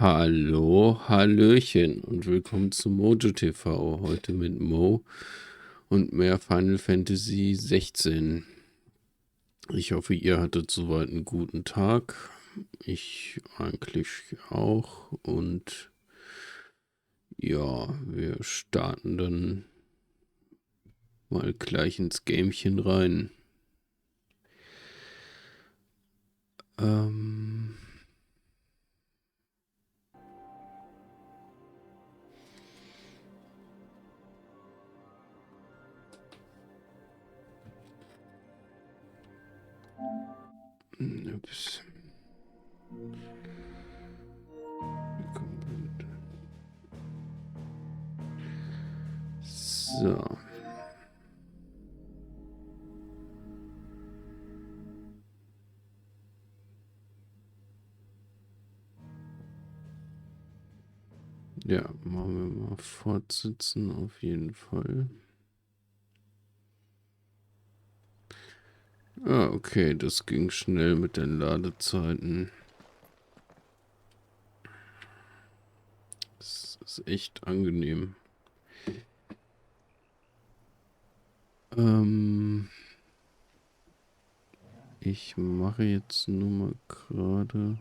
Hallo, Hallöchen und willkommen zu Mojo TV. Heute mit Mo und mehr Final Fantasy 16. Ich hoffe, ihr hattet soweit einen guten Tag. Ich eigentlich auch. Und ja, wir starten dann mal gleich ins Gamechen rein. Ups. So. Ja, machen wir mal fortsetzen auf jeden Fall. Ah, okay, das ging schnell mit den Ladezeiten. Das ist echt angenehm. Ich mache jetzt nur mal gerade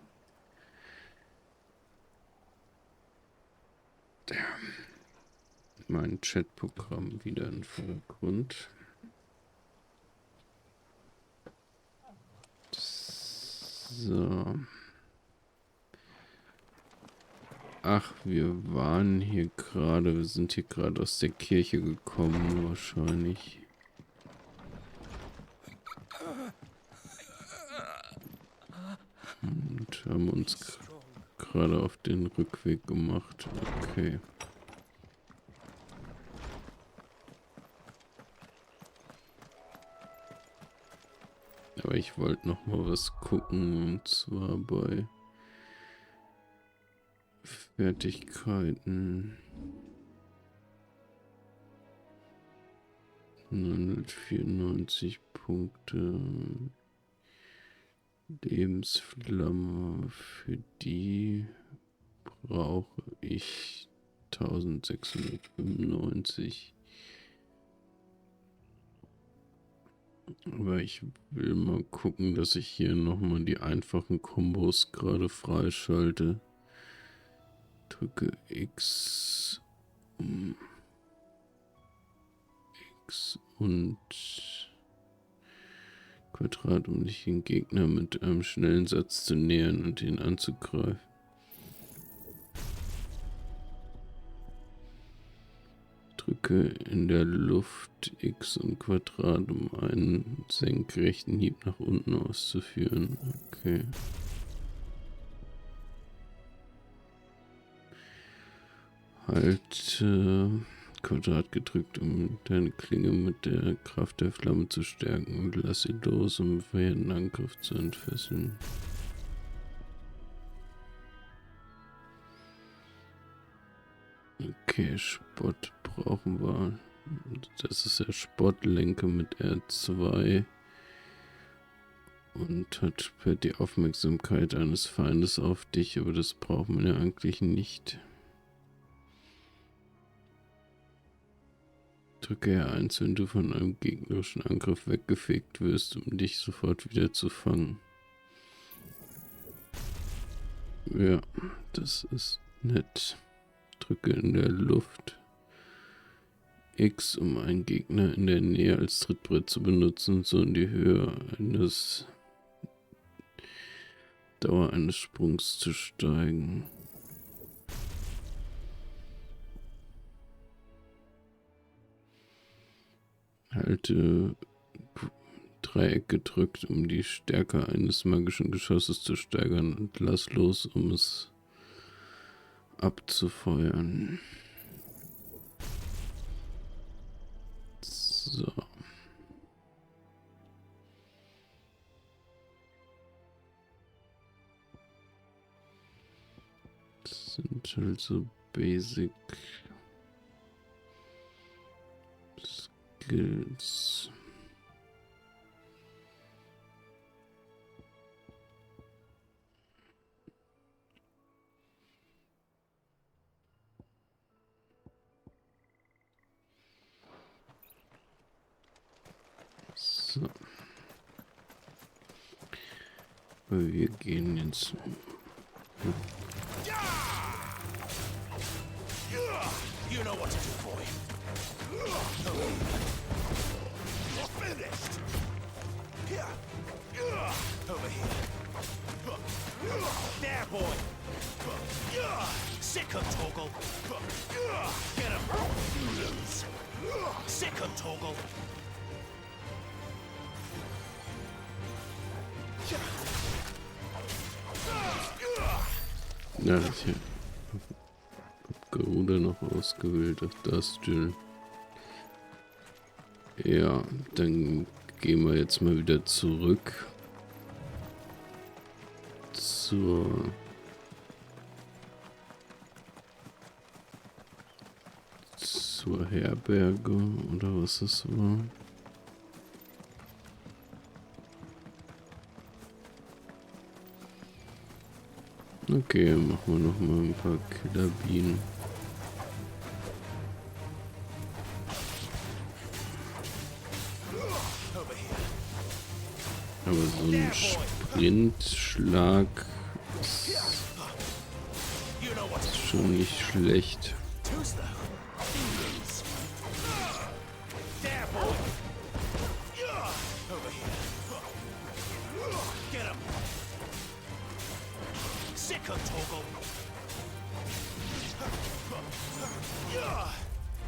mein Chatprogramm wieder in den Vordergrund. So. Ach, wir sind hier gerade aus der Kirche gekommen, wahrscheinlich. Und haben uns gerade auf den Rückweg gemacht. Okay. Aber ich wollte noch mal was gucken, und zwar bei Fertigkeiten. 994 Punkte. Lebensflamme, für die brauche ich 1695. Aber ich will mal gucken, dass ich hier nochmal die einfachen Kombos gerade freischalte. Drücke X und Quadrat, um dich den Gegner mit einem schnellen Satz zu nähern und ihn anzugreifen. Drücke in der Luft X und Quadrat, um einen senkrechten Hieb nach unten auszuführen. Okay. Halt Quadrat gedrückt, um deine Klinge mit der Kraft der Flamme zu stärken, und lass sie los, um verheerenden Angriff zu entfesseln. Okay, Spott brauchen wir. Das ist ja Spottlenke mit R2 und hat die Aufmerksamkeit eines Feindes auf dich, aber das braucht man ja eigentlich nicht. Drücke R1, wenn du von einem gegnerischen Angriff weggefegt wirst, um dich sofort wieder zu fangen. Ja, das ist nett. Drücke in der Luft X, um einen Gegner in der Nähe als Trittbrett zu benutzen, so in die Höhe eines Dauer eines Sprungs zu steigen. Halte Dreieck gedrückt, um die Stärke eines magischen Geschosses zu steigern, und lass los, um es abzufeuern. So. Das sind also Basic Skills. So. Wir gehen jetzt. You know what to do, boy. You're finished. Here. Over here. There, boy. Second toggle. Get him. Lose. Second toggle. Ja, ich habe Geruder noch ausgewählt. Ach, das Jill. Ja, dann gehen wir jetzt mal wieder zurück zur Herberge oder was das war. Okay, machen wir noch mal ein paar Killerbienen. Aber so ein Sprintschlag ist schon nicht schlecht.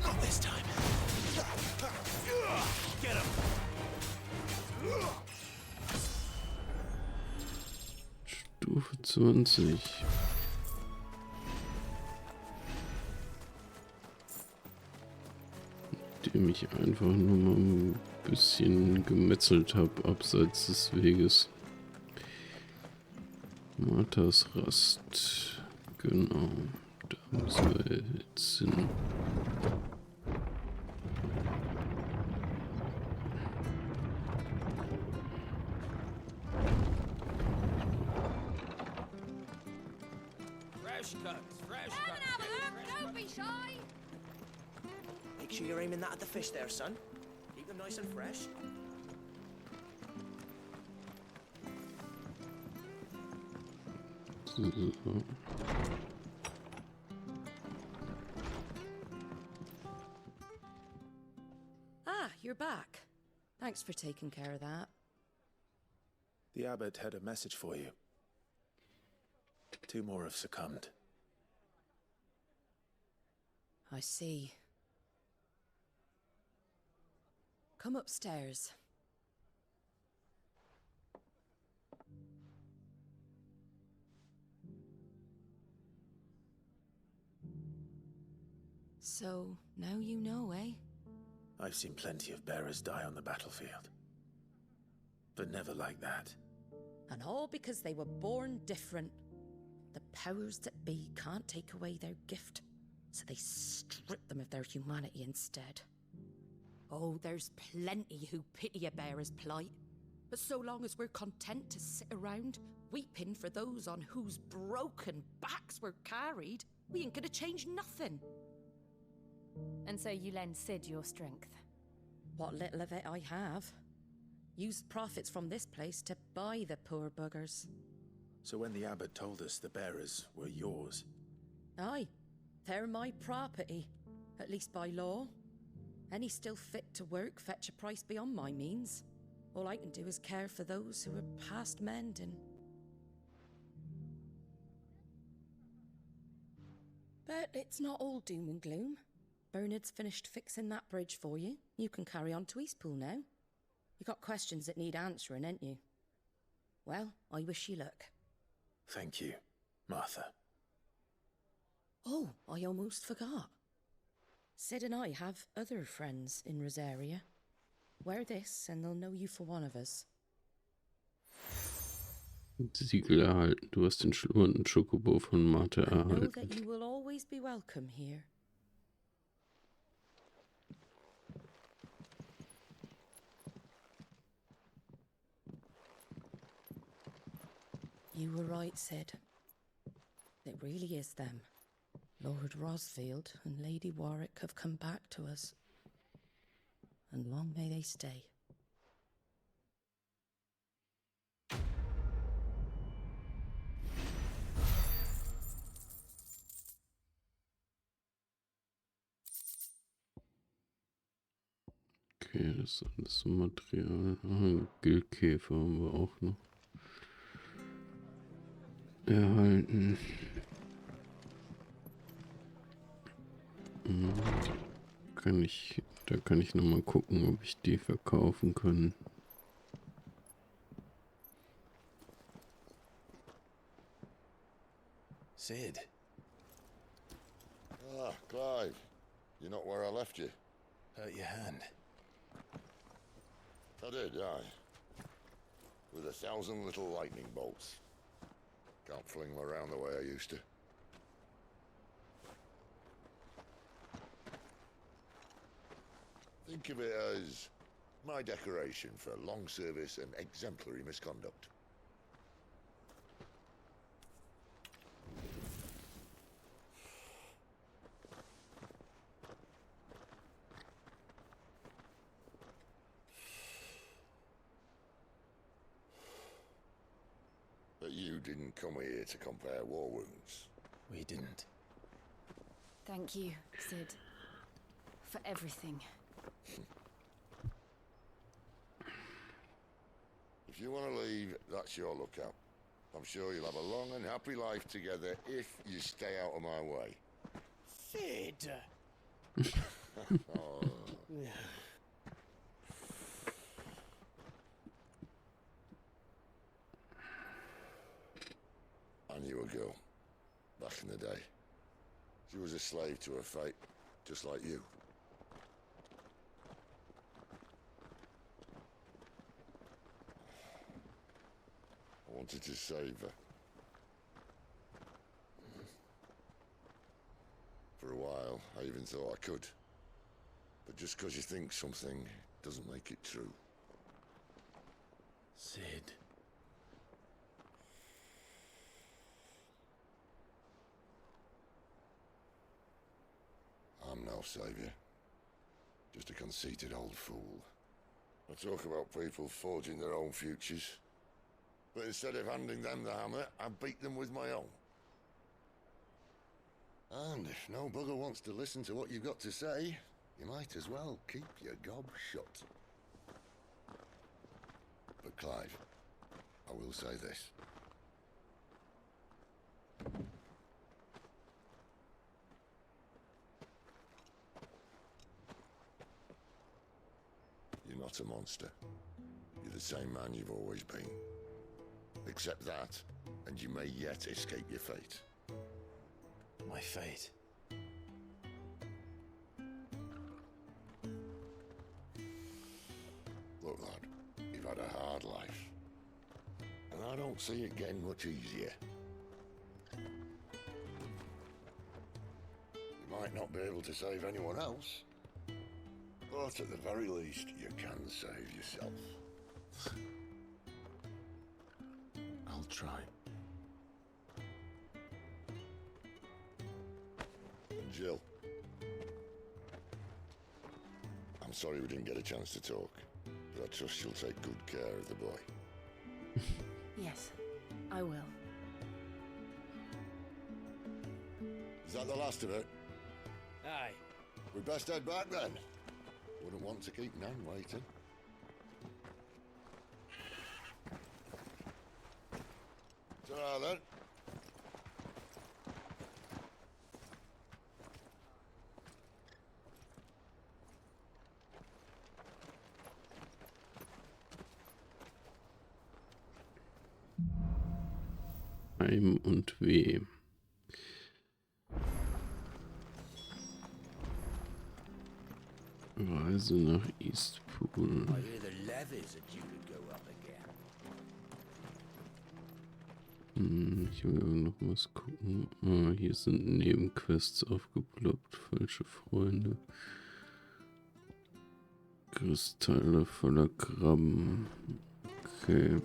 Not this time. Get him. Stufe 20. Indem ich einfach nur mal ein bisschen gemetzelt habe abseits des Weges. Marthas Rast. Genau. Da müssen wir jetzt hin. Make sure you're aiming that at the fish there, son. Keep them nice and fresh. So. Ah, you're back. Thanks for taking care of that. The abbot had a message for you. 2 more have succumbed. I see. Come upstairs. So, now you know, eh? I've seen plenty of bearers die on the battlefield. But never like that. And all because they were born different. The powers that be can't take away their gift, so they strip them of their humanity instead. Oh, there's plenty who pity a bearer's plight. But so long as we're content to sit around, weeping for those on whose broken backs we're carried, we ain't gonna change nothing. And so you lend Sid your strength? What little of it I have. Used profits from this place to buy the poor buggers. So when the abbot told us the bearers were yours, Aye, they're my property, at least by law. Any still fit to work fetch a price beyond my means. All I can do is care for those who are past mending. But it's not all doom and gloom. Bernard's finished fixing that bridge for you. You can carry on to Eastpool now. You got questions that need answering, ain't you? Well, I wish you luck. thank you, Martha. Oh, I almost forgot. Sid and I have other friends in Rosaria. Wear this and they'll know you for one of us. Siegel erhalten. Du hast den schlummernden Schokobo von Martha I know erhalten. that you will always be welcome here. You were right, Sid. It really is them. Lord Rosfield and Lady Warwick have come back to us. And long may they stay. Okay, das ist alles so Material. Ah, Gilkäfer haben wir auch noch erhalten. Da kann ich noch mal gucken, ob ich die verkaufen kann. Sid, Ah, Clive. You're not where I left you. hurt your hand. I did, aye. With 1,000 little lightning bolts. Can't fling them around the way I used to. Think of it as my decoration for long service and exemplary misconduct. But you didn't come here to compare war wounds. We didn't. Thank you, Sid. For everything. If you want to leave, that's your lookout. I'm sure you'll have a long and happy life together if you stay out of my way. Sid! Oh. I knew a girl, back in the day. She was a slave to her fate, just like you. I wanted to save her. For a while, I even thought I could. But just because you think something doesn't make it true. Sid. I'm no savior. Just a conceited old fool. I talk about people forging their own futures. But instead of handing them the hammer, I beat them with my own. And if no bugger wants to listen to what you've got to say, you might as well keep your gob shut. But Clive, I will say this. You're not a monster. You're the same man you've always been. Accept that, and you may yet escape your fate. My fate. Look, lad, you've had a hard life. And I don't see it getting much easier. You might not be able to save anyone else, but at the very least, you can save yourself. I'll try. And Jill, I'm sorry we didn't get a chance to talk, but I trust you'll take good care of the boy. Yes, I will. that the last of it? Aye. We best head back then. Wouldn't want to keep Nan waiting. Ta-ra then. Heim und Weh. Reise nach Eastpool. I hear the levies are due to go up again. Ich will noch was gucken. Ah, hier sind Nebenquests aufgeploppt. Falsche Freunde. Kristalle voller Krabben. Okay.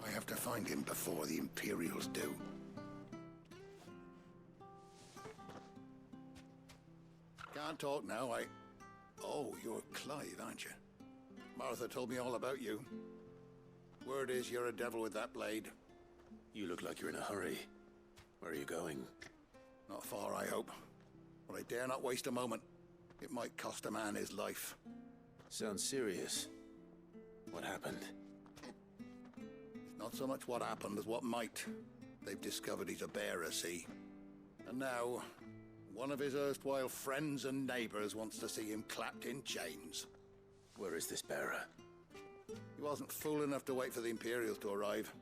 I have to find him before the Imperials do. Can't talk now, Oh, you're Clive, aren't you? Martha told me all about you. Word is you're a devil with that blade. You look like you're in a hurry. Where are you going? Not far, I hope. But I dare not waste a moment. It might cost a man his life. Sounds serious. What happened? It's not so much what happened as what might. They've discovered he's a bearer, see? And now, one of his erstwhile friends and neighbors wants to see him clapped in chains. Where is this bearer? He wasn't fool enough to wait for the Imperials to arrive.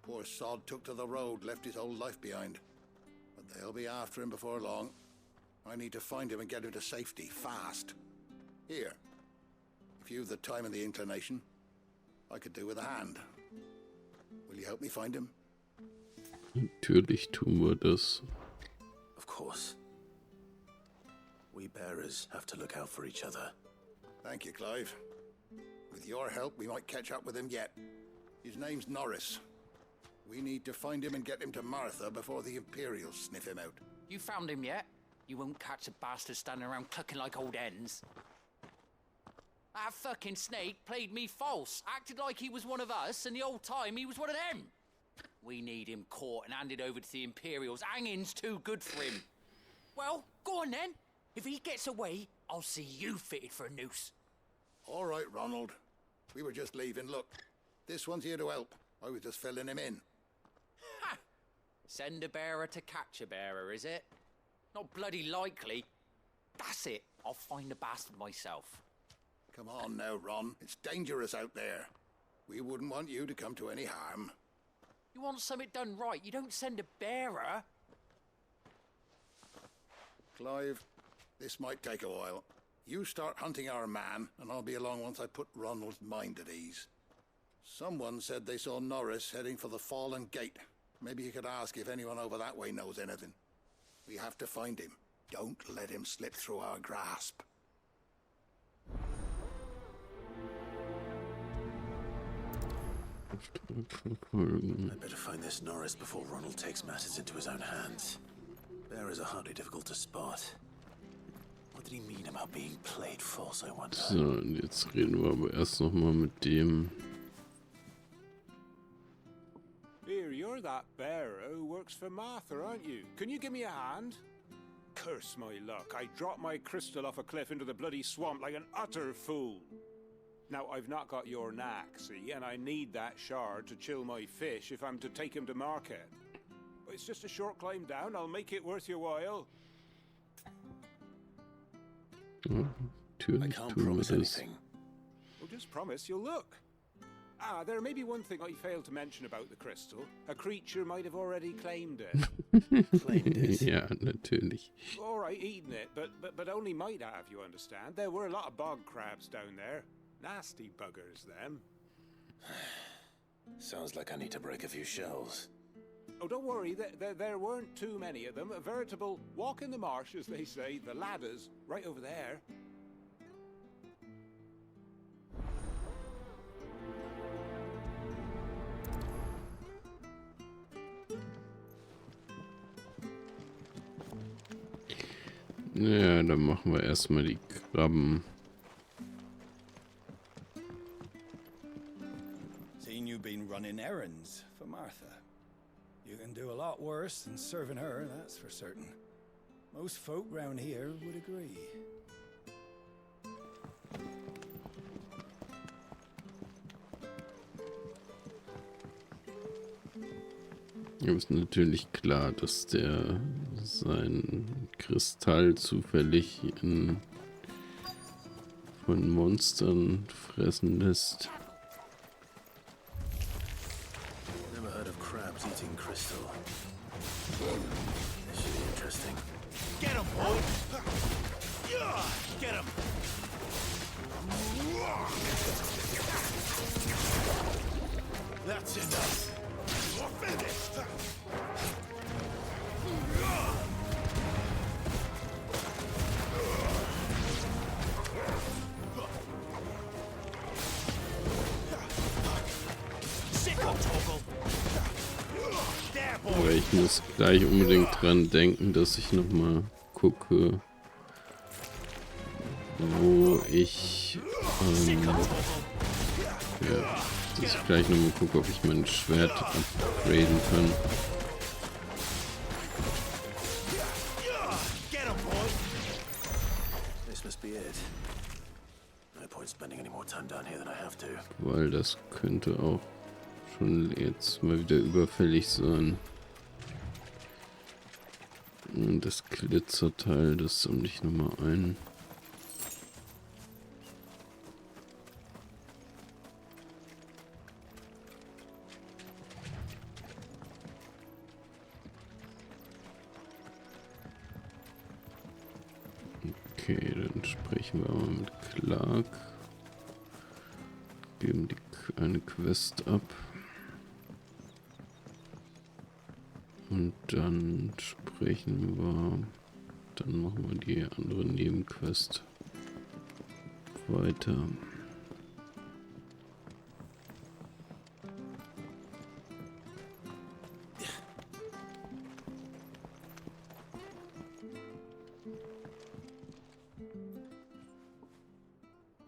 Poor sod took to the road, left his whole life behind. But they'll be after him before long. I need to find him and get him to safety, fast. Here. If you've the time and the inclination, I could do with a hand. Will you help me find him? Natürlich tun wir das. Of course. We bearers have to look out for each other. Thank you, Clive. With your help, we might catch up with him yet. His name's Norris. We need to find him and get him to Martha before the Imperials sniff him out. You found him yet? You won't catch a bastard standing around clucking like old hens. That fucking snake played me false, acted like he was one of us, and the whole time he was one of them. We need him caught and handed over to the Imperials. Hanging's too good for him. Well, go on then. If he gets away, I'll see you fitted for a noose. All right, Ronald. We were just leaving. Look, this one's here to help. I was just filling him in. Ha! Send a bearer to catch a bearer, is it? Not bloody likely. That's it. I'll find the bastard myself. Come on now, Ron. It's dangerous out there. We wouldn't want you to come to any harm. You want something done right, you don't send a bearer. Clive, this might take a while. You start hunting our man, and I'll be along once I put Ronald's mind at ease. Someone said they saw Norris heading for the Fallen Gate. Maybe you could ask if anyone over that way knows anything. We have to find him. Don't let him slip through our grasp. I better find this Norris before Ronald takes matters into his own hands. Bearers are hardly difficult to spot. What did he mean about being played false, I wonder? So, und jetzt reden wir aber erst nochmal mit dem. Here, you're that bearer who works for Martha, aren't you? Can you give me a hand? Curse my luck, I dropped my crystal off a cliff into the bloody swamp like an utter fool. Now, I've not got your knack, see, and I need that shard to chill my fish if I'm to take him to market. But it's just a short climb down, I'll make it worth your while. Ja, I natürlich can't tun wir promise das. anything. Well, just promise you'll look. Ah, there may be one thing I failed to mention about the crystal. A creature might have already claimed it. Claimed it. Ja, natürlich. All right, eating it, but only might have, you understand. There were a lot of bog crabs down there. Nasty buggers, them. Sounds like I need to break a few shells. Oh, don't worry, there weren't too many of them. A veritable walk in the marsh, as they say, the ladders, right over there. Ja, dann machen wir erstmal die Krabben. running errands for Martha. You can do a lot worse than serving her, that's for certain. Most folk round here would agree. Ihm ist natürlich klar, dass der sein Kristall zufällig von Monstern fressen lässt. Never heard of crabs eating crystal. This should be interesting. Get him, boy! Get him! That's enough. You're finished! Aber ich muss gleich unbedingt dran denken, dass ich nochmal gucke, wo ich ja, dass ich gleich nochmal gucke, ob ich mein Schwert upgraden kann. This must be it. No point spending any more time down here than I have to. Weil das könnte auch schon jetzt mal wieder überfällig sein. Und das Glitzerteil, das sammle ich nochmal ein. Okay, dann sprechen wir mal mit Clark. Geben eine Quest ab. Und dann sprechen wir, dann machen wir die andere Nebenquest weiter.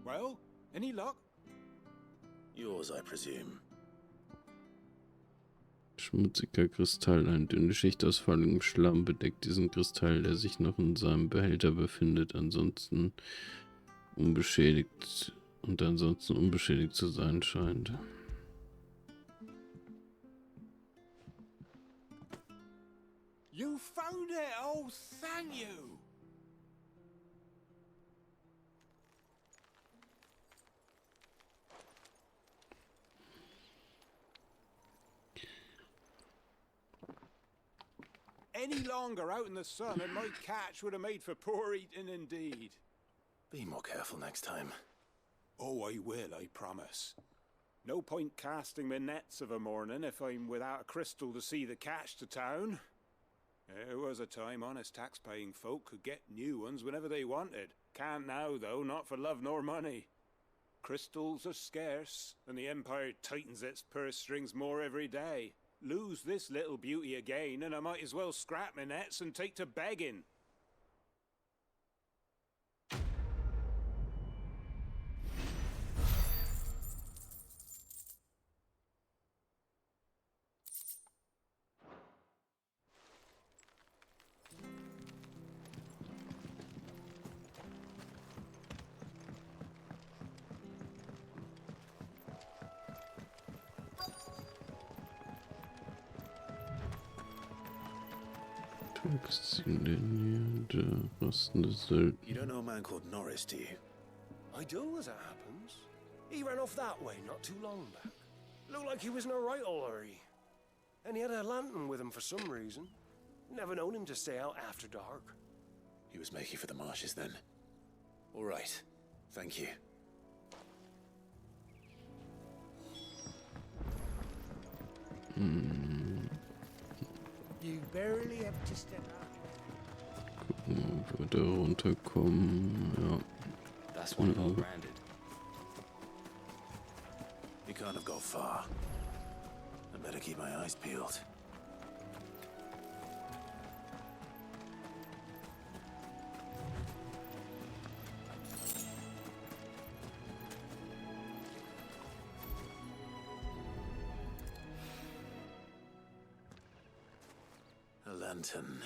Well, any luck? Yours, I presume. Schmutziger Kristall. Eine dünne Schicht aus fauligem Schlamm bedeckt diesen Kristall, der sich noch in seinem Behälter befindet. Ansonsten unbeschädigt zu sein scheint. You found it! Oh, thank you! Any longer out in the sun and my catch would have made for poor eating indeed. Be more careful next time. Oh, I will, I promise. No point casting my nets of a morning if I'm without a crystal to see the catch to town. There was a time honest tax-paying folk could get new ones whenever they wanted. Can't now, though, not for love nor money. Crystals are scarce, and the Empire tightens its purse strings more every day. Lose this little beauty again, and I might as well scrap my nets and take to begging. You don't know a man called Norris, do you? I do, as it happens. He ran off that way not too long back. Looked like he was in a right old hurry. And he had a lantern with him for some reason. Never known him to stay out after dark. He was making for the marshes then. All right. Thank you. You barely have to step out. Gucken, ob wir da runterkommen. Ja. That's one well branded. He can't have got far. I better keep my eyes peeled. lantern.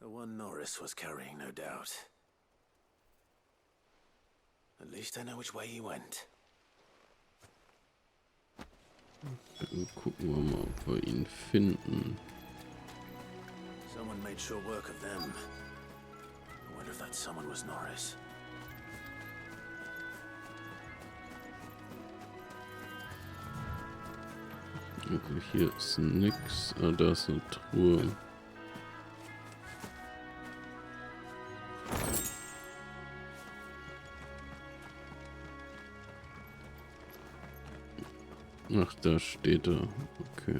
The one Norris was carrying, no doubt. At least I know which way he went. Dann gucken wir mal, ob wir ihn finden. Someone made sure work of them. I wonder if that someone was Norris. Also hier ist nix. Ah, da ist eine Truhe. Ach, da steht er. Okay.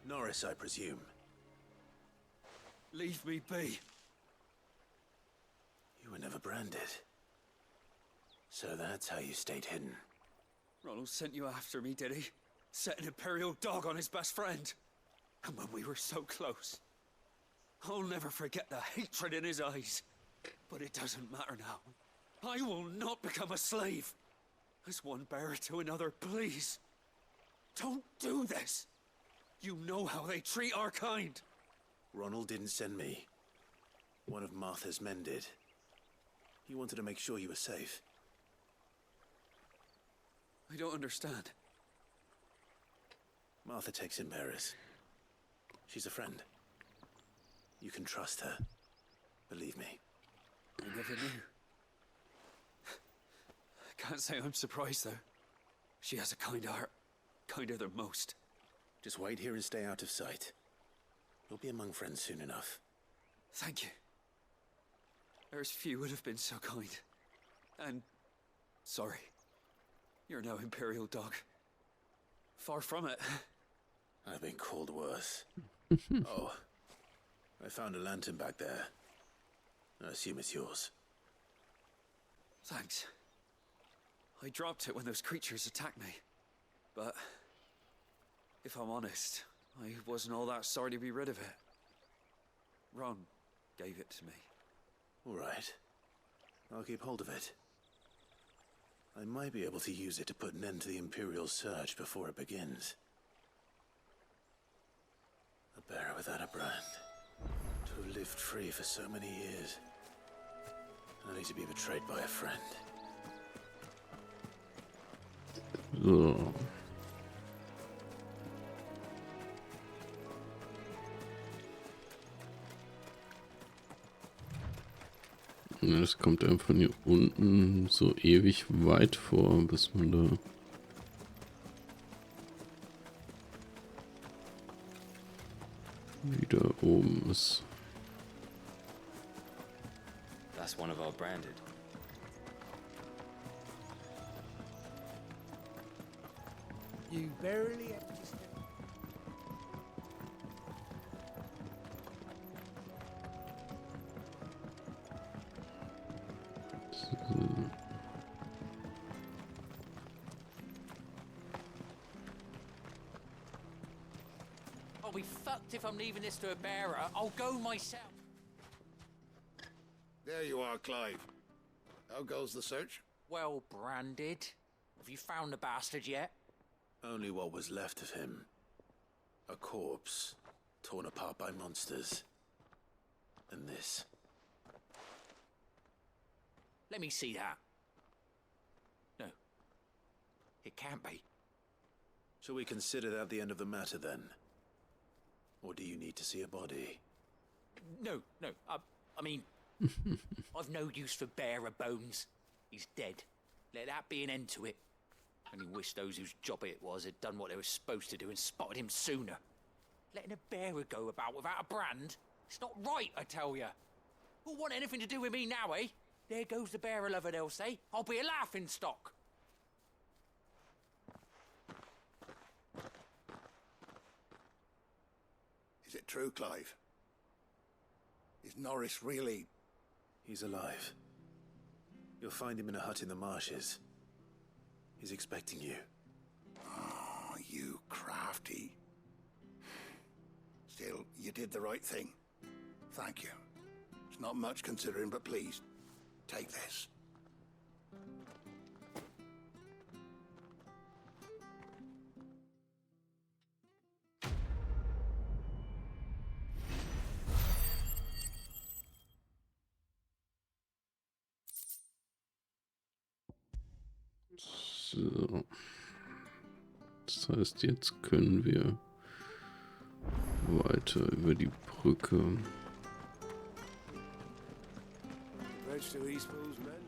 Norris, I presume. Leave me be. You were never branded. So that's how you stayed hidden. Ronald sent you after me, did he? Set an Imperial dog on his best friend. And when we were so close. I'll never forget the hatred in his eyes. But it doesn't matter now. I will not become a slave. As one bearer to another, please. Don't do this. You know how they treat our kind. Ronald didn't send me. One of Martha's men did. He wanted to make sure you were safe. I don't understand. Martha takes in bearers. She's a friend. You can trust her. Believe me. I never knew. I can't say I'm surprised, though. She has a kind heart. Kinder than most. Just wait here and stay out of sight. You'll be among friends soon enough. Thank you. There's few would have been so kind. And... sorry. You're no Imperial dog. Far from it. I've been called worse. Oh. I found a lantern back there. I assume it's yours. Thanks. I dropped it when those creatures attacked me. But... if I'm honest, I wasn't all that sorry to be rid of it. Ron gave it to me. All right. I'll keep hold of it. I might be able to use it to put an end to the Imperial surge before it begins. A bearer without a brand. To have lived free for so many years. Only to be betrayed by a friend. So. Ja, das kommt einem von hier unten so ewig weit vor, bis man da wieder oben ist. That's one of our branded. You barely have to step. I'll be fucked if I'm leaving this to a bearer. I'll go myself. There you are, Clive. How goes the search? Well branded. Have you found the bastard yet? Only what was left of him. A corpse, torn apart by monsters. And this. Let me see that. No. It can't be. Shall we consider that the end of the matter then? Or do you need to see a body? No. I mean, I've no use for bearer bones. He's dead. Let that be an end to it. Only wish those whose job it was had done what they were supposed to do and spotted him sooner. Letting a bearer go about without a brand? It's not right, I tell ya. Who'll want anything to do with me now, eh? There goes the bearer lover, they'll say. I'll be a laughing stock. Is it true, Clive? Is Norris really... He's alive. You'll find him in a hut in the marshes. He's expecting you. Oh, you crafty. Still, you did the right thing. Thank you. It's not much considering, but please, take this. So. Das heißt, jetzt können wir weiter über die Brücke. Bridge to East Pool's men.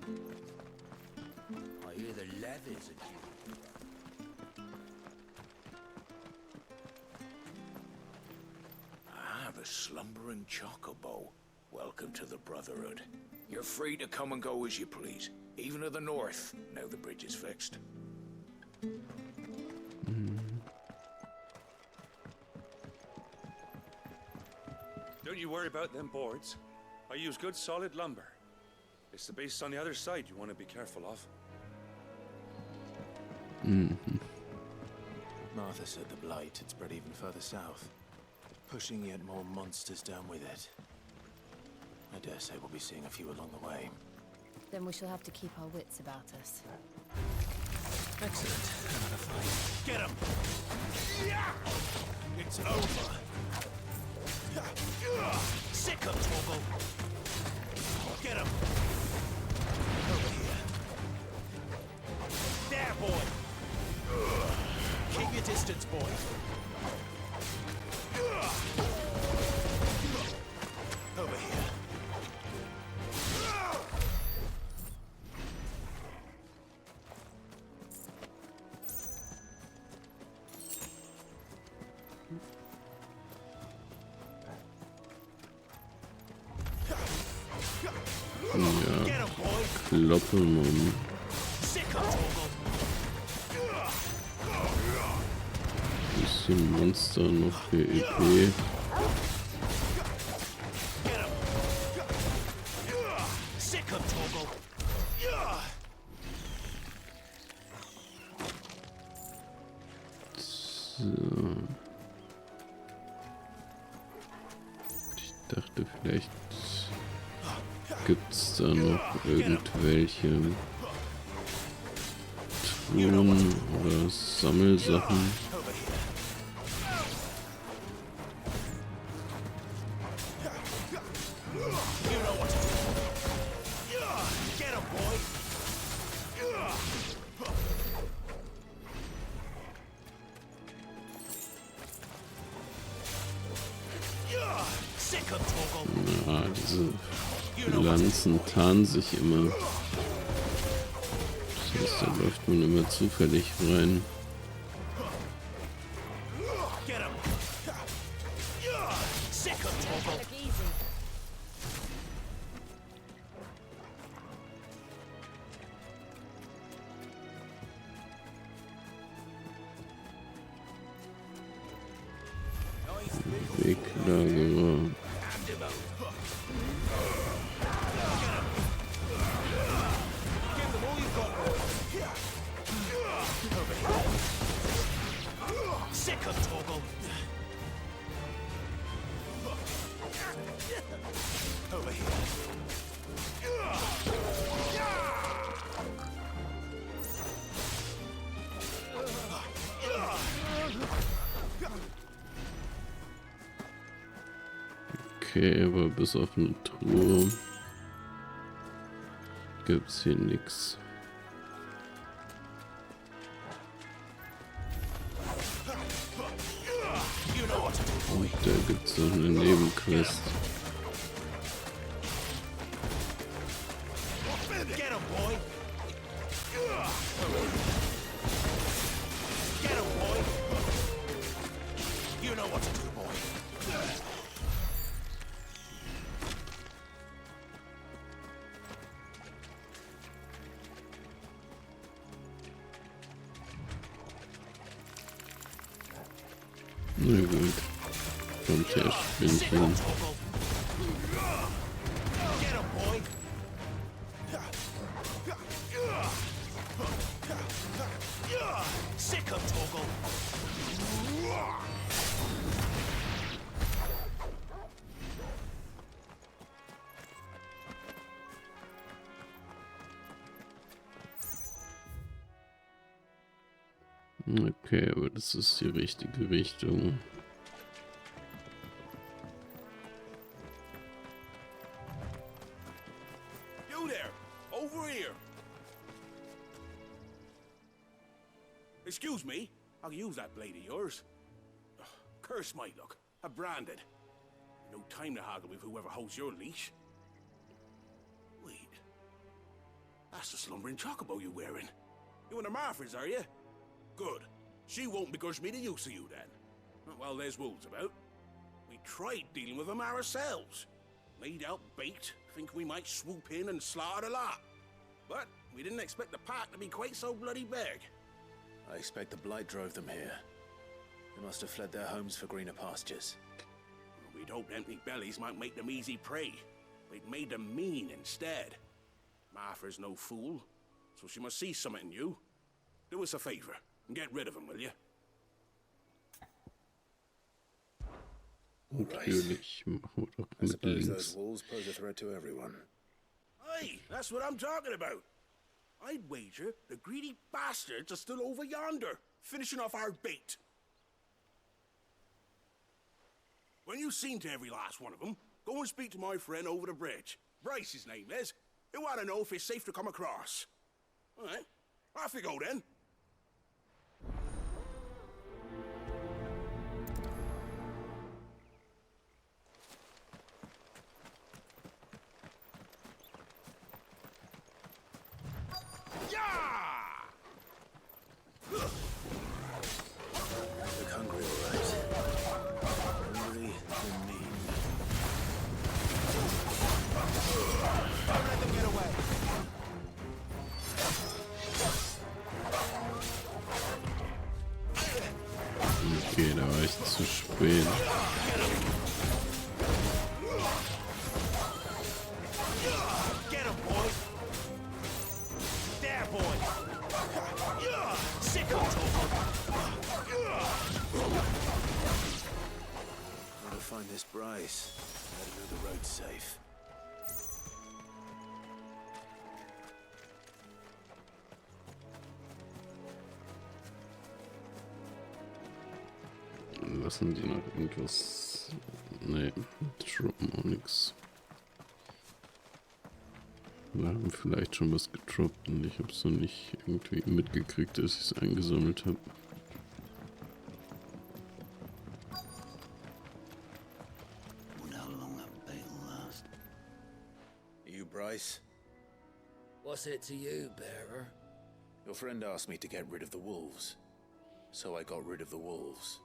I hear the leathers are The slumbering chocobo. Welcome to the Brotherhood. You're free to come and go as you please, even to the north, now the bridge is fixed. Don't you worry about them boards. I use good solid lumber. It's the base on the other side you want to be careful of. Martha said the blight had spread even further south, pushing yet more monsters down with it. I dare say we'll be seeing a few along the way. Then we shall have to keep our wits about us. Excellent. Another fight. Get him! It's over! Sick of trouble! Get him! Over here. There, boy! Keep your distance, boy! Over here. Ja, kloppen um. Bisschen Monster noch für EP. So. Ich dachte, vielleicht gibt's da noch irgendwelche Truhen oder Sammelsachen. Ja, diese Lanzen tarnen sich immer. Das heißt, da läuft man immer zufällig rein. Weglagerer. Okay, aber bis auf eine Truhe gibt's hier nichts. Und da gibt's noch eine Nebenquest. Na gut, kommt her, Spinnchen. Okay, aber das ist die richtige Richtung. You there! Over here! Excuse me, I'll use that blade of yours. Ugh, curse my luck. I'm branded. No time to haggle with whoever holds your leash. Wait. That's the slumbering chocobo you're wearing. You and the Marfords, are you? Good. She won't begrudge me the use of you, then. Not while there's wolves about. We tried dealing with them ourselves. Laid out bait, think we might swoop in and slaughter the lot. But we didn't expect the pack to be quite so bloody big. I expect the blight drove them here. They must have fled their homes for greener pastures. We'd hoped empty bellies might make them easy prey. We'd made them mean instead. Martha's no fool, so she must see something in you. Do us a favor and get rid of them, will you? Natürlich, machen wir doch I mit suppose links. those wolves pose a threat to everyone. Aye, that's what I'm talking about. I'd wager the greedy bastards are still over yonder, finishing off our bait. When you've seen to every last one of them, go and speak to my friend over the bridge. Bryce, his name is. He'll want to know if it's safe to come across. All right, off you go then. Look hungry, all right. Hungry and mean. Don't let them get away. Okay, da war ich zu spät. Get him, boy. There, boy. Sick of Gotta find this Bryce. Gotta know the road's safe. Lassen die noch irgendwas? Nee, droppen auch nichts. Wir haben vielleicht schon was gedroppt und ich habe es noch nicht irgendwie mitgekriegt, dass ich es eingesammelt habe. Wonder how long that bait will last. Are you Bryce? What's it to you, bearer? Your friend asked me to get rid of the wolves. So I got rid of the wolves.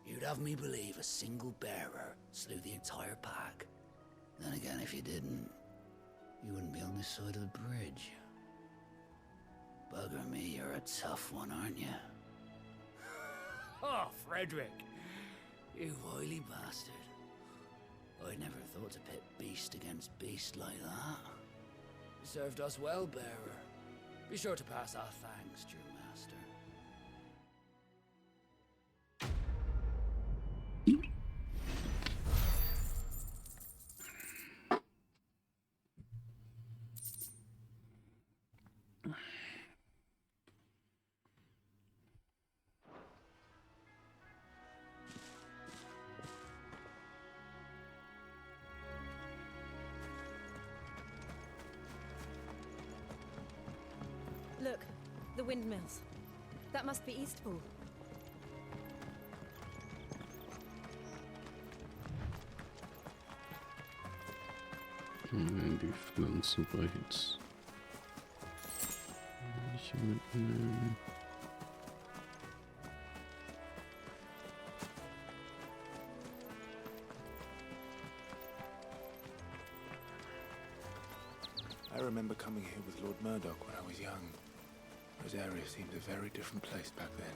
You'd have me believe a single bearer slew the entire pack. Then again, if you didn't, you wouldn't be on this side of the bridge. Bugger me, you're a tough one, aren't you? Oh, Frederick! You wily bastard. I'd never thought to pit beast against beast like that. You served us well, bearer. Be sure to pass our thanks to your master. Look, the windmills. That must be Eastpool. Die Pflanzen reicht's. Welche mitnehmen? I remember coming here with Lord Murdoch when I was young. This area seemed a very different place back then.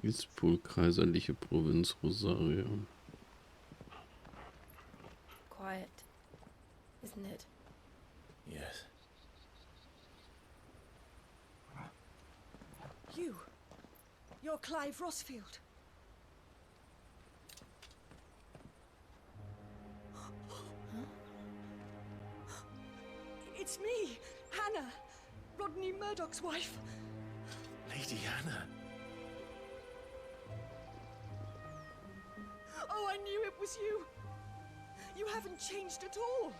Eastpool, kaiserliche Provinz Rosaria. Quiet, isn't it? Yes. You're Clive Rossfield. Rodney Murdoch's wife. Lady Hannah. Oh, I knew it was you. You haven't changed at all.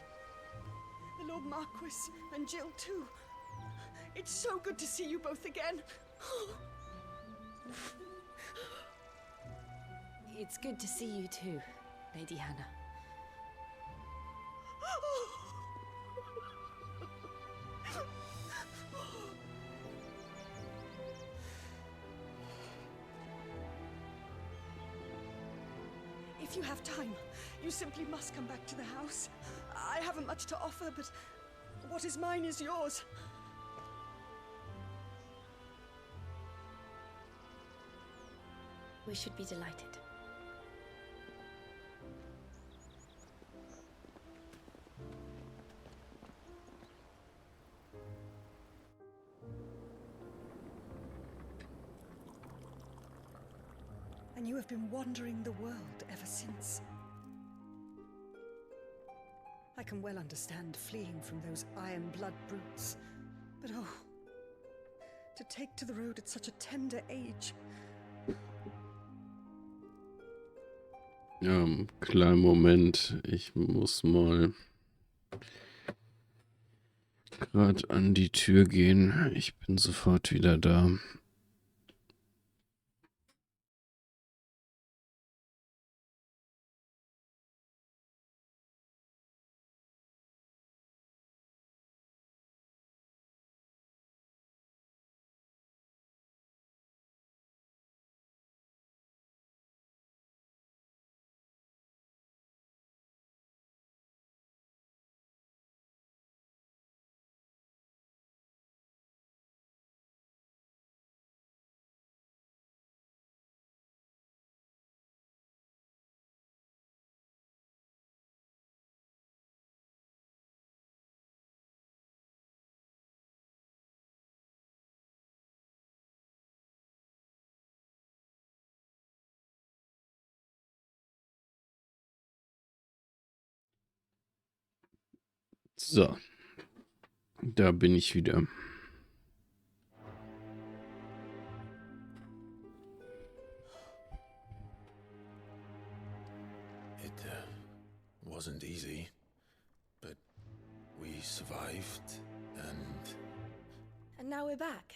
The Lord Marquis and Jill too. It's so good to see you both again. It's good to see you too, Lady Hannah. If you have time, you simply must come back to the house. I haven't much to offer, but what is mine is yours. We should be delighted. And you have been wandering the world ever since. I can well understand fleeing from those iron blood brutes. But oh, to take to the road at such a tender age. Kleinen Moment, ich muss mal gerade an die Tür gehen. Ich bin sofort wieder da. So, da bin ich wieder. It wasn't easy, but we survived, and... And now we're back.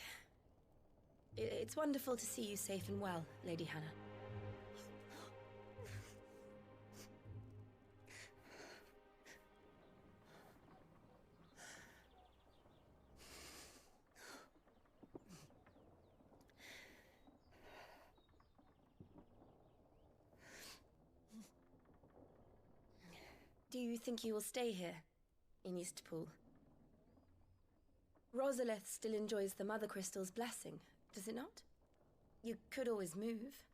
It's wonderful to see you safe and well, Lady Hannah. Do you think you will stay here, in Eastpool? Rosalith still enjoys the Mother Crystal's blessing, does it not? You could always move.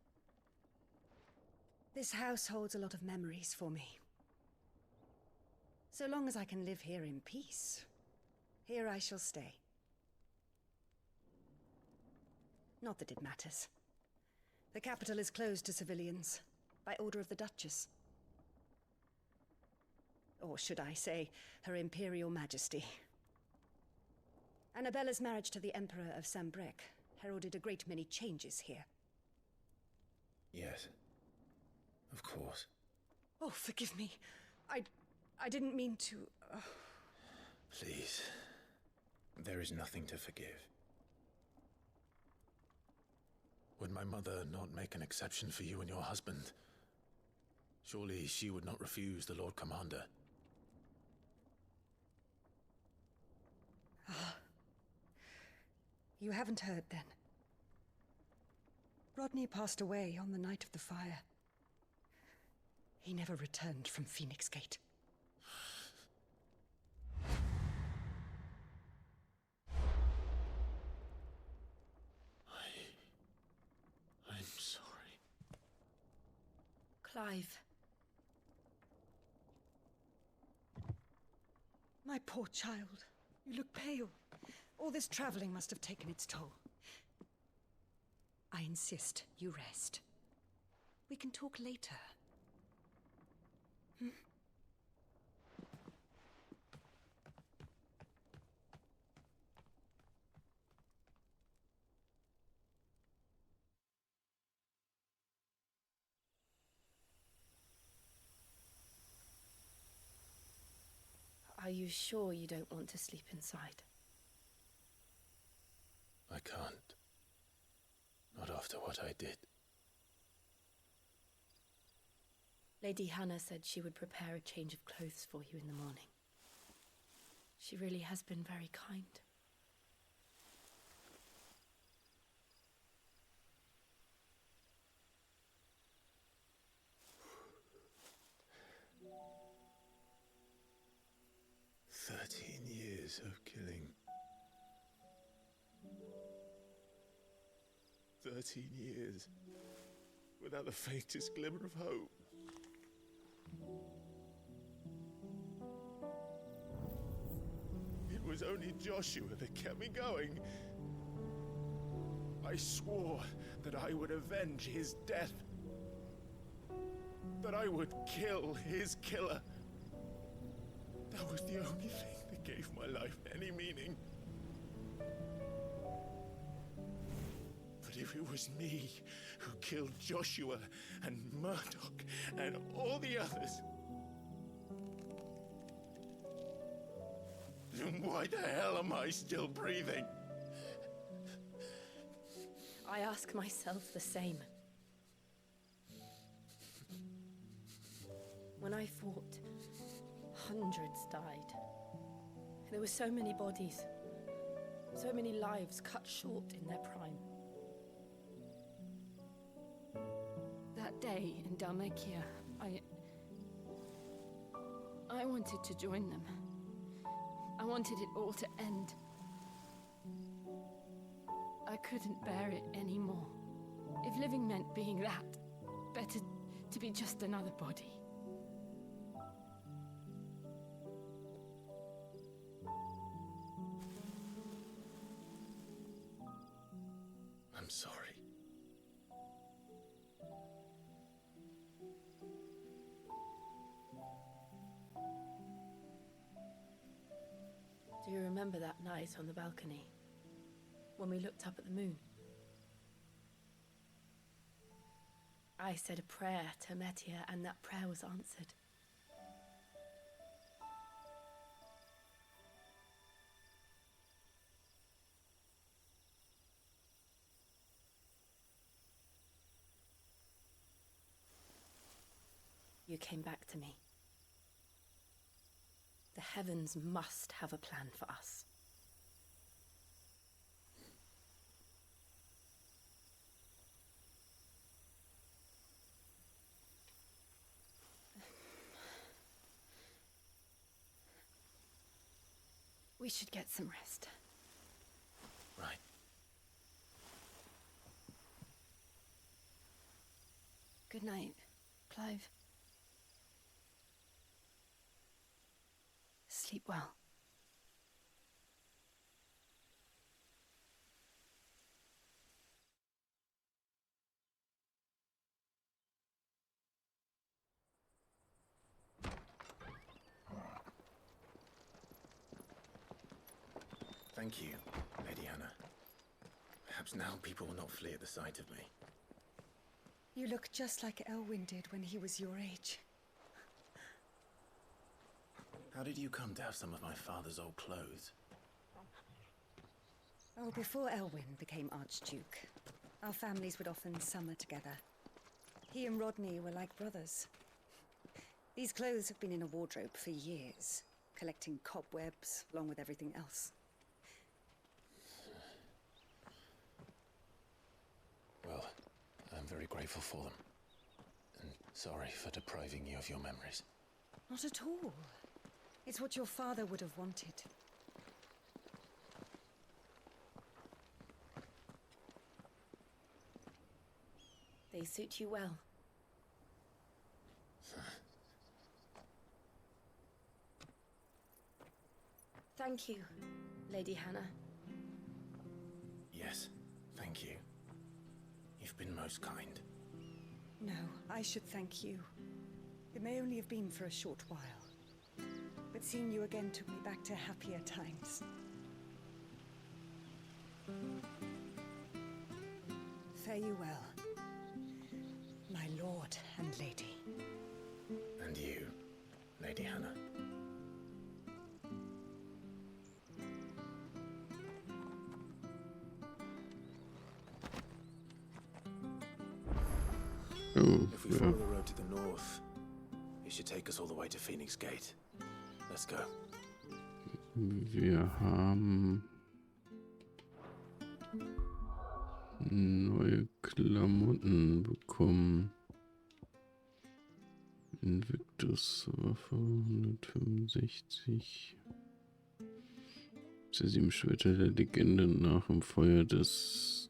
This house holds a lot of memories for me. So long as I can live here in peace, here I shall stay. Not that it matters. The capital is closed to civilians, by order of the Duchess. Or should I say, Her Imperial Majesty. Annabella's marriage to the Emperor of Sambrec heralded a great many changes here. Yes. Of course. Oh, forgive me. I didn't mean to... Please. There is nothing to forgive. Would my mother not make an exception for you and your husband? Surely she would not refuse the Lord Commander. You haven't heard, then. Rodney passed away on the night of the fire. He never returned from Phoenix Gate. I'm sorry. Clive. My poor child. You look pale. All this traveling must have taken its toll. I insist you rest. We can talk later. Hmm? you sure you don't want to sleep inside? I can't. Not after what I did. Lady Hannah said she would prepare a change of clothes for you in the morning. She really has been very kind. Years of killing. 13 years without the faintest glimmer of hope. It was only Joshua that kept me going. I swore that I would avenge his death. That I would kill his killer. That was the only thing that gave my life any meaning. But if it was me who killed Joshua and Murdoch and all the others, then why the hell am I still breathing? I ask myself the same. When I fought, hundreds died. There were so many bodies, so many lives cut short in their prime. That day in Dalmacia, I wanted to join them. I wanted it all to end. I couldn't bear it anymore. If living meant being that, better to be just another body. I'm sorry. Do you remember that night on the balcony, when we looked up at the moon? I said a prayer to Metia, and that prayer was answered. You came back to me. The heavens must have a plan for us. We should get some rest. Right. Good night, Clive. Sleep well. Thank you, Lady Hannah. Perhaps now people will not flee at the sight of me. You look just like Elwyn did when he was your age. How did you come to have some of my father's old clothes? Oh, before Elwyn became Archduke, our families would often summer together. He and Rodney were like brothers. These clothes have been in a wardrobe for years, collecting cobwebs along with everything else. Well, I'm very grateful for them. And sorry for depriving you of your memories. Not at all. It's what your father would have wanted. They suit you well. Thank you, Lady Hannah. Yes, thank you. You've been most kind. No, I should thank you. It may only have been for a short while, but seeing you again took me back to happier times. Fare you well, my lord and lady. And you, Lady Hannah. Oh, If we ja. follow the road to the north, it should take us all the way to Phoenix Gate. Let's go. Wir haben neue Klamotten bekommen. Invictus Waffe 165. Der 7 Schwerter der Legende nach im Feuer des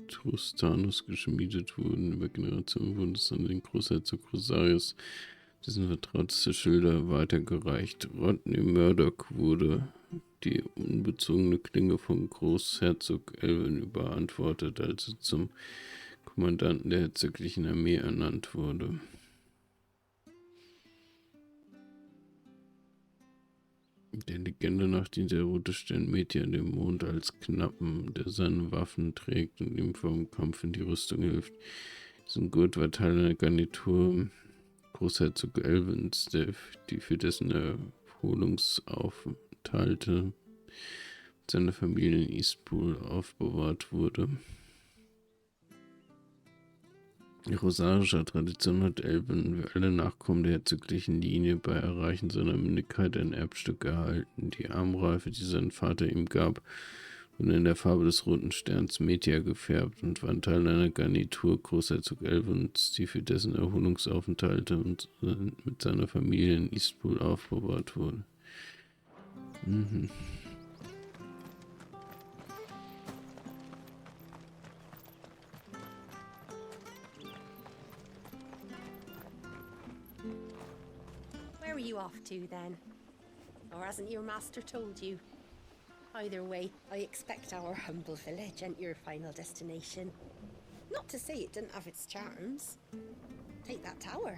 Trustanus geschmiedet wurden. Über Generationen wurden es an den Großherzog Rosarius, dessen vertrauteste Schilder, weitergereicht. Rodney Murdoch wurde die unbezogene Klinge von Großherzog Elwin überantwortet, als er zum Kommandanten der herzoglichen Armee ernannt wurde. Der Legende nach dient der rote Stern Meteor dem Mond als Knappen, der seine Waffen trägt und ihm vom Kampf in die Rüstung hilft. Diesen Gurt war Teil einer Garnitur Großherzog Elwins, die für dessen Erholungsaufenthalte seiner Familie in Eastpool aufbewahrt wurde. In rosarischer Tradition hat Elwin wie alle Nachkommen der herzoglichen Linie bei Erreichen seiner Mündigkeit ein Erbstück erhalten. Die Armreife, die sein Vater ihm gab, wurde in der Farbe des roten Sterns Meteor gefärbt und war Teil einer Garnitur Großherzog Elwins, die für dessen Erholungsaufenthalte und mit seiner Familie in Eastpool aufbewahrt wurde. Mhm. Where are you off to then? Or hasn't your master told you? Either way, I expect our humble village ain't your final destination. Not to say it didn't have its charms. Take that tower.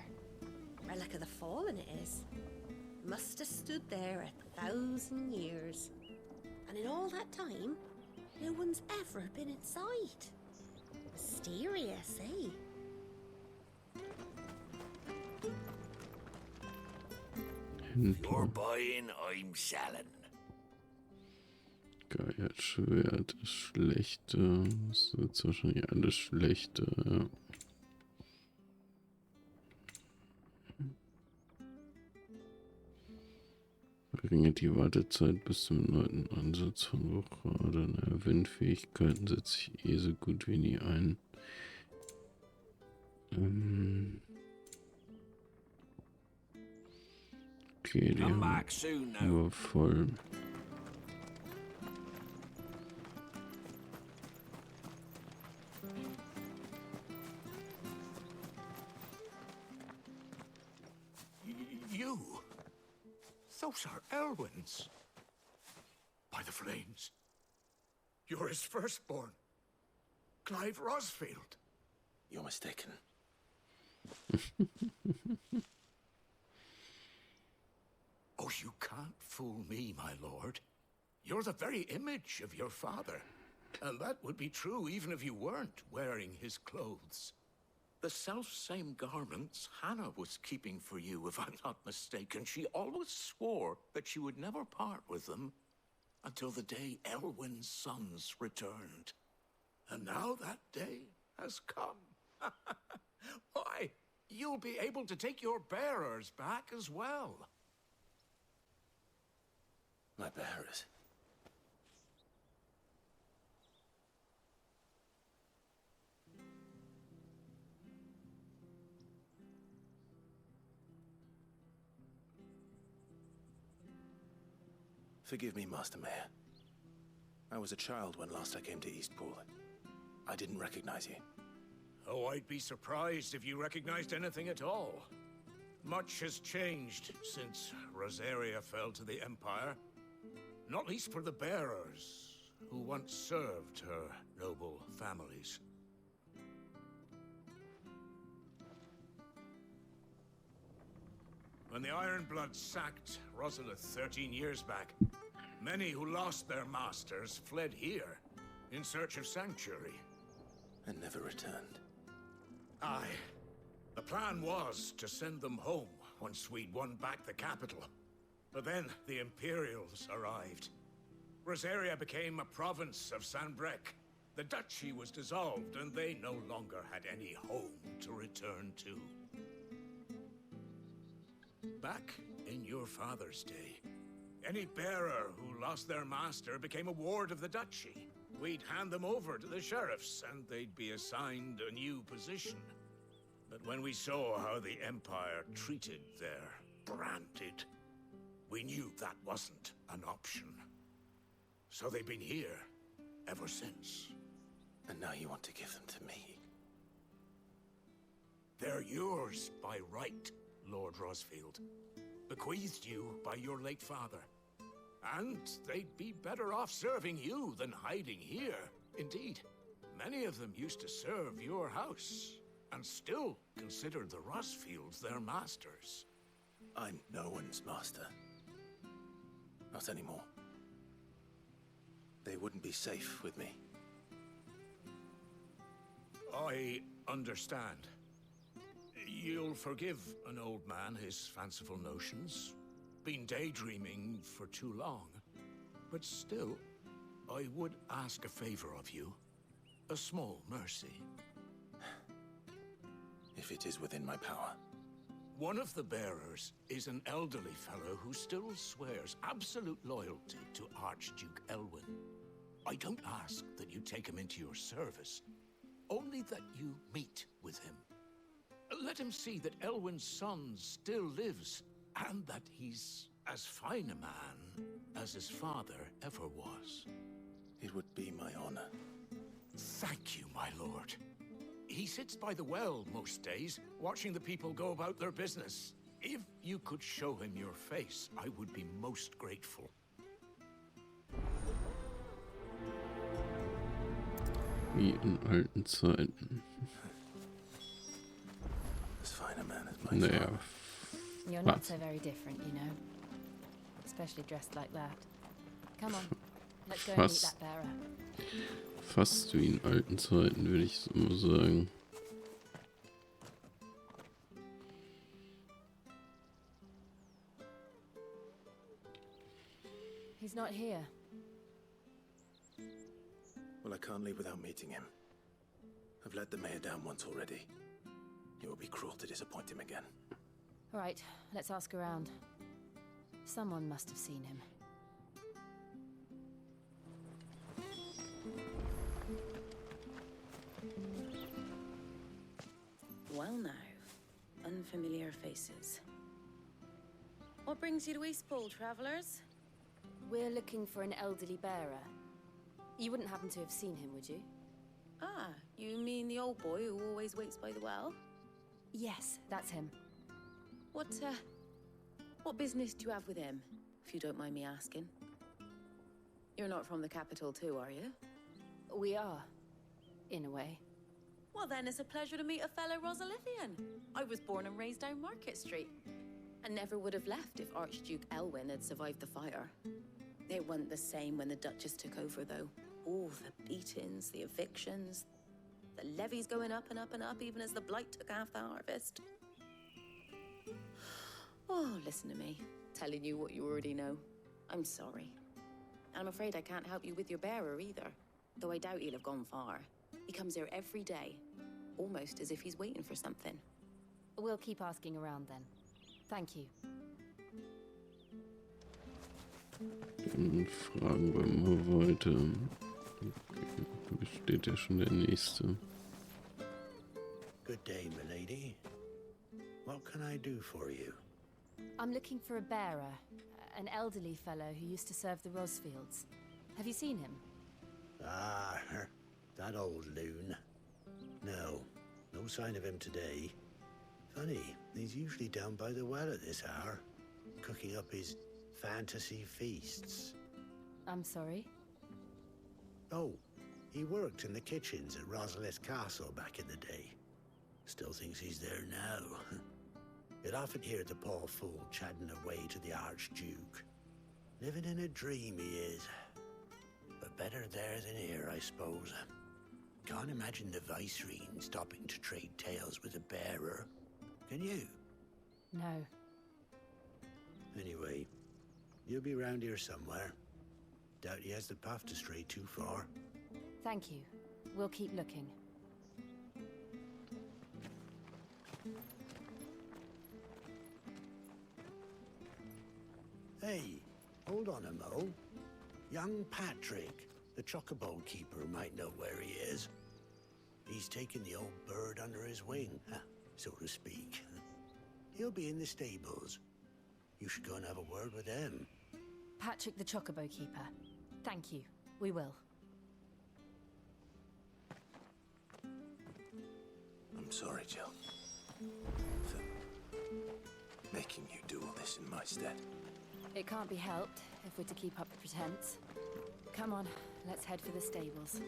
Relic of the Fallen it is. Must have stood there 1,000 years. And in all that time, no one's ever been inside. Mysterious, eh? You're buying, I'm selling. Geierschwert ist schlechter. Das ist jetzt wahrscheinlich alles schlechter, ja. Verringert die Wartezeit bis zum 9. Ansatz von Woche. Windfähigkeiten setze ich eh so gut wie nie ein. Okay, die haben wir voll. You? Those are Elwin's. By the flames. You're his firstborn. Clive Rosfield. You're mistaken. Oh, you can't fool me, my lord. You're the very image of your father. And that would be true even if you weren't wearing his clothes. The self-same garments Hannah was keeping for you, if I'm not mistaken. She always swore that she would never part with them until the day Elwin's sons returned. And now that day has come. Why, you'll be able to take your bearers back as well. My bearers? Forgive me, Master Mayor. I was a child when last I came to Eastpool. I didn't recognize you. Oh, I'd be surprised if you recognized anything at all. Much has changed since Rosaria fell to the Empire. Not least for the bearers, who once served her noble families. When the Ironbloods sacked Rosalith 13 years back, many who lost their masters fled here in search of sanctuary. And never returned. Aye. The plan was to send them home once we'd won back the capital. But then the Imperials arrived. Rosaria became a province of Sanbreque, The duchy was dissolved, and they no longer had any home to return to. Back in your father's day, any bearer who lost their master became a ward of the duchy. We'd hand them over to the sheriffs, and they'd be assigned a new position. But when we saw how the Empire treated their branded, we knew that wasn't an option. So they've been here ever since. And now you want to give them to me? They're yours by right, Lord Rosfield. Bequeathed you by your late father. And they'd be better off serving you than hiding here. Indeed, many of them used to serve your house, and still consider the Rosfields their masters. I'm no one's master. Not anymore. They wouldn't be safe with me. I understand. You'll forgive an old man his fanciful notions. Been daydreaming for too long. But still, I would ask a favor of you. A small mercy. If it is within my power. One of the bearers is an elderly fellow who still swears absolute loyalty to Archduke Elwyn. I don't ask that you take him into your service, only that you meet with him. Let him see that Elwyn's son still lives, and that he's as fine a man as his father ever was. It would be my honor. Thank you, my lord. He sits by the well most days, watching the people go about their business. If you could show him your face, I would be most grateful. Wie in alten Zeiten. As fine a man as my Naja. father. You're not so very different, you know. Especially dressed like that. Come on, let's go and meet that bearer. Fast wie in alten Zeiten, würde ich so immer sagen. He's not here. Well, I can't leave without meeting him. I've let the mayor down once already. It would be cruel to disappoint him again. All right, let's ask around. Someone must have seen him. Well now, unfamiliar faces. What brings you to Eastpool, travelers? We're looking for an elderly bearer. You wouldn't happen to have seen him, would you? Ah, you mean the old boy who always waits by the well? Yes, that's him. What business do you have with him, if you don't mind me asking? You're not from the capital too, are you? We are, in a way. Well then, it's a pleasure to meet a fellow Rosalithian. I was born and raised down Market Street, and never would have left if Archduke Elwyn had survived the fire. It wasn't the same when the Duchess took over, though. All the beatings, the evictions, the levies going up and up and up, even as the blight took half the harvest. Oh, listen to me, telling you what you already know. I'm sorry. And I'm afraid I can't help you with your bearer either, though I doubt he'll have gone far. He comes here every day, almost as if he's waiting for something. We'll keep asking around then. Thank you. Dann fragen wir mal weiter. Okay, da steht ja schon der nächste. Good day, milady. What can I do for you? I'm looking for a bearer, an elderly fellow who used to serve the Rosfields. Have you seen him? Ah, that old loon. No sign of him today. Funny, he's usually down by the well at this hour, cooking up his fantasy feasts. I'm sorry? Oh, he worked in the kitchens at Rosalith Castle back in the day. Still thinks he's there now. You'd often hear the poor fool chatting away to the Archduke. Living in a dream he is. But better there than here, I suppose. Can't imagine the Viceroy stopping to trade tales with a bearer. Can you? No. Anyway, you'll be round here somewhere. Doubt he has the path to stray too far. Thank you. We'll keep looking. Hey, hold on a mo. Young Patrick, the chocobo keeper, might know where he is. He's taken the old bird under his wing, so to speak. He'll be in the stables. You should go and have a word with him. Patrick the chocobo keeper. Thank you. We will. I'm sorry, Jill. For making you do all this in my stead. It can't be helped if we're to keep up the pretense. Come on, let's head for the stables.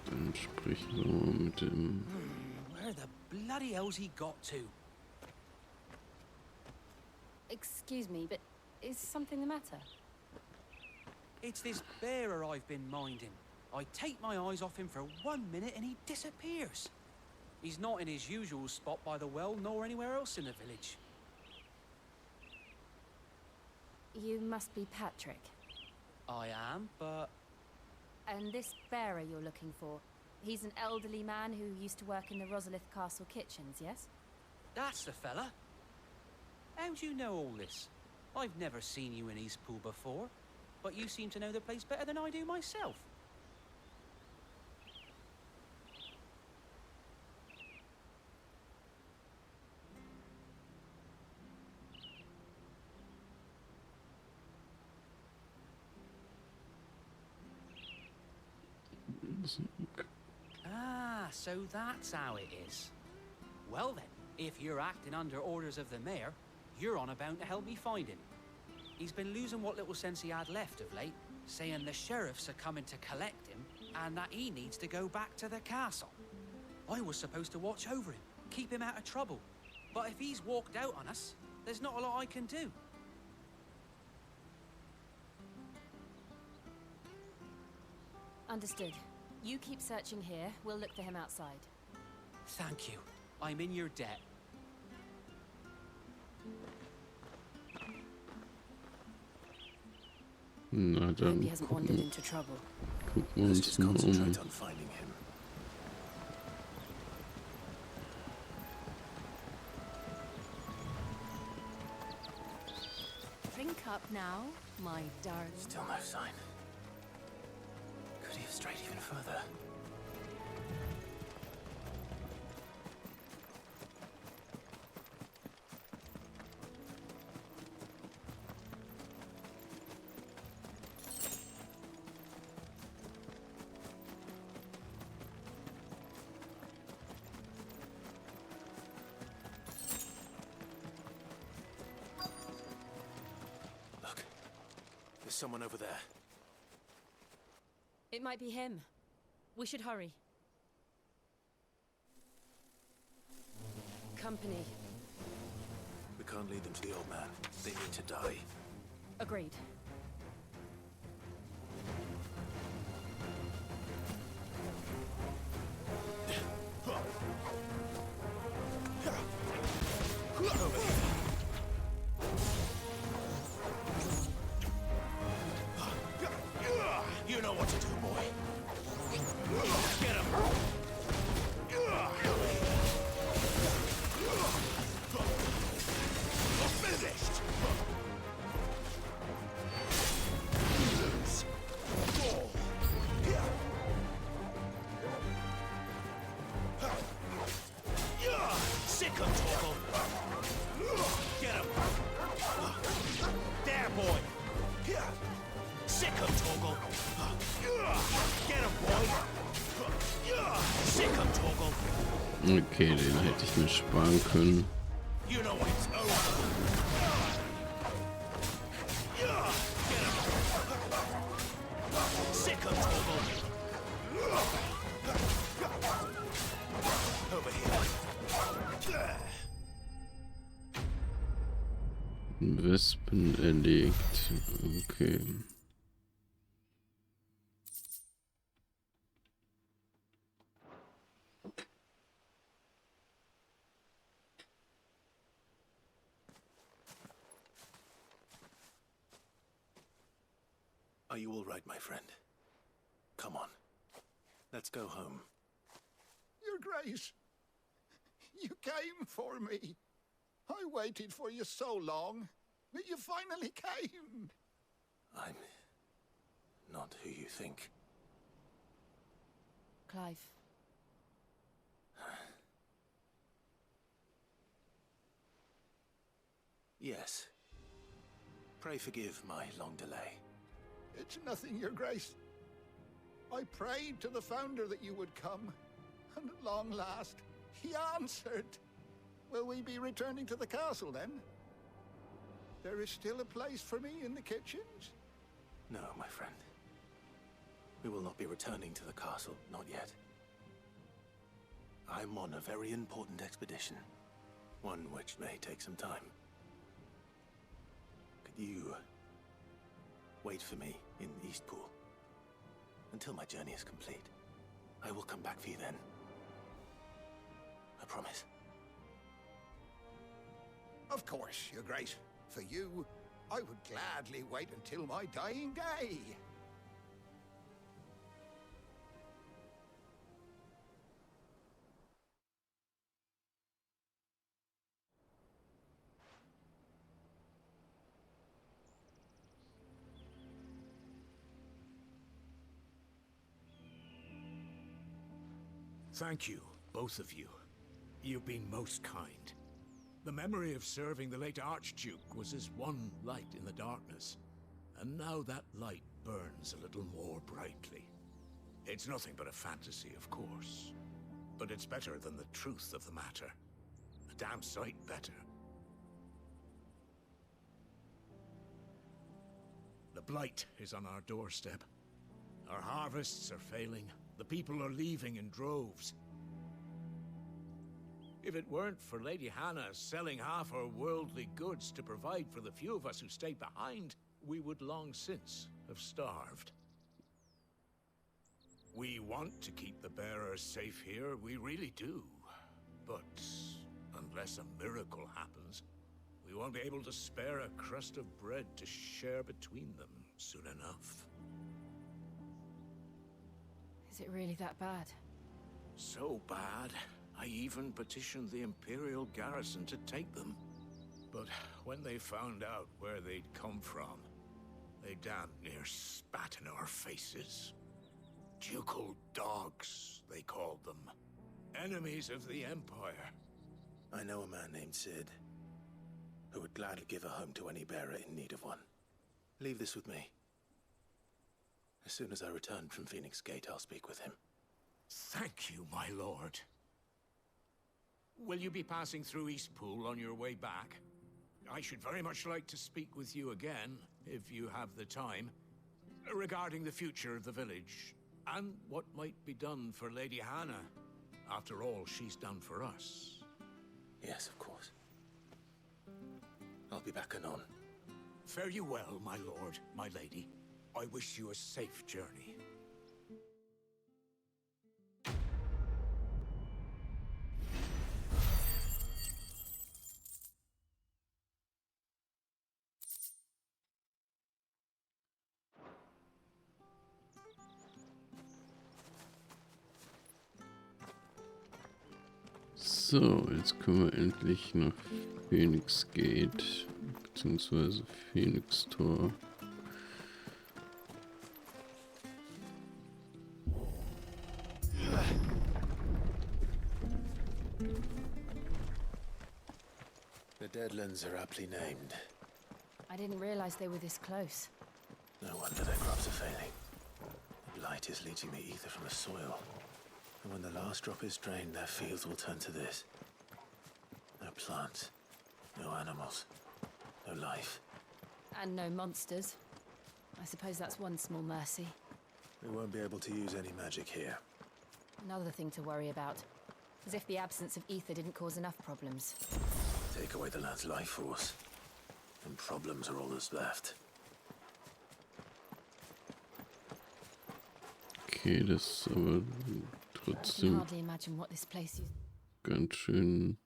Dann sprechen wir mal mit dem... Where the bloody hell's he got to? Excuse me, but is something the matter? It's this bearer I've been minding. I take my eyes off him for 1 minute and he disappears. He's not in his usual spot by the well, nor anywhere else in the village. You must be Patrick. I am, but... And this bearer you're looking for, he's an elderly man who used to work in the Rosalith Castle kitchens, yes? That's the fella. How do you know all this? I've never seen you in Eastpool before, but you seem to know the place better than I do myself. Ah, so that's how it is. Well then, if you're acting under orders of the mayor, you're on about to help me find him. He's been losing what little sense he had left of late, saying the sheriffs are coming to collect him and that he needs to go back to the castle. I was supposed to watch over him, keep him out of trouble. But if he's walked out on us, there's not a lot I can do. Understood. You keep searching here, we'll look for him outside. Thank you. I'm in your debt. Na Hope dann he hasn't wandered into trouble. gucken wir Let's uns just mal um. concentrate on finding him. Drink up now, my darling. Still no sign. Could he have strayed even further? Look, there's someone over there. It might be him. We should hurry. Company. We can't lead them to the old man. They need to die. Agreed. You know what to do, boy. Get him. You're finished. Sick him, Torgal. Get him. There, boy. Sick him, Torgal. Get him, boy. Sick him, Torgal. Okay, den hätte ich mir sparen können. You know when it's over. Get him. Sick him, Torgal. Over here. Wespen erlegt. Okay. Are you all right, my friend? Come on. Let's go home. Your Grace, you came for me. I waited for you so long, but you finally came. I'm not who you think. Clive. Yes. Pray forgive my long delay. It's nothing, Your Grace. I prayed to the Founder that you would come, and at long last, he answered. Will we be returning to the castle, then? There is still a place for me in the kitchens? No, my friend. We will not be returning to the castle, not yet. I'm on a very important expedition, one which may take some time. Could you wait for me in Eastpool until my journey is complete? I will come back for you then. I promise. Of course, Your Grace. For you, I would gladly wait until my dying day. Thank you, both of you. You've been most kind. The memory of serving the late Archduke was as one light in the darkness, and now that light burns a little more brightly. It's nothing but a fantasy, of course, but it's better than the truth of the matter. A damn sight better. The blight is on our doorstep. Our harvests are failing. The people are leaving in droves. If it weren't for Lady Hannah selling half her worldly goods to provide for the few of us who stayed behind, we would long since have starved. We want to keep the bearers safe here, we really do. But unless a miracle happens, we won't be able to spare a crust of bread to share between them soon enough. Is it really that bad? So bad, I even petitioned the Imperial garrison to take them. But when they found out where they'd come from, they damn near spat in our faces. Ducal dogs, they called them. Enemies of the Empire. I know a man named Sid, who would gladly give a home to any bearer in need of one. Leave this with me. As soon as I return from Phoenix Gate, I'll speak with him. Thank you, my lord. Will you be passing through Eastpool on your way back? I should very much like to speak with you again, if you have the time, regarding the future of the village, and what might be done for Lady Hannah, after all she's done for us. Yes, of course. I'll be back anon. Fare you well, my lord, my lady. I wish you a safe journey. So, jetzt können wir endlich nach Phoenix Gate, beziehungsweise Phönixtor. The Deadlands are aptly named. I didn't realize they were this close. No wonder their crops are failing. The blight is leaching the ether from the soil. And when the last drop is drained, their fields will turn to this. No plants, no animals, no life. And no monsters. I suppose that's one small mercy. We won't be able to use any magic here. Another thing to worry about. As if the absence of ether didn't cause enough problems. Take away the lad's life force, and problems are all that's left. Okay, das ist aber I can trotzdem hardly imagine what this place is. ganz schön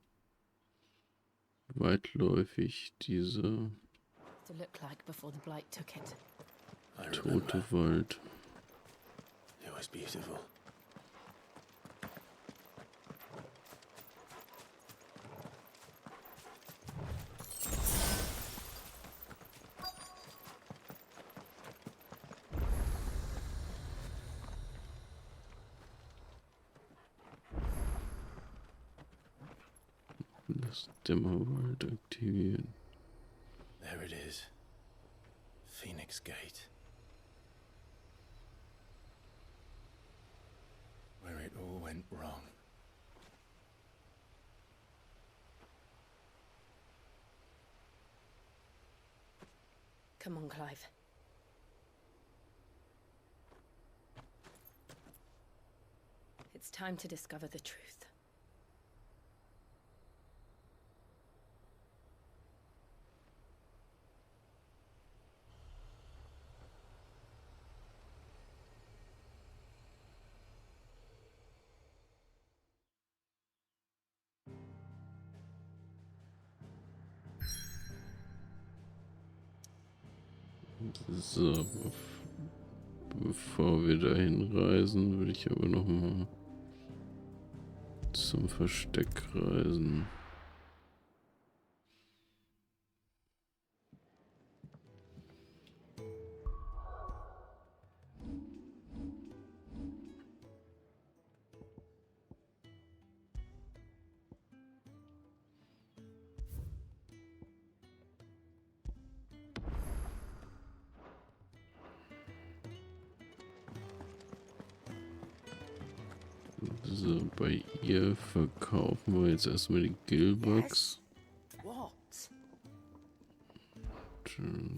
weitläufig, diese... To look like before the blight took it. Tote Wald. It was beautiful. Das Dämmerwald aktivieren. There it is. Phoenix Gate. Where it all went wrong. Come on, Clive. It's time to discover the truth. So, bevor wir dahin reisen, würde ich aber noch mal zum Versteck reisen. So, bei ihr verkaufen wir jetzt erstmal die Gilbugs. What?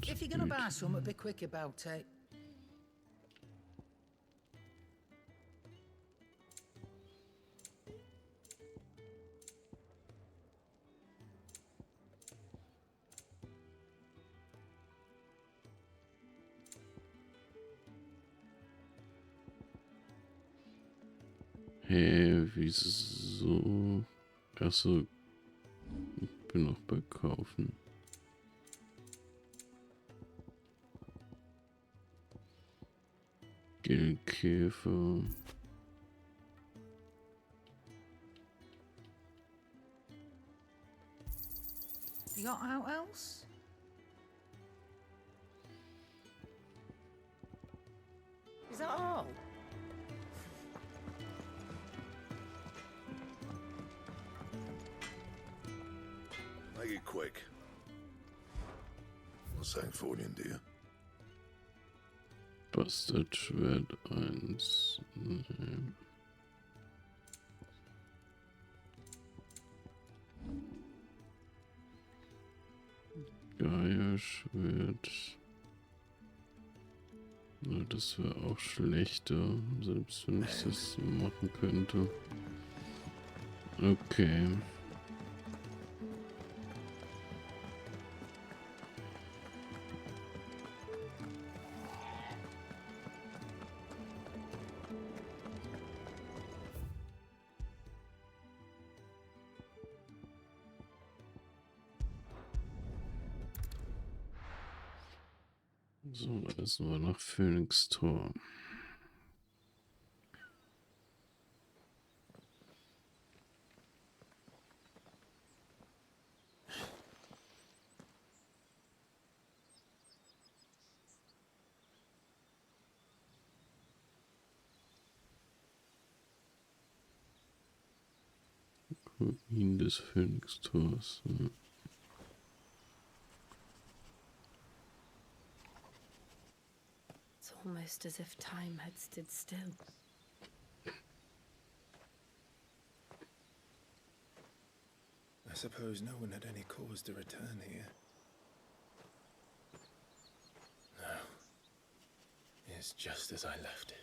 If you're gonna buy something, be quick about it. Hä, wieso? Achso, ich bin noch bei Kaufen. Gilkäfer. You got out else? Is that all? Make it quick. Was sagen Folien dir? Bastardschwert 1. Nee. Geierschwert. Na, das wäre auch schlechter, selbst wenn ich das machen könnte. Okay. So, reisen wir nach Phönixtor. Ruinen des Phönixtors. Ja. It's almost as if time had stood still. I suppose no one had any cause to return here. No. It's just as I left it.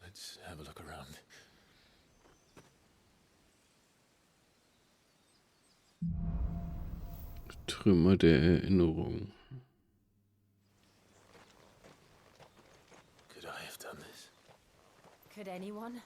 Let's have a look around. Trümmer der Erinnerung. Could I have done this? Could anyone?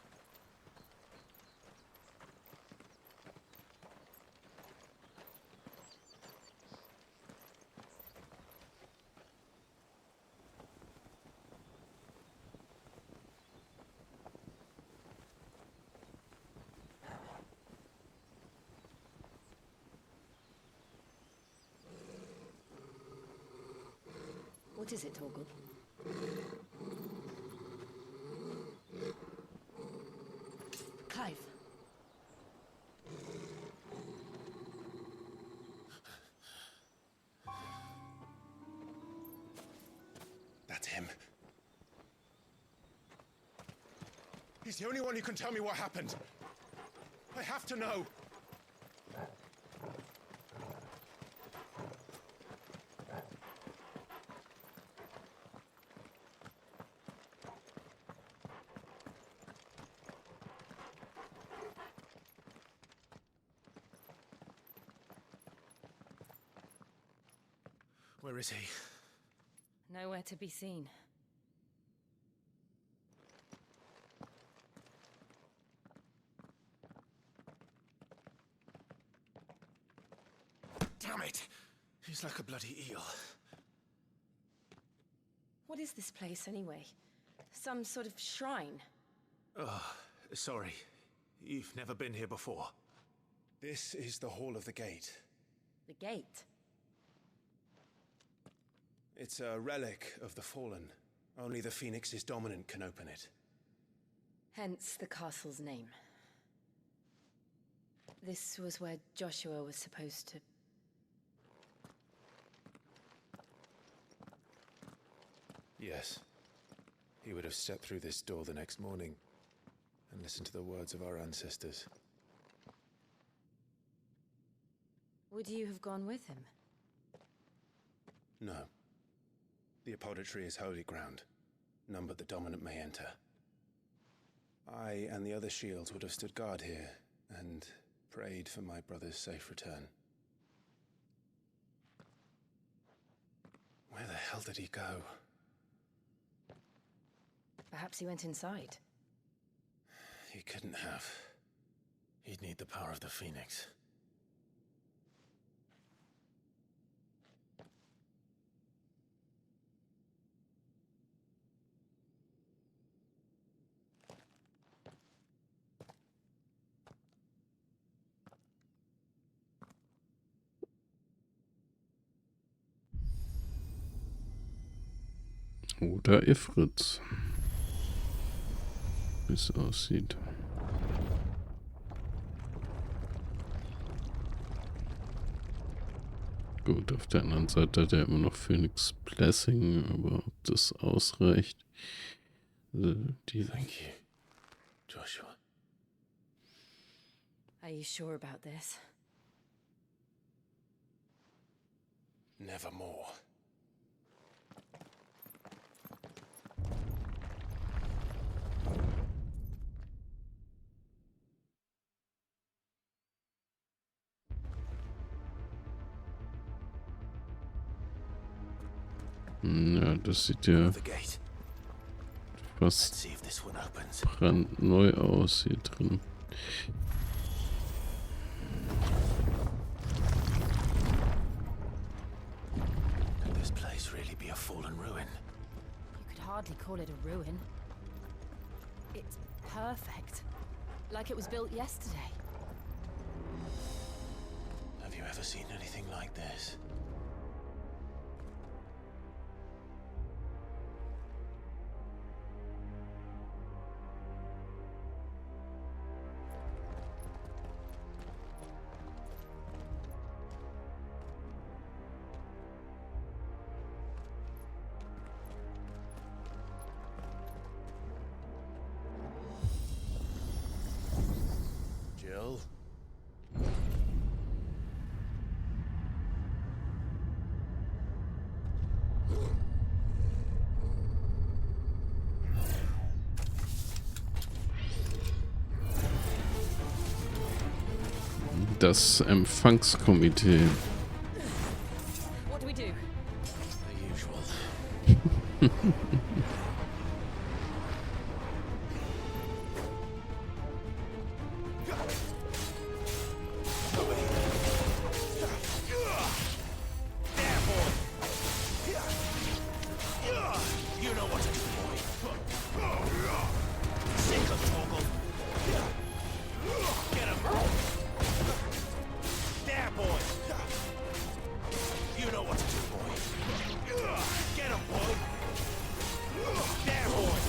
What is it, Torgal? Clive. That's him. He's the only one who can tell me what happened. I have to know. Where is he? Nowhere to be seen. Damn it! He's like a bloody eel. What is this place, anyway? Some sort of shrine? Oh, sorry. You've never been here before. This is the Hall of the Gate. The gate? It's a relic of the Fallen. Only the Phoenix's dominant can open it. Hence the castle's name. This was where Joshua was supposed to... Yes. He would have stepped through this door the next morning and listened to the words of our ancestors. Would you have gone with him? No. The apodatory is holy ground. None but the dominant may enter. I and the other shields would have stood guard here and prayed for my brother's safe return. Where the hell did he go? Perhaps he went inside. He couldn't have. He'd need the power of the Phoenix. Oder Ifrits. Wie es aussieht. Gut, auf der anderen Seite hat er immer noch Phoenix Blessing, aber ob das ausreicht? Thank you, Joshua. Are you sure about this? Nevermore. Ja, das sieht ja fast brandneu aus hier drin. Could this place really be a fallen ruin? You could hardly call it a ruin. It's perfect. Like it was built yesterday. Have you ever seen anything like this? Jill? Das Empfangskomitee. You know what to do, boy. Sick of Toggle. Get him. There, boy. You know what to do, boy. Get him, boy. There, boy.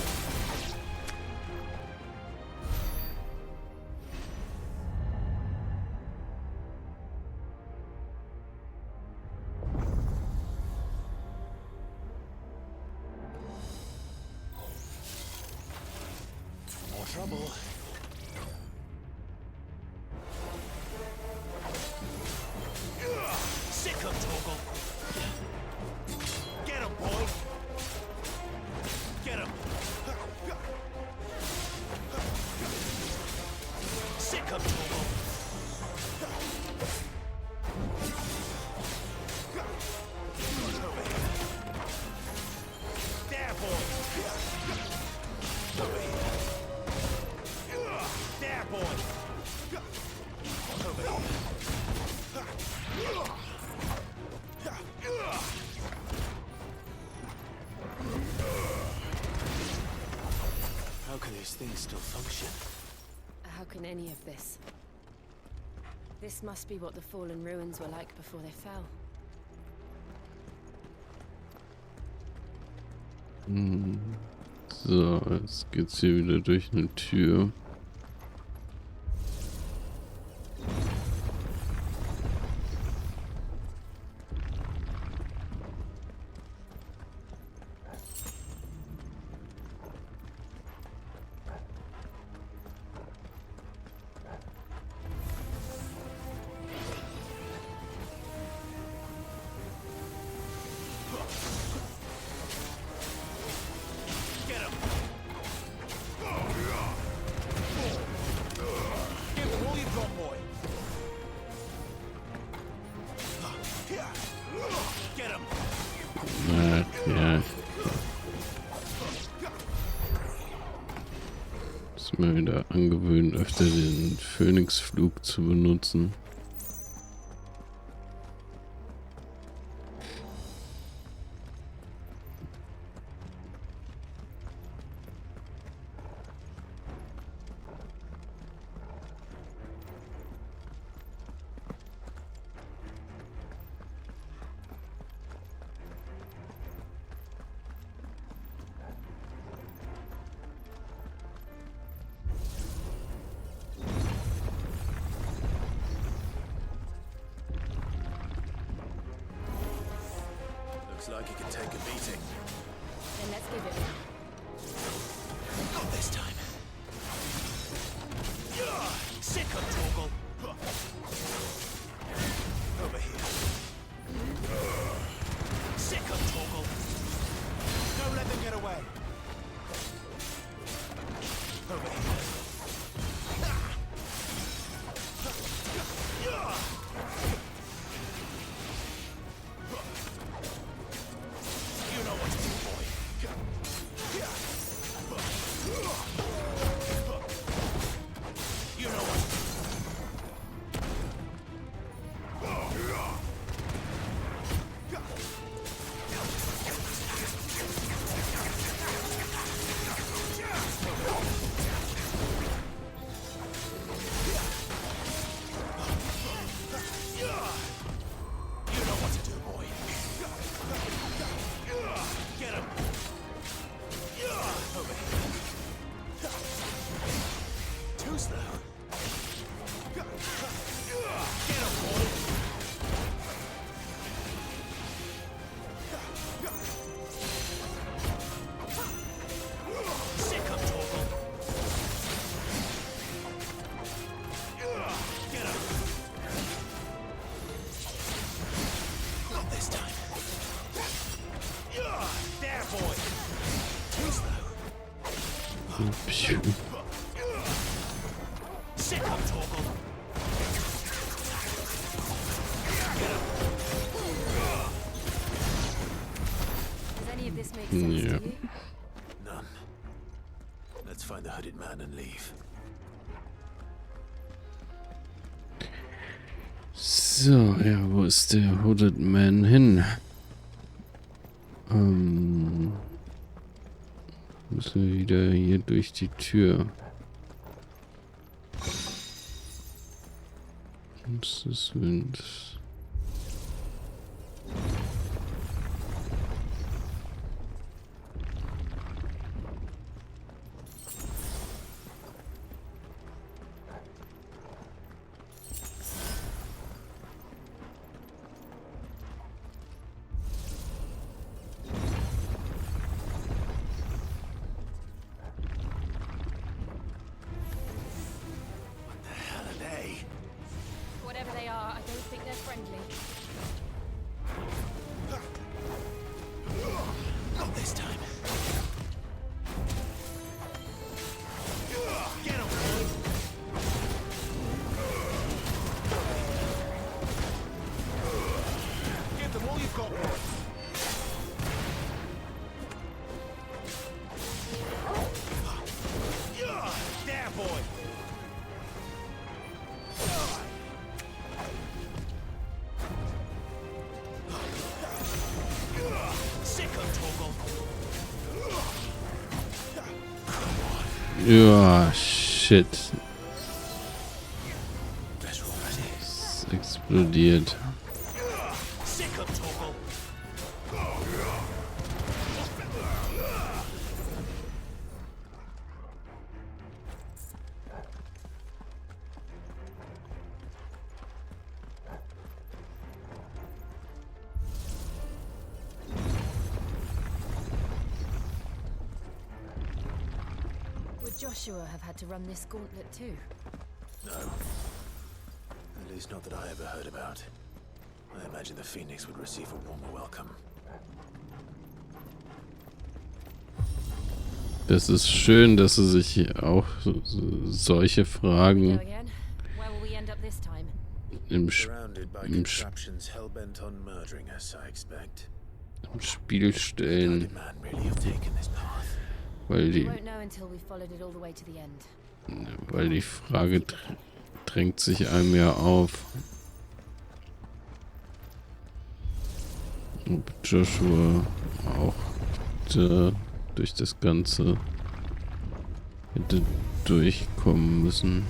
More trouble. Sick of Toggle. Get him, boy. Get him. Sick of Toggle. There, boy. Over here. There, boy. Over here. How can these things still function? How can any of this? This must be what the fallen ruins were like before they fell. So, jetzt geht's hier wieder durch eine Tür. Get him. Give him all you've got, boy. Get him. Ja. Muss mir wieder angewöhnen, öfter den Phönixflug zu benutzen. Looks like he can take a beating. Then let's give it one. Not this time. Sick of Toggle. Over here. Sick of Toggle. Don't let them get away. Over here. You know what to do, boy. You know what to do. You know what to do, boy. Get him. Over here. Too slow. Get him, boy. Sick of Toggle. Get him. Not this time. There, boy. Too slow. Phew. Sick of Toggle. Get him. Does any of this make sense to you? None. Let's find the hooded man and leave. So, ja, wo ist der Hooded Man hin? Müssen wir wieder hier durch die Tür. Das Wind. Whatever they are, I don't think they're friendly. Not this time. Get him, boy. Give them all you've got, boy. There, boy. Ja, shit. Es explodiert. Would Joshua have had to run this gauntlet too? No. At least not that I ever heard about. I imagine the Phoenix would receive a warmer welcome. Das ist schön, dass sie sich auch solche Fragen im Spiel stellen. Weil die Frage drängt sich einem ja auf, ob Joshua auch durch das Ganze hätte durchkommen müssen.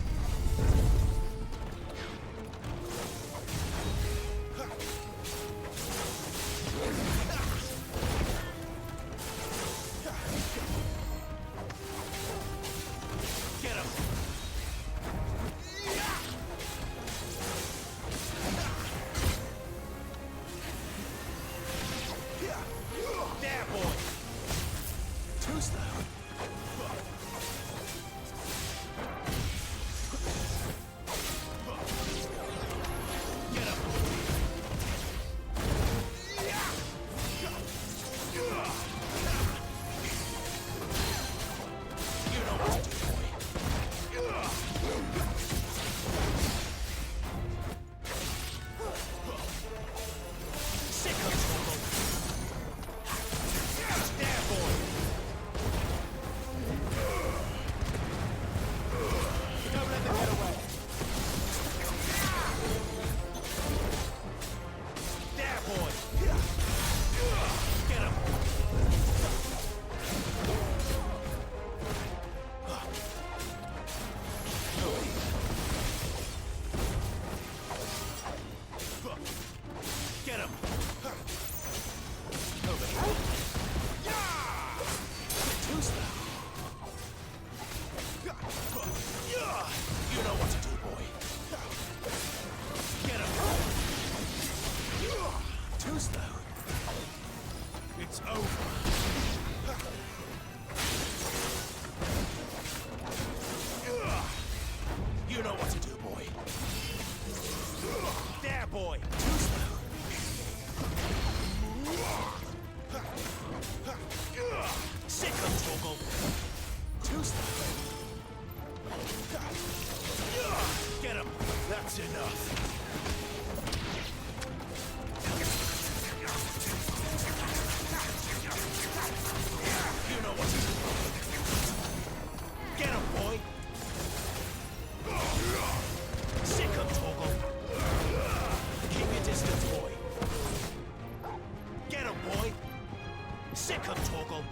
Sick of Torgal.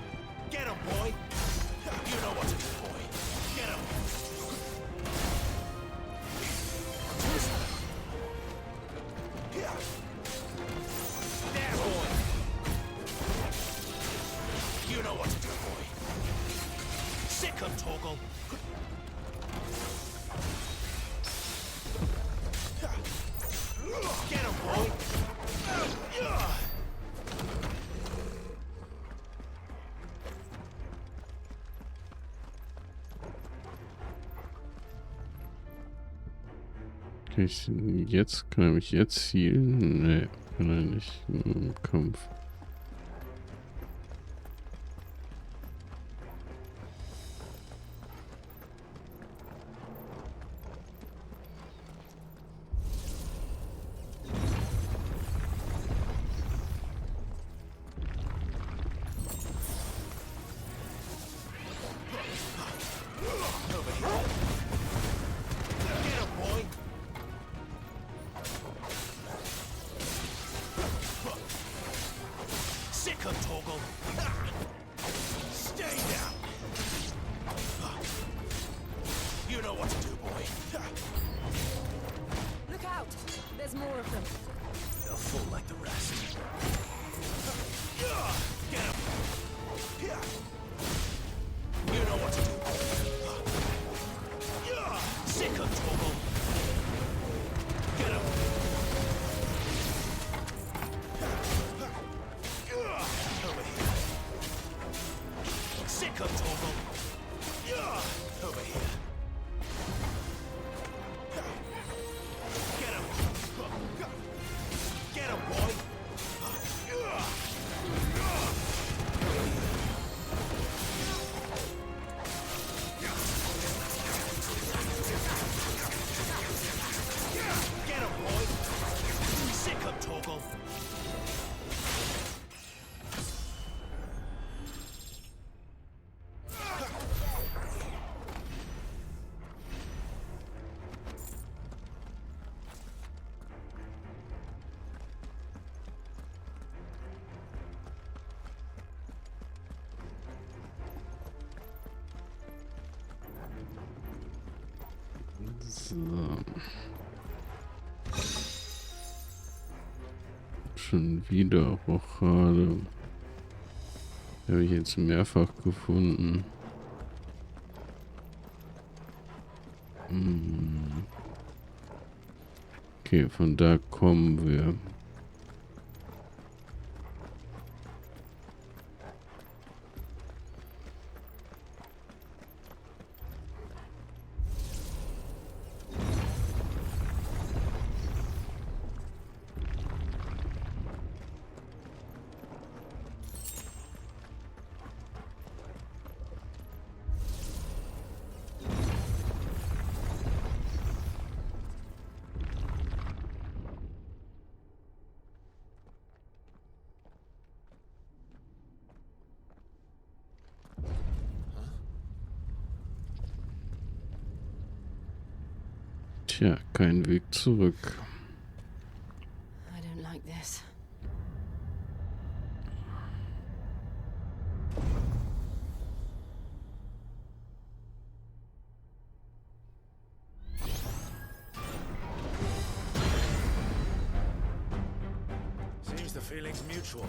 Get him, boy. boy. Sick 'em, Torgal. Get him, boy. Kann ich jetzt, kann er mich jetzt healen? Nee, kann er nicht im Kampf. Sick 'em, Torgal. Stay down. You know what to do, boy. Look out! There's more of them. They'll fall like the rest. Get him. You know what to do, boy. Sick 'em, Torgal. Get him. Over here. Sick 'em, Torgal. Over here. Get him. Get him, boy. Get him, boy. Sick 'em, Torgal. So. Schon wieder Rochade. Habe ich jetzt mehrfach gefunden. Okay, von da kommen wir. Tja, kein Weg zurück. I don't like this. Seems the feeling's mutual.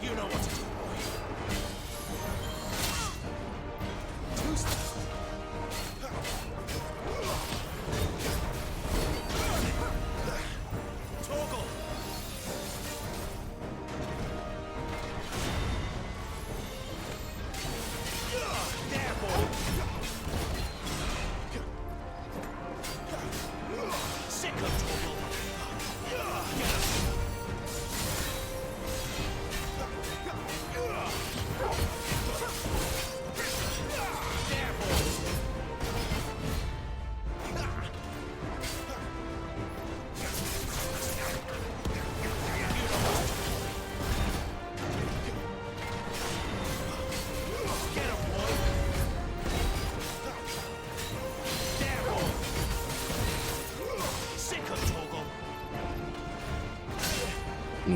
You know what to do, boy. Two steps. Torgal. There, boy. Sick of Torgal. Get him.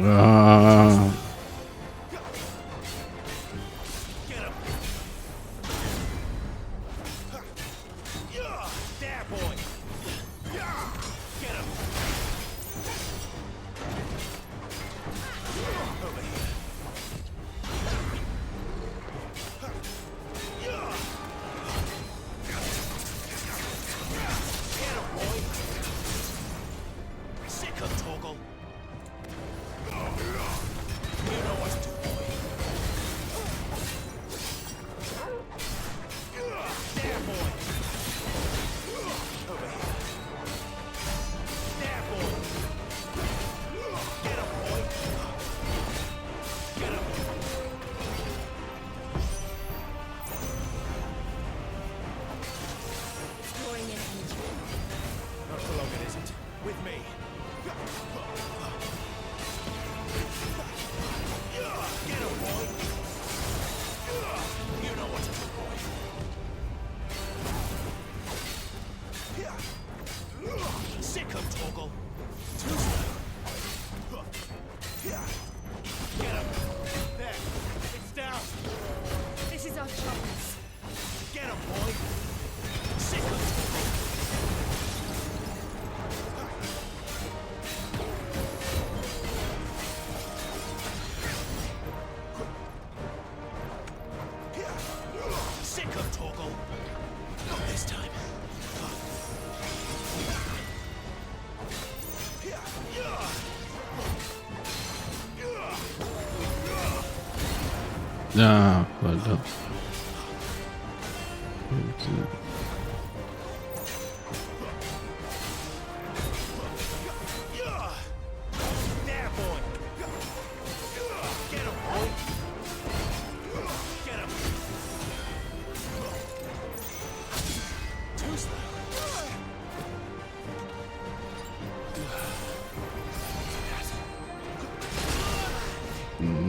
Ah. There, boy. Get him. Over here. Get him, boy. Sick of Toggle. You know what to do, boy. There, boy. Over here. There, boy. Get him, boy. Get him. Drawing in energy. Not for long, it isn't. With me. Get him, boy. You know what to do, boy. Sick of Toggle. Too slow. Get him. There. It's down. This is our chance. Get him, boy. Sick of Toggle. Sick of Toggle. Not this time. Ah, verdammt. Okay. There, boy. Get him, boy. Get him. Too slow.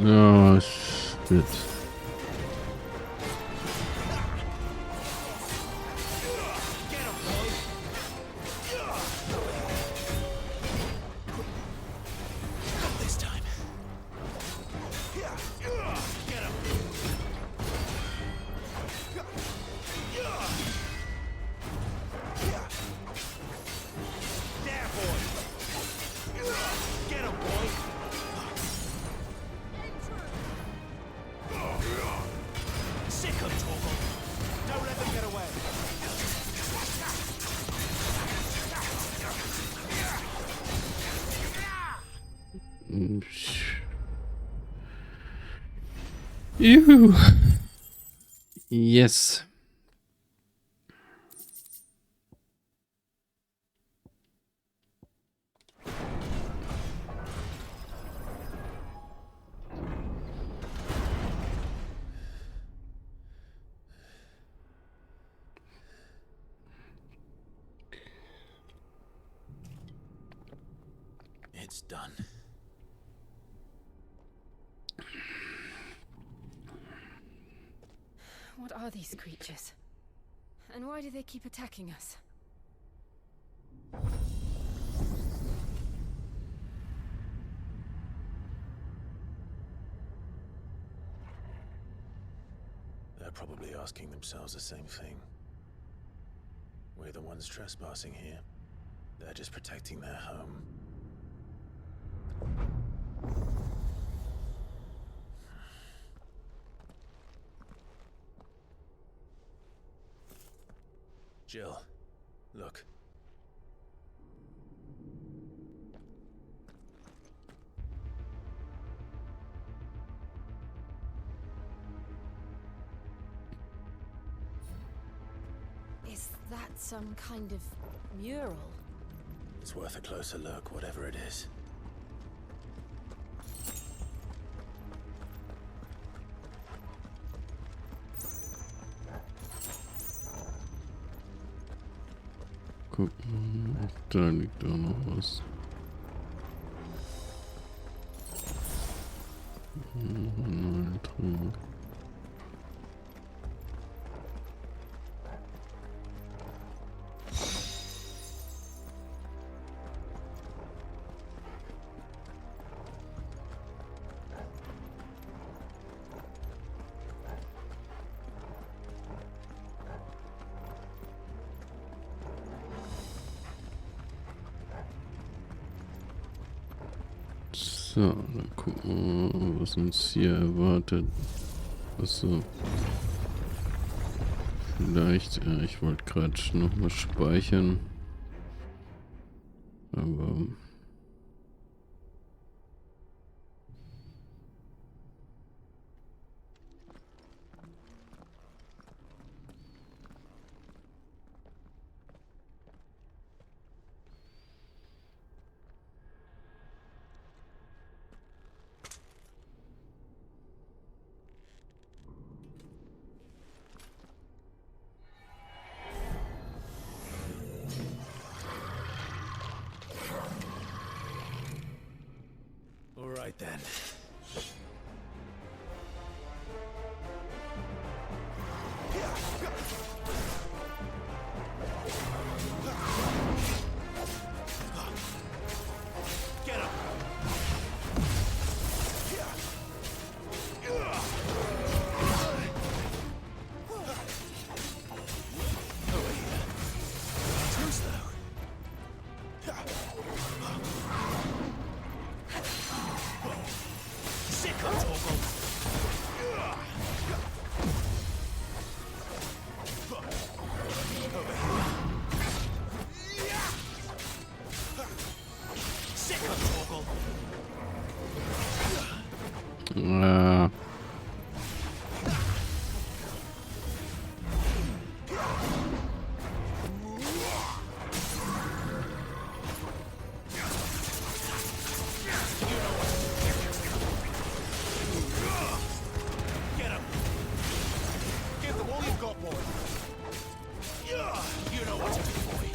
Oh, shit. Not this time. Get him. There, boy. Get him, boy. Sick of Toggle. Don't let them get away. Ew. Yes. It's done. What are these creatures? And why do they keep attacking us? They're probably asking themselves the same thing. We're the ones trespassing here. They're just protecting their home. Jill, look. Is that some kind of mural? It's worth a closer look, whatever it is. Gucken, ob da liegt auch noch was. Nein, Trunk. So, dann gucken wir, was uns hier erwartet. Achso. Vielleicht, ich wollte gerade noch mal speichern. Aber... All right then. Get him! Too slow. Sick of Torgal! Sick of Torgal! Get him! Give them all you've got, boy! You know what to do, boy!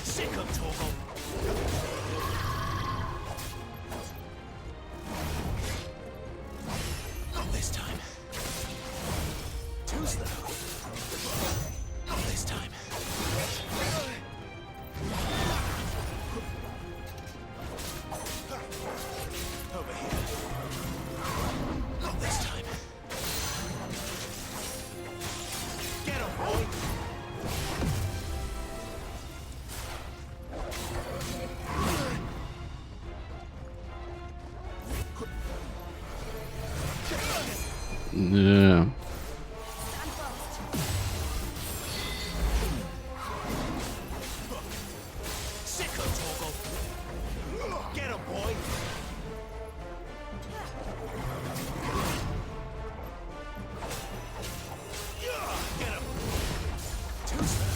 Sick of Torgal! Not this time. Too slow. Not this time. Over here. Not this time. Get him, boy! Ja. Sick of Torgal! Get him, boy! Get him! Too slow.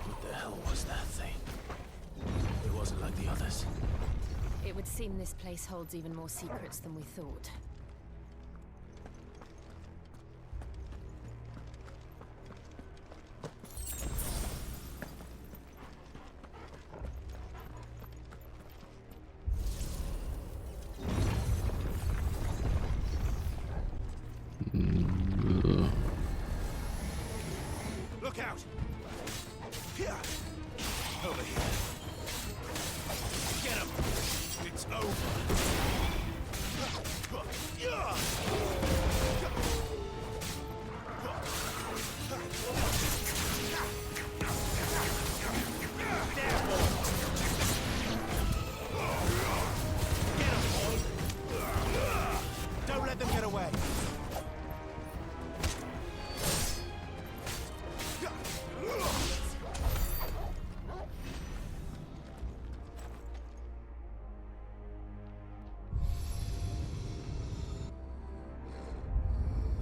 What the hell was that thing? It wasn't like the others. It would seem this place holds even more secrets than we thought. Look out! Here! Over here! Get him! It's Don't let them get away!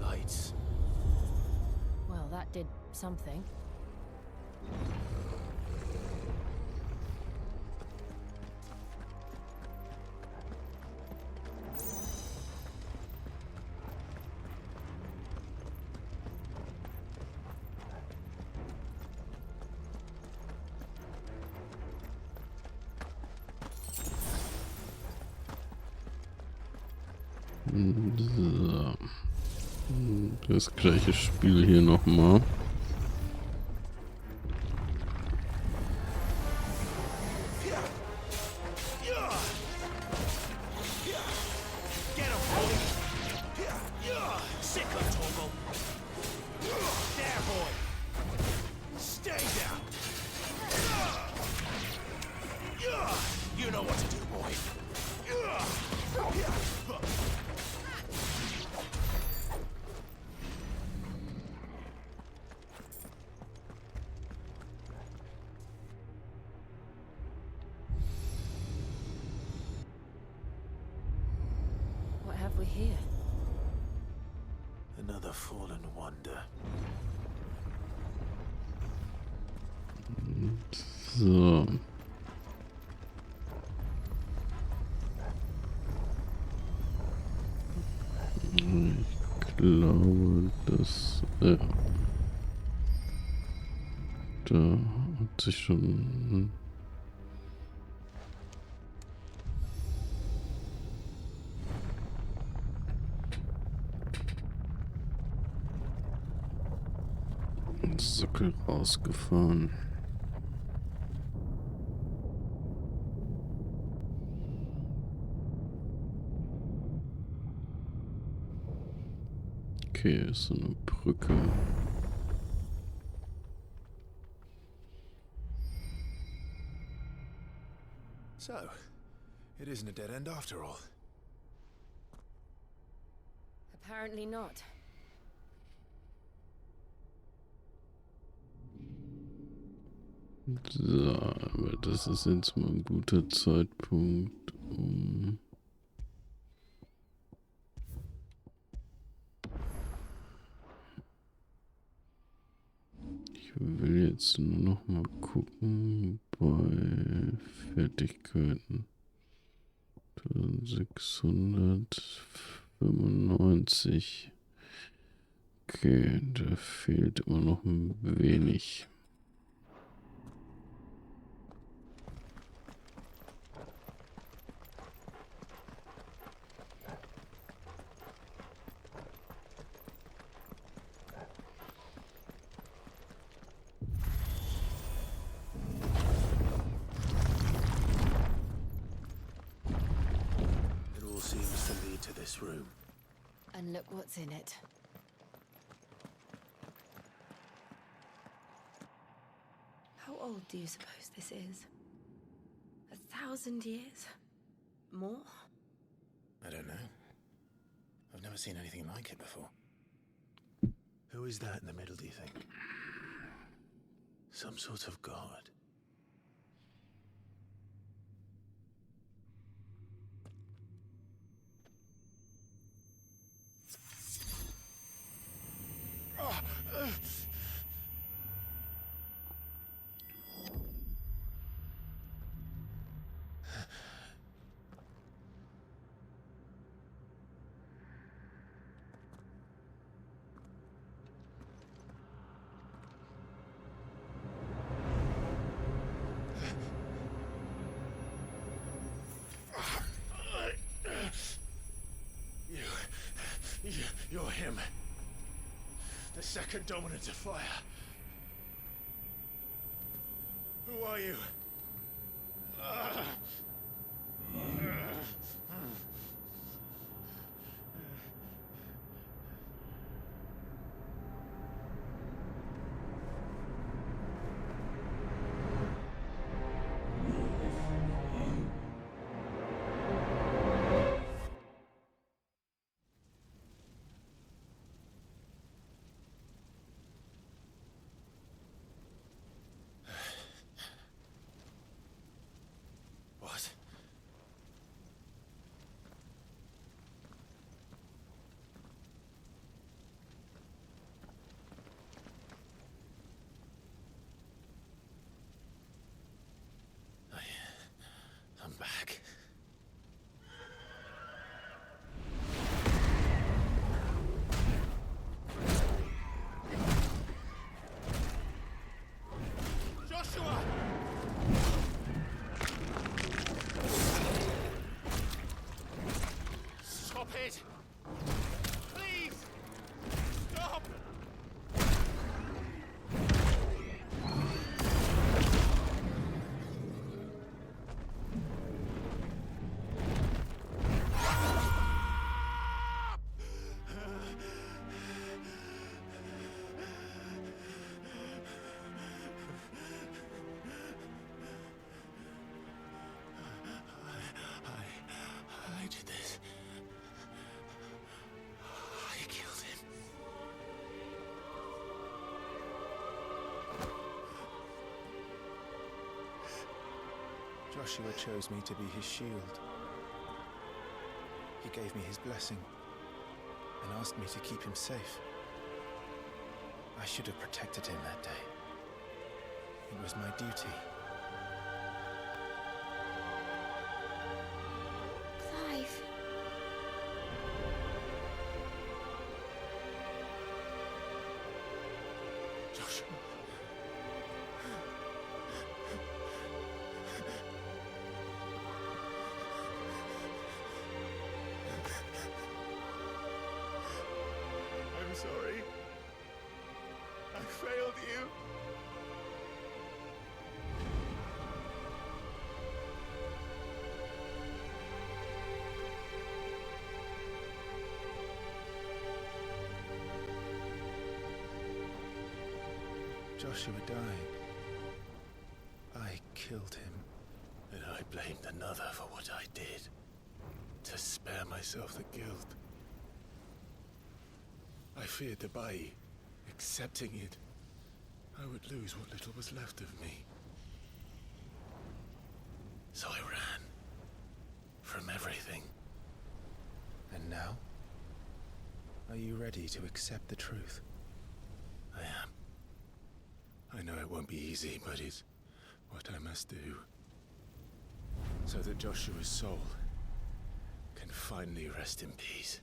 Lights. Well, that did something. So. Das gleiche Spiel hier nochmal. Get him, boy! Sick of Torgal! There, boy! Stay down! You know what to do, boy. What have we here? Another fallen wonder. So. Ich glaube, dass da hat sich schon ein Sockel rausgefahren. Okay, ist so eine Brücke. So, it isn't a dead end after all. Apparently not. So, aber das ist jetzt mal ein guter Zeitpunkt, um ich will jetzt nur noch mal gucken bei Fertigkeiten. 1695. Okay, da fehlt immer noch ein wenig. It all seems to lead to this room. And look what's in it. How old do you suppose this is? 1,000 years? More? I don't know. I've never seen anything like it before. Who is that in the middle, do you think? Some sort of god. You're him. The second dominant of fire. Who are you? Joshua chose me to be his shield. He gave me his blessing and asked me to keep him safe. I should have protected him that day. It was my duty. Clive. Joshua. I'm sorry. I failed you. Joshua died. I killed him. And I blamed another for what I did. To spare myself the guilt. I feared that by accepting it, I would lose what little was left of me. So I ran. From everything. And now? Are you ready to accept the truth? I am. I know it won't be easy, but it's what I must do. So that Joshua's soul can finally rest in peace.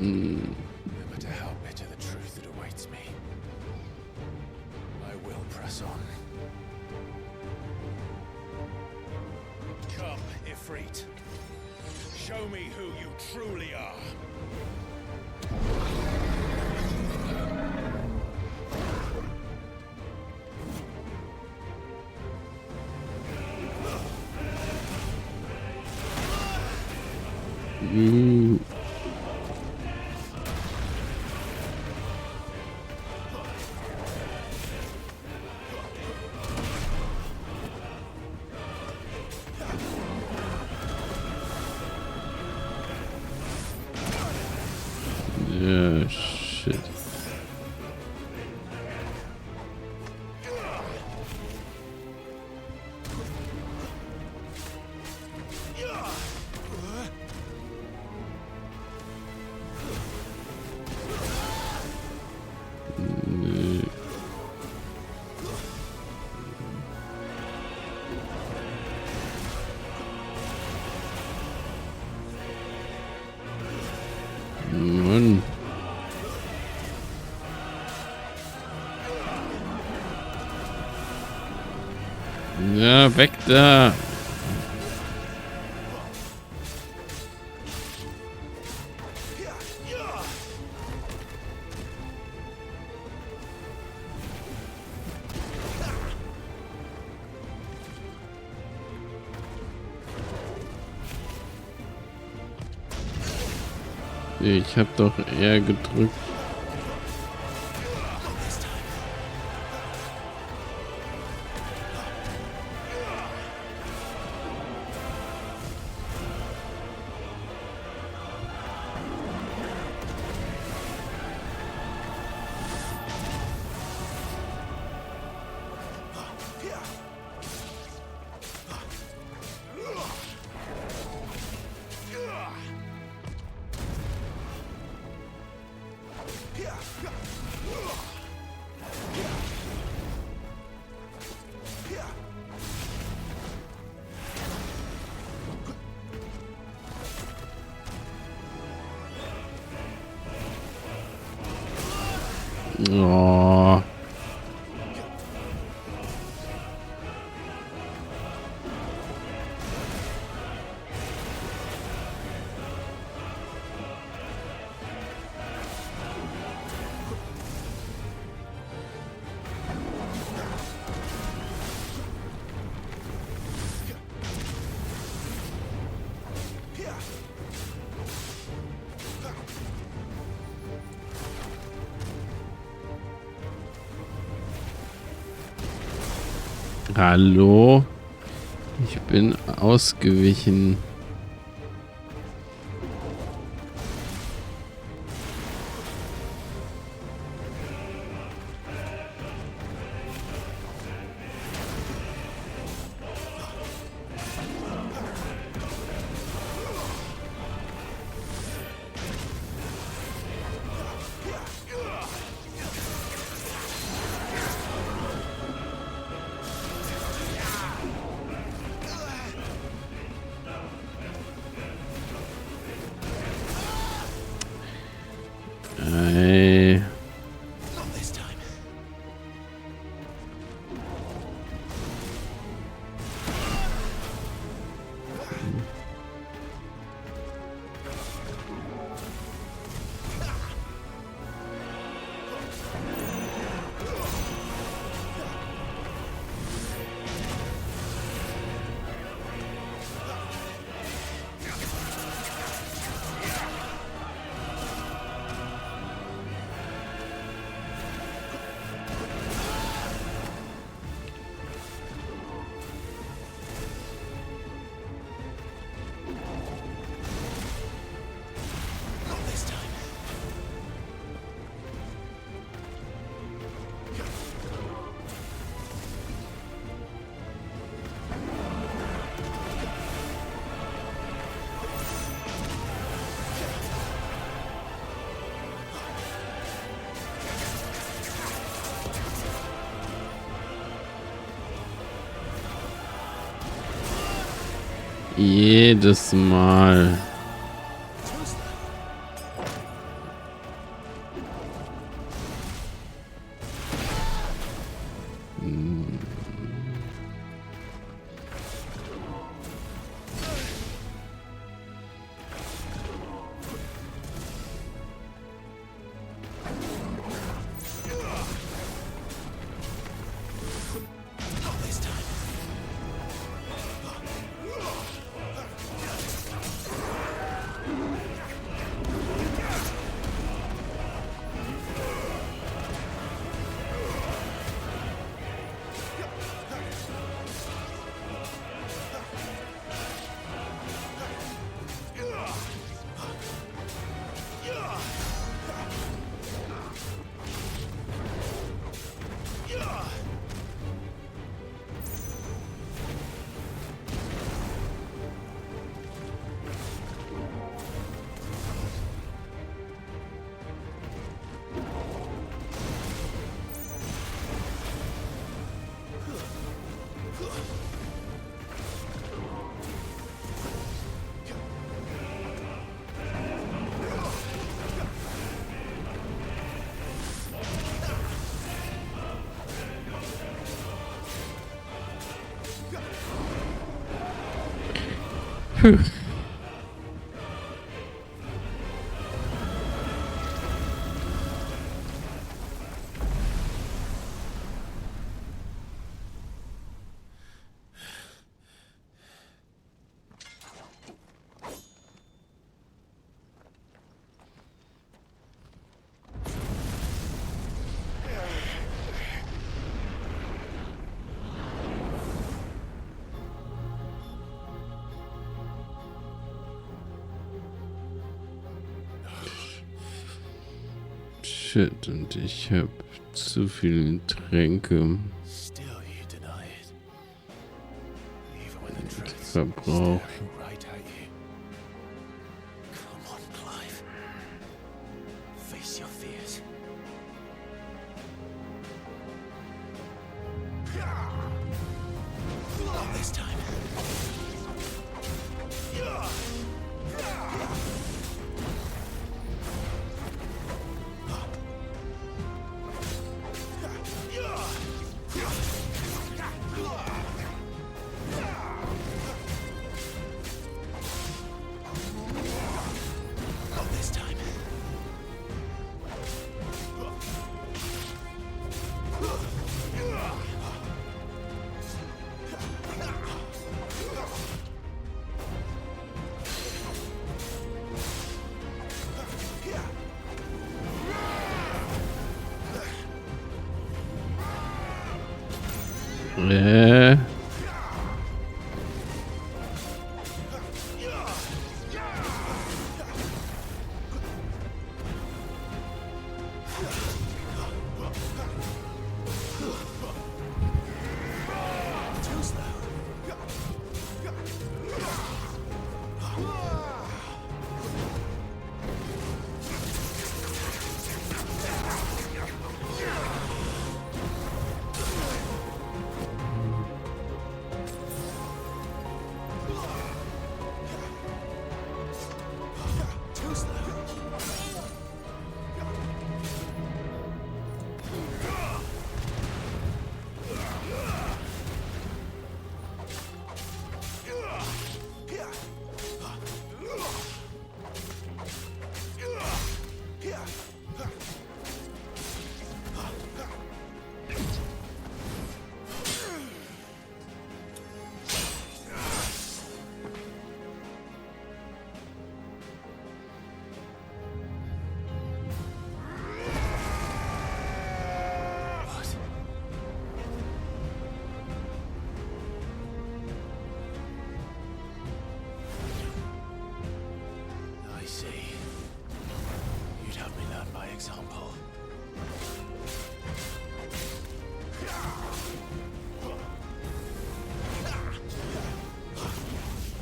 No matter how bitter the truth that awaits me, I will press on. Come, Ifrit. Show me who you truly are. Yeah, shit. Mann. Ja, weg da. Ich hab doch eher gedrückt. Oh. Hallo? Ich bin ausgewichen. Ey. Jedes Mal. Shit, und ich habe zu viele Tränke verbraucht. I see. You'd have me learn by example.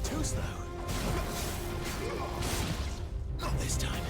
Too slow. Not this time.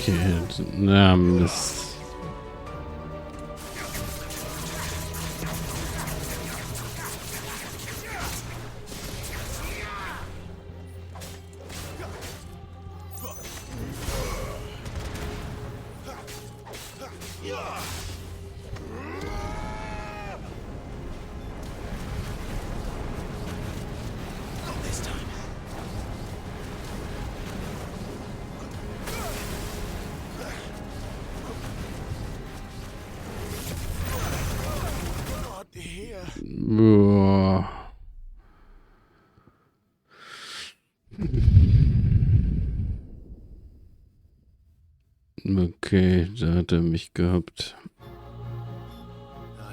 Okay, na Mist. Not this time. Not here. Boah. Okay, da hat er mich gehabt.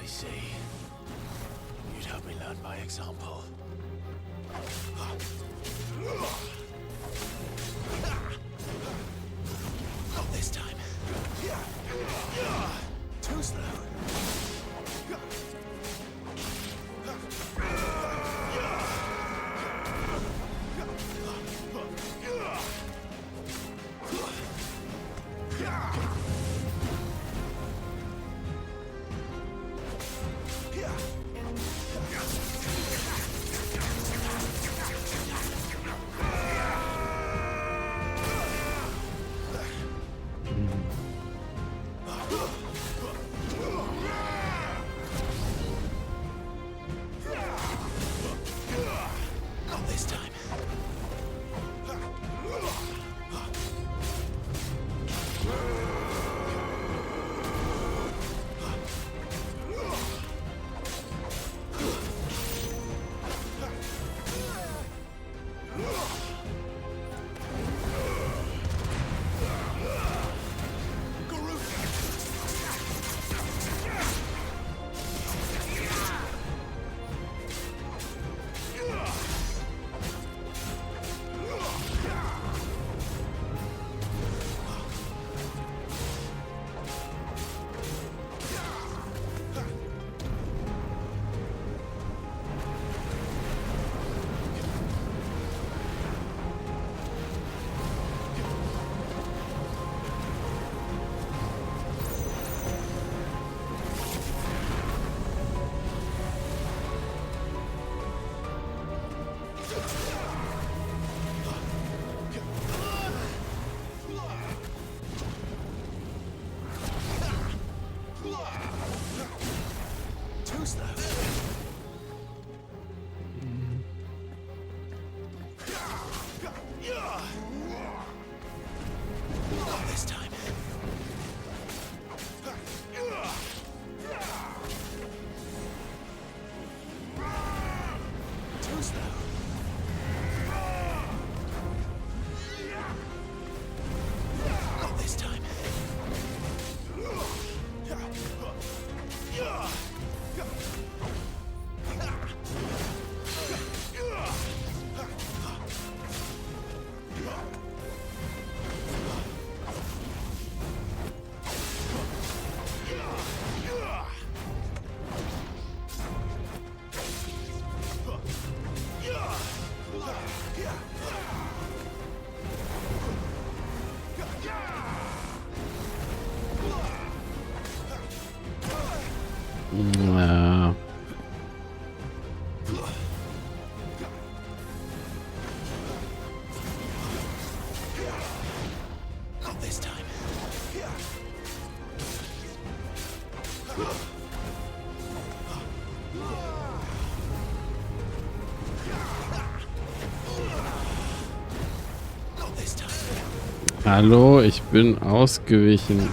I see. You'd have me learn by example. Not this time. Too slow. Ja. Not this time. Not this time. Hallo, ich bin ausgewichen.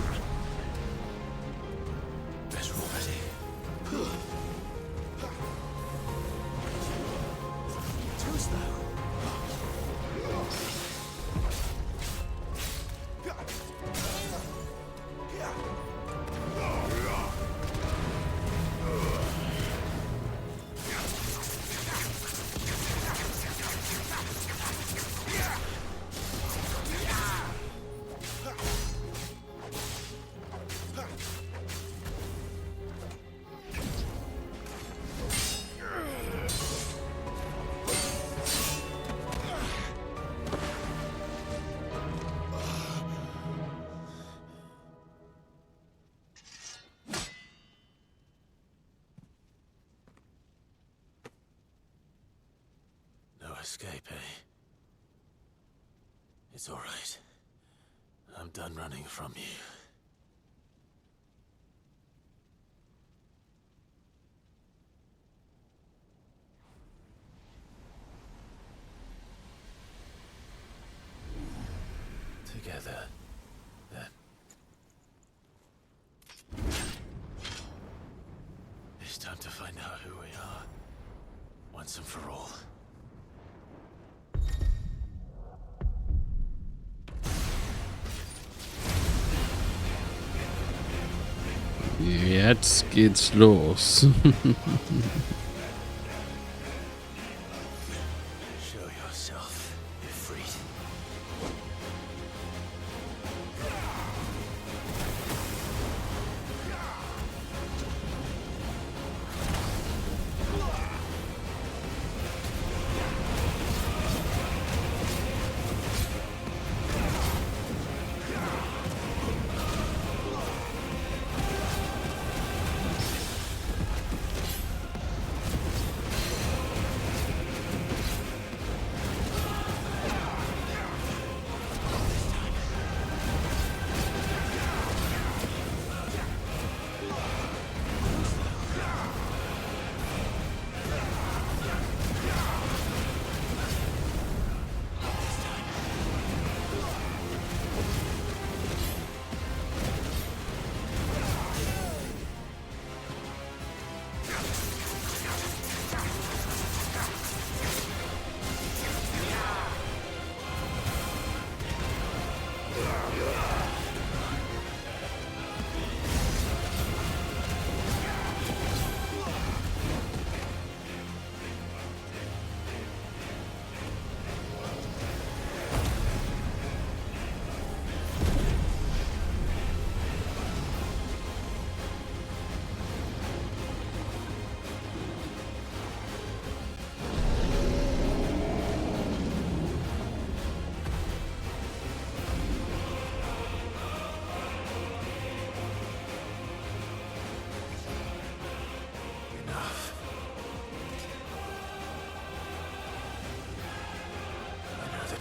Escape, eh? It's all right. I'm done running from you. Together, then. It's time to find out who we are, once and for all. Jetzt geht's los. Show yourself, Ifrit.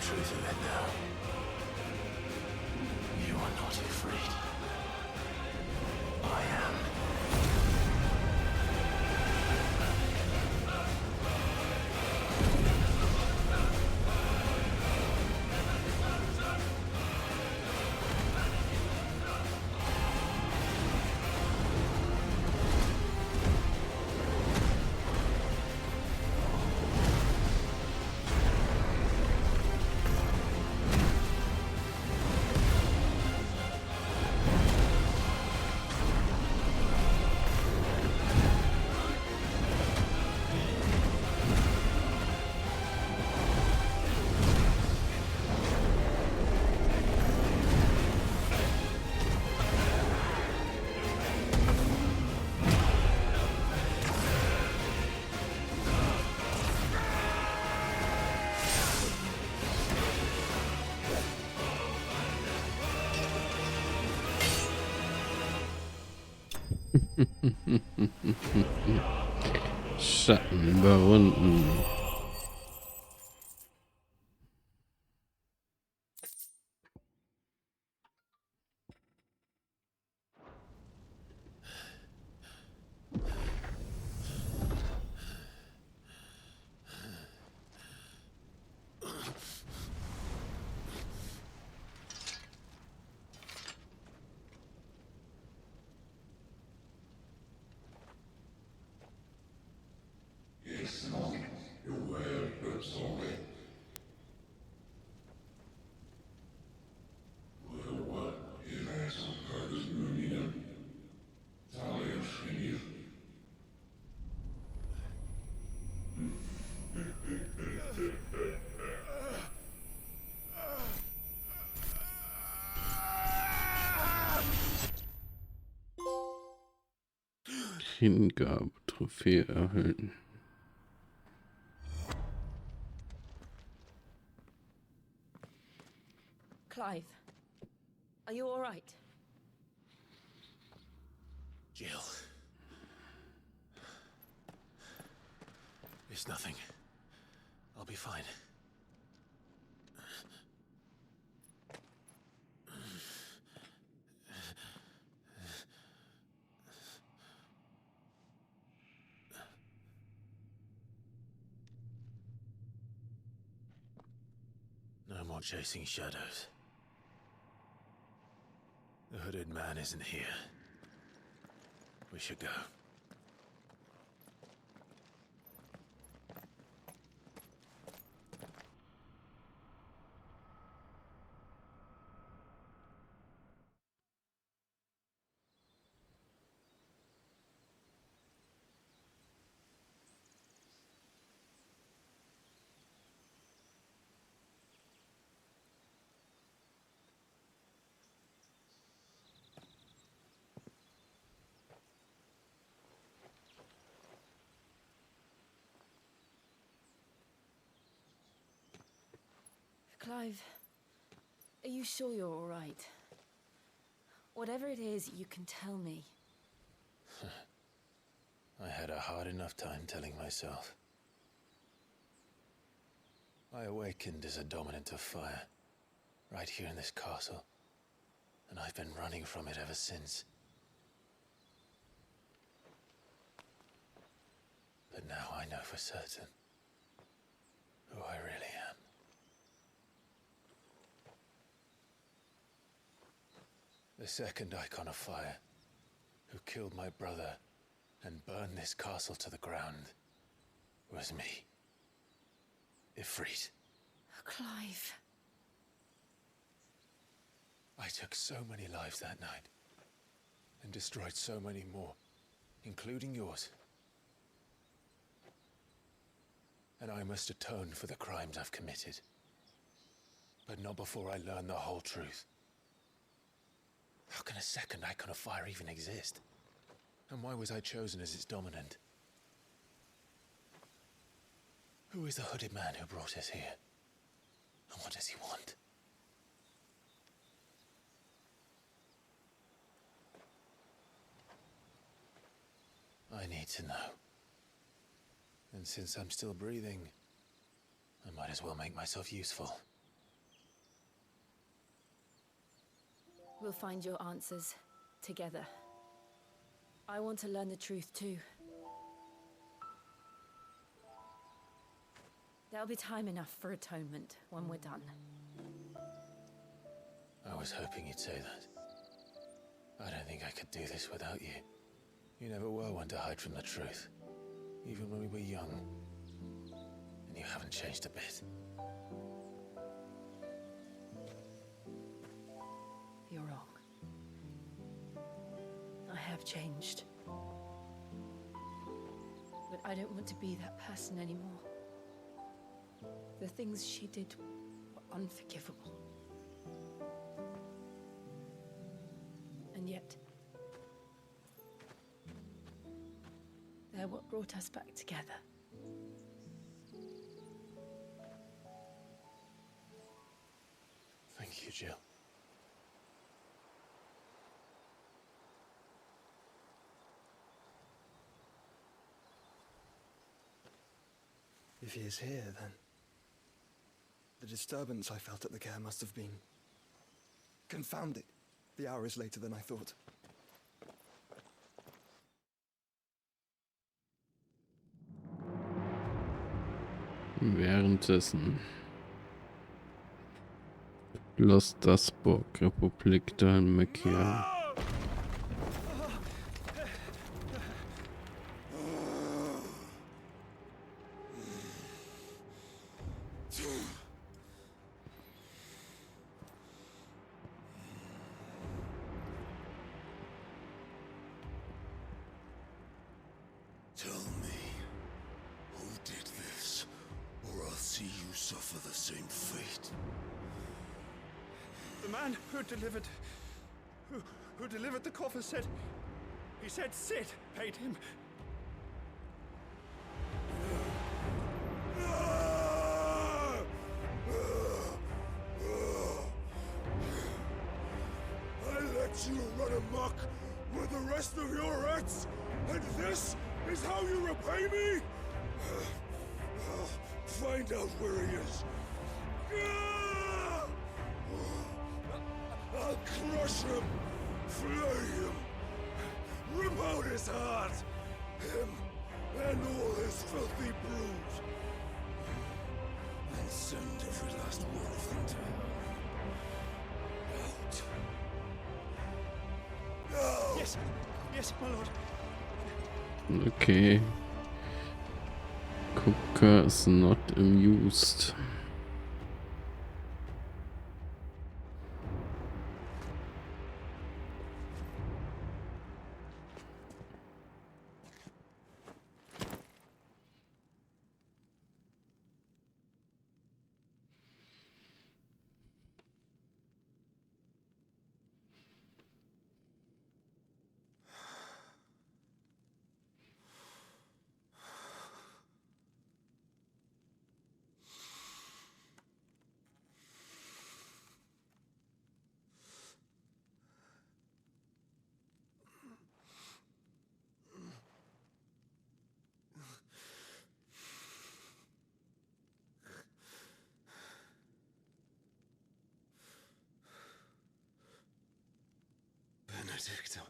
Truth of it now. You are not afraid. I am. Schatten überwunden. Hingabe, Trophäe erhalten. Clive, are you all right? Jill. It's nothing. I'll be fine. No more chasing shadows. The hooded man isn't here. We should go. Clive, are you sure you're all right? Whatever it is, you can tell me. I had a hard enough time telling myself. I awakened as a dominant of fire, right here in this castle, and I've been running from it ever since. But now I know for certain who I really am. The second icon of fire, who killed my brother and burned this castle to the ground, was me. Ifrit. Clive. I took so many lives that night, and destroyed so many more, including yours. And I must atone for the crimes I've committed. But not before I learn the whole truth. How can a second icon of fire even exist? And why was I chosen as its dominant? Who is the hooded man who brought us here? And what does he want? I need to know. And since I'm still breathing, I might as well make myself useful. We'll find your answers together. I want to learn the truth too. There'll be time enough for atonement when we're done. I was hoping you'd say that. I don't think I could do this without you. You never were one to hide from the truth, even when we were young. And you haven't changed a bit. You're wrong. I have changed. But I don't want to be that person anymore. The things she did were unforgivable. And yet, they're what brought us back together. Thank you, Jill. If he is here, then the disturbance I felt at the GER must have been confounded. The hour is later than I thought. Währenddessen Los Dasburg, Republik Dalmatia. Tell me, who did this, or I'll see you suffer the same fate. The man who delivered the coffer said, he said Sid paid him. I let you run amok with the rest of your rats, and this is how you repay me? Find out where he is. I'll crush him, flay him, rip out his heart, him and all his filthy brood, and send every last one of them to hell. Out. Yes, yes, my lord. Okay. Cooker is not amused. Benediktor.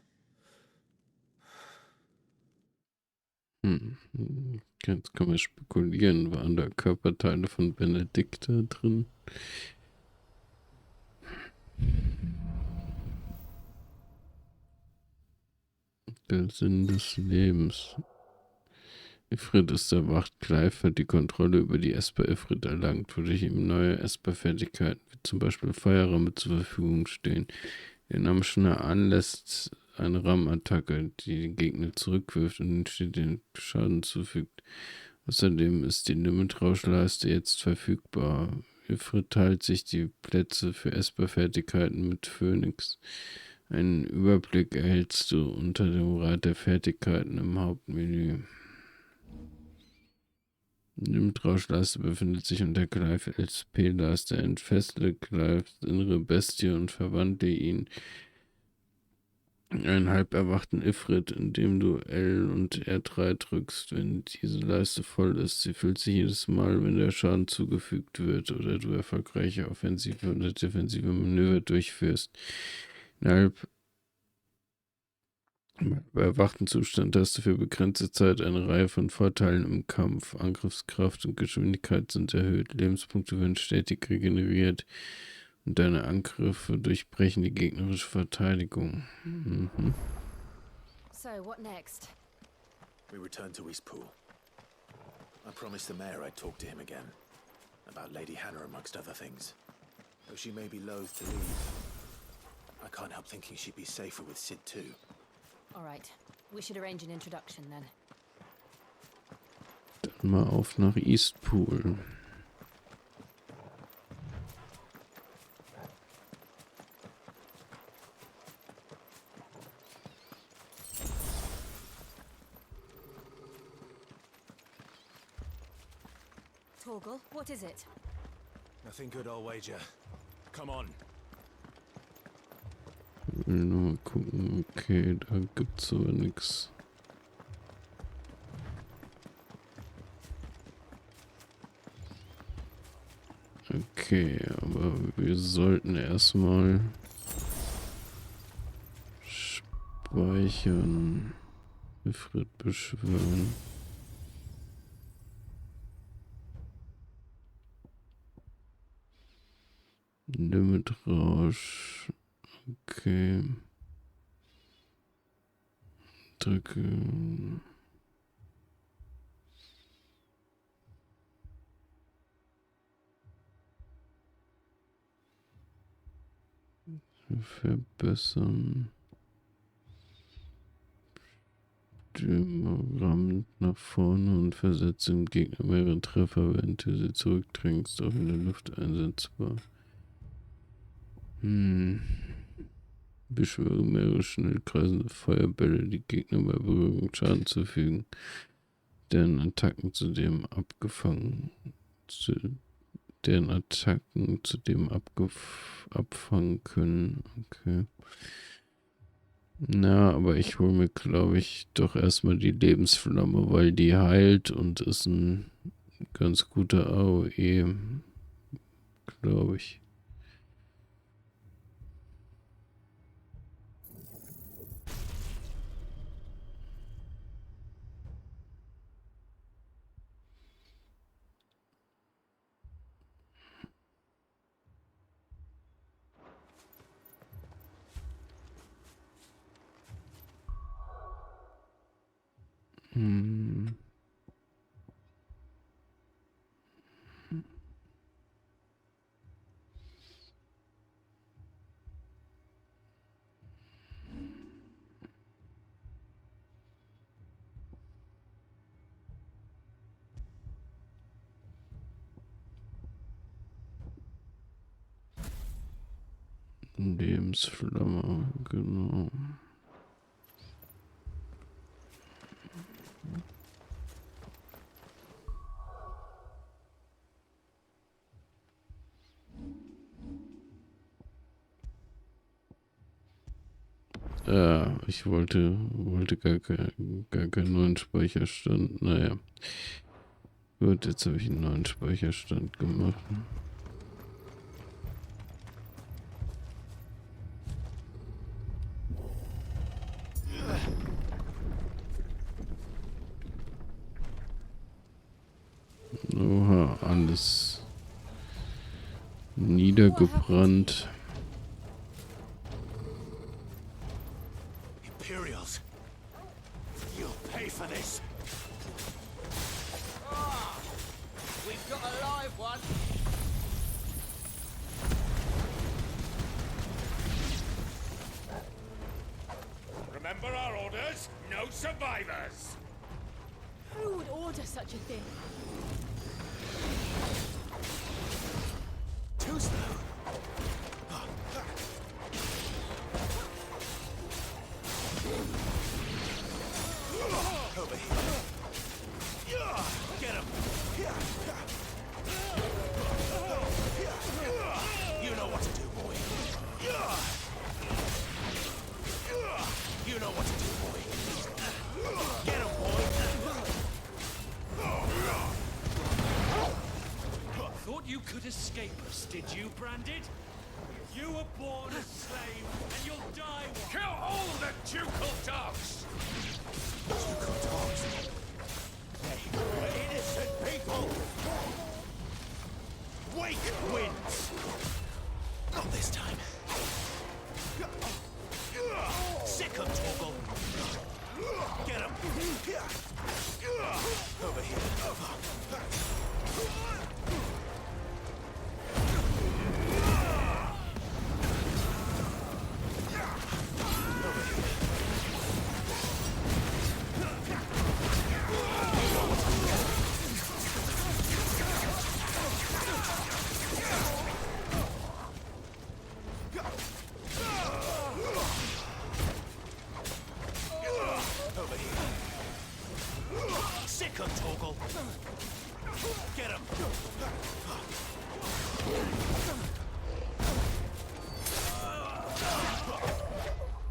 Jetzt kann man spekulieren, waren da Körperteile von Benedikta drin? Der Sinn des Lebens. Ifrit ist erwacht. Clive hat die Kontrolle über die Esper Ifrit erlangt, wodurch ihm neue Esper-Fertigkeiten, wie zum Beispiel Feuerramme, zur Verfügung stehen. Der Namschner anlässt eine Rammattacke, die den Gegner zurückwirft und den stetigen Schaden zufügt. Außerdem ist die Limit-Rauschleiste jetzt verfügbar. Ifrit teilt sich die Plätze für Esper-Fertigkeiten mit Phönix. Einen Überblick erhältst du unter dem Rad der Fertigkeiten im Hauptmenü. Die Limit-Rauschleiste befindet sich unter Clive LP-Leiste. Entfessle Clives innere Bestie und verwandle ihn in einen halb erwachten Ifrit, indem du L und R3 drückst, wenn diese Leiste voll ist. Sie füllt sich jedes Mal, wenn der Schaden zugefügt wird oder du erfolgreiche offensive oder defensive Manöver durchführst. Innerhalb im erwachten Zustand hast du für begrenzte Zeit eine Reihe von Vorteilen im Kampf. Angriffskraft und Geschwindigkeit sind erhöht, Lebenspunkte werden stetig regeneriert und deine Angriffe durchbrechen die gegnerische Verteidigung. So, what next? We return to Eastpool. I promised the mayor I'd talk to him again. About Lady Hannah amongst other things. Though she may be loath to leave, I can't help thinking she'd be safer with Sid too. All right. We should arrange an introduction then. Dann mal auf nach Eastpool. Torgal, what is it? Nothing good, I'll wager. Come on. Ich will nur mal gucken. Okay, da gibt's aber nichts. Okay, aber wir sollten erstmal speichern. Ifrit beschwören. Limitrausch. Okay. Drücke. Verbessern. Rammt nach vorne und versetzt den Gegner mehrere Treffer, während du sie zurückdrängst, auch in der Luft einsetzbar. Beschwöre mehrere schnell kreisende Feuerbälle, die Gegner bei Berührung Schaden zufügen, deren Attacken zudem abfangen können. Okay. Na, aber ich hole mir, glaube ich, doch erstmal die Lebensflamme, weil die heilt und ist ein ganz guter AOE, glaube ich. Lebensflamme, genau. Ja, ich wollte gar keinen neuen Speicherstand. Naja. Gut, jetzt habe ich einen neuen Speicherstand gemacht. Oha, alles niedergebrannt. Imperials, you'll pay for this. We've got a live one. Remember our orders? No survivors! Who would order such a thing? Too slow. Over here. Get him. You know what to do, boy. You know what to do, boy. Get him, boy. Thought you could escape us, did you, Branded? You were born a slave, and you'll die one. Kill all the ducal dogs! Ducal dogs? They were innocent people! Wake wins! Not this time. Sick of Torgal. Get him. Over here. Sick of Torgal. Get him.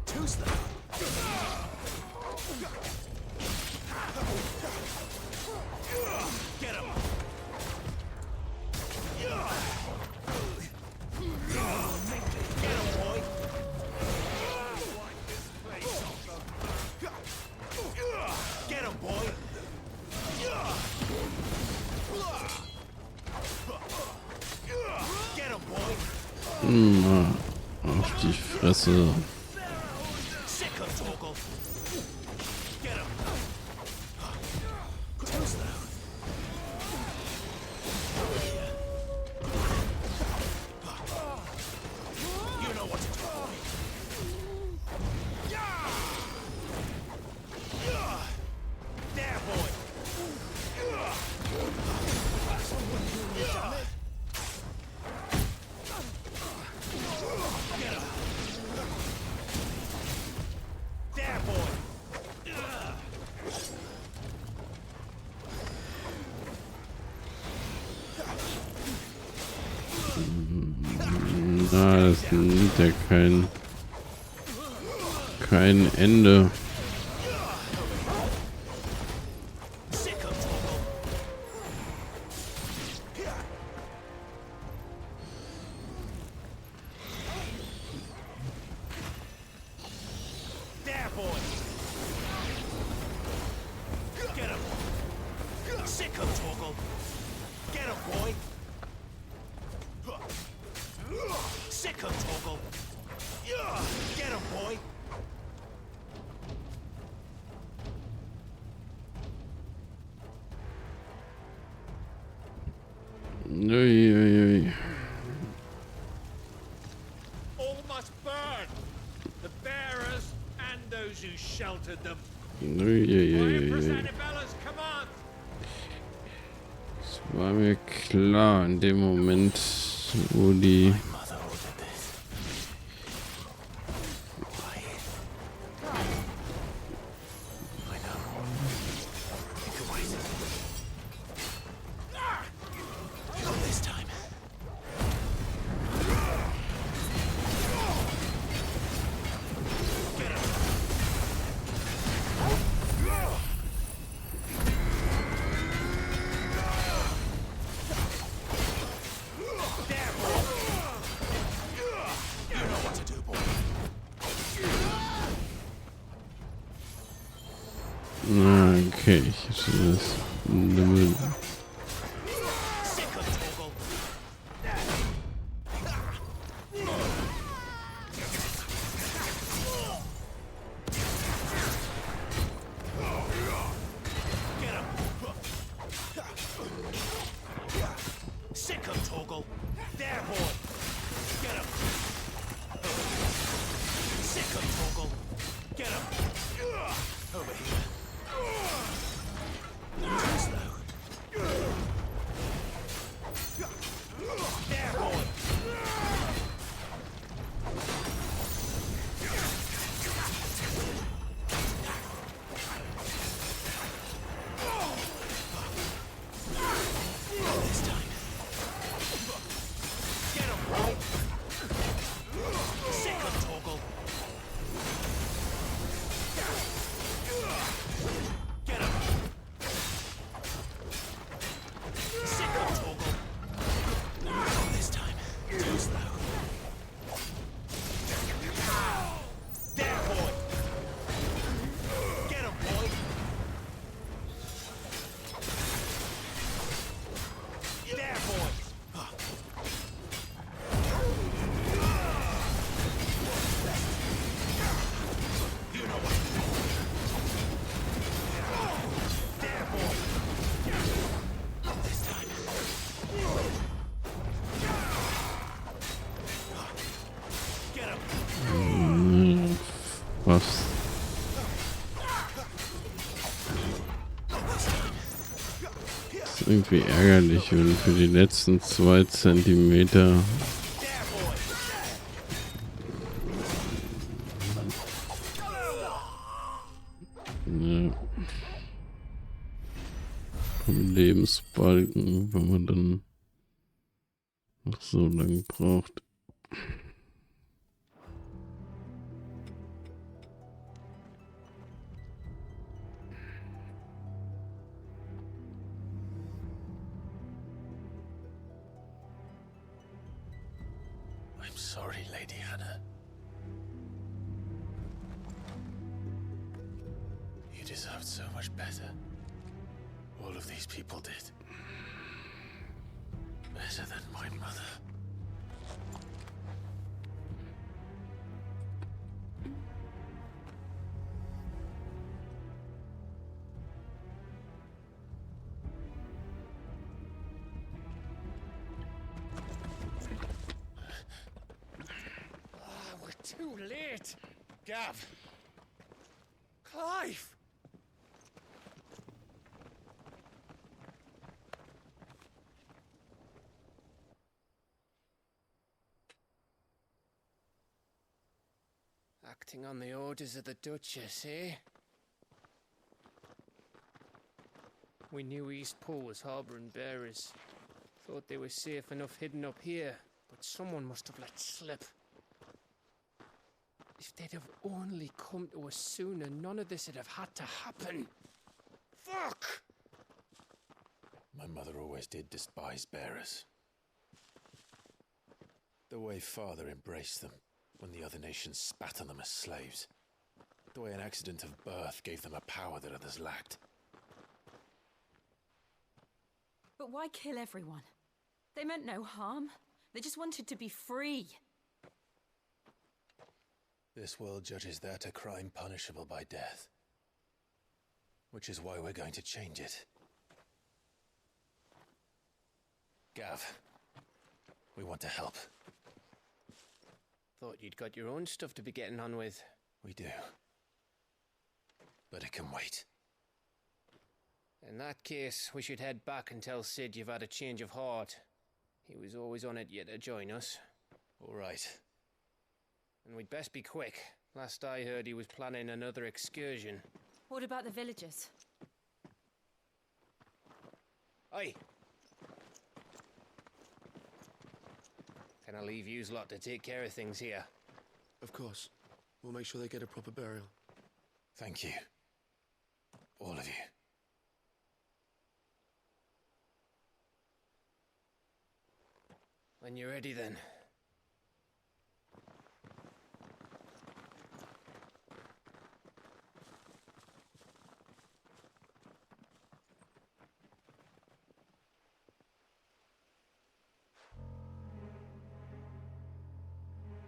Too slow. Get him. him, boy! Get him, boy! Auf die Fresse. Sick him, Torgal! Get him! Too slow. You know what to do, boy. There, boy. Get him. There, boy. Na, das nimmt ja kein Ende. There, boy. Get him. Sick him, Torgal. Get him, boy. Sick him, Torgal. Get him, boy. Uiuiui. All must burn. The bearers and those who sheltered them. Uiuiui. Annabella's command. Das war mir klar in dem Moment, wo die okay, ich hätte das Sick him, Torgal. There, boy. Get him. Sick him, Torgal. Get him. Over here. Too slow. There, boy. This time. Get him, boy. Sick him, Torgal. Get him. Sick him, Torgal. This time. Too slow. There, boy. Get him, boy. There, boy. You know what to do. There, boy. This time. Get him. was. Das ist irgendwie ärgerlich, wenn für die letzten 2 Zentimeter vom Lebensbalken, wenn man dann noch so lange braucht. I'm sorry, Lady Hannah. You deserve deserved so much better. All of these people did. Better than my mother. We're too late. Gav. Clive. Acting on the orders of the Duchess, eh? We knew East Pool was harbouring bearers. Thought they were safe enough hidden up here, but someone must have let slip. If they'd have only come to us sooner, none of this would have had to happen. Fuck! My mother always did despise bearers. The way Father embraced them when the other nations spat on them as slaves. The way an accident of birth gave them a power that others lacked. But why kill everyone? They meant no harm. They just wanted to be free. This world judges that a crime punishable by death. Which is why we're going to change it. Gav, we want to help. Thought you'd got your own stuff to be getting on with. We do. But it can wait. In that case, we should head back and tell Sid you've had a change of heart. He was always on it yet to join us. All right. And we'd best be quick. Last I heard, he was planning another excursion. What about the villagers? Aye. Can I leave yous lot to take care of things here? Of course. We'll make sure they get a proper burial. Thank you. All of you. When you're ready, then.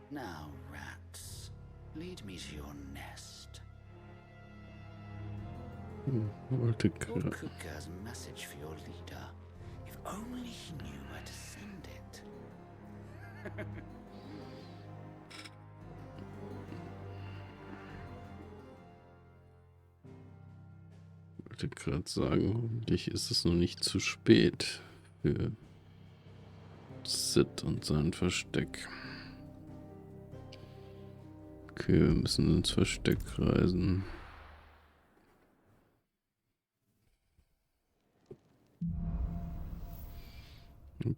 Now, rats, lead me to your nest. Wollte Lord gerade. Cook has a message for your leader. If only he knew where to send it. Wollte gerade sagen, hoffentlich ist es noch nicht zu spät für Sid und sein Versteck. Okay, wir müssen ins Versteck reisen.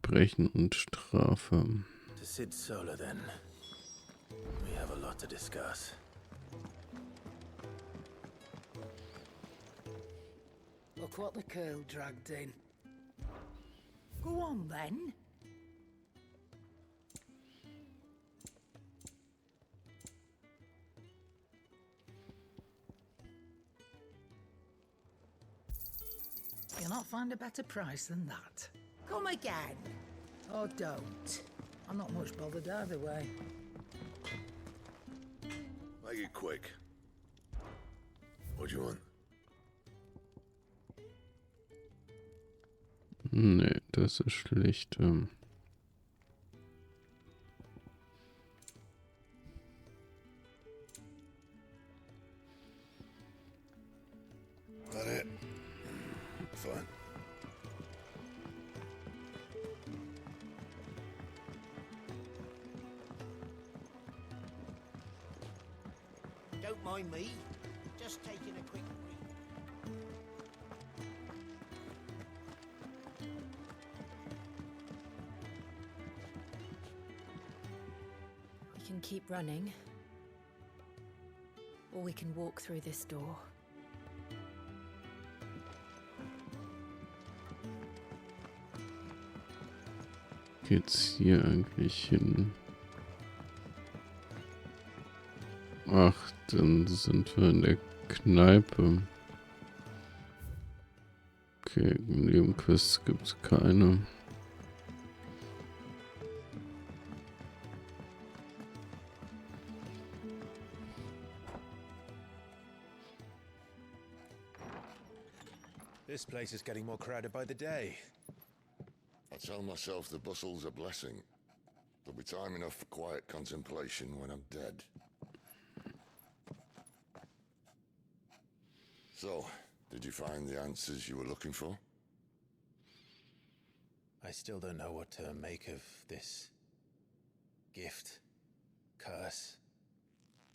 Brechen und Strafe. To Sid Solar, then. We have a lot to discuss. Look what the curl dragged in. Go on, then. You'll not find a better price than that. Come again. Or don't. I'm not much bothered either way. Make it quick. What do you want? Nee, das ist schlecht. That it? Fine. Don't mind me. Just taking a quick break. We can keep running. Or we can walk through this door. Geht's hier eigentlich hin? Ach, dann sind wir in der Kneipe. Okay, Nebenquests gibt's keine. This place is getting more crowded by the day. I tell myself the bustle's a blessing. There'll be time enough for quiet contemplation when I'm dead. So, did you find the answers you were looking for? I still don't know what to make of this gift, curse,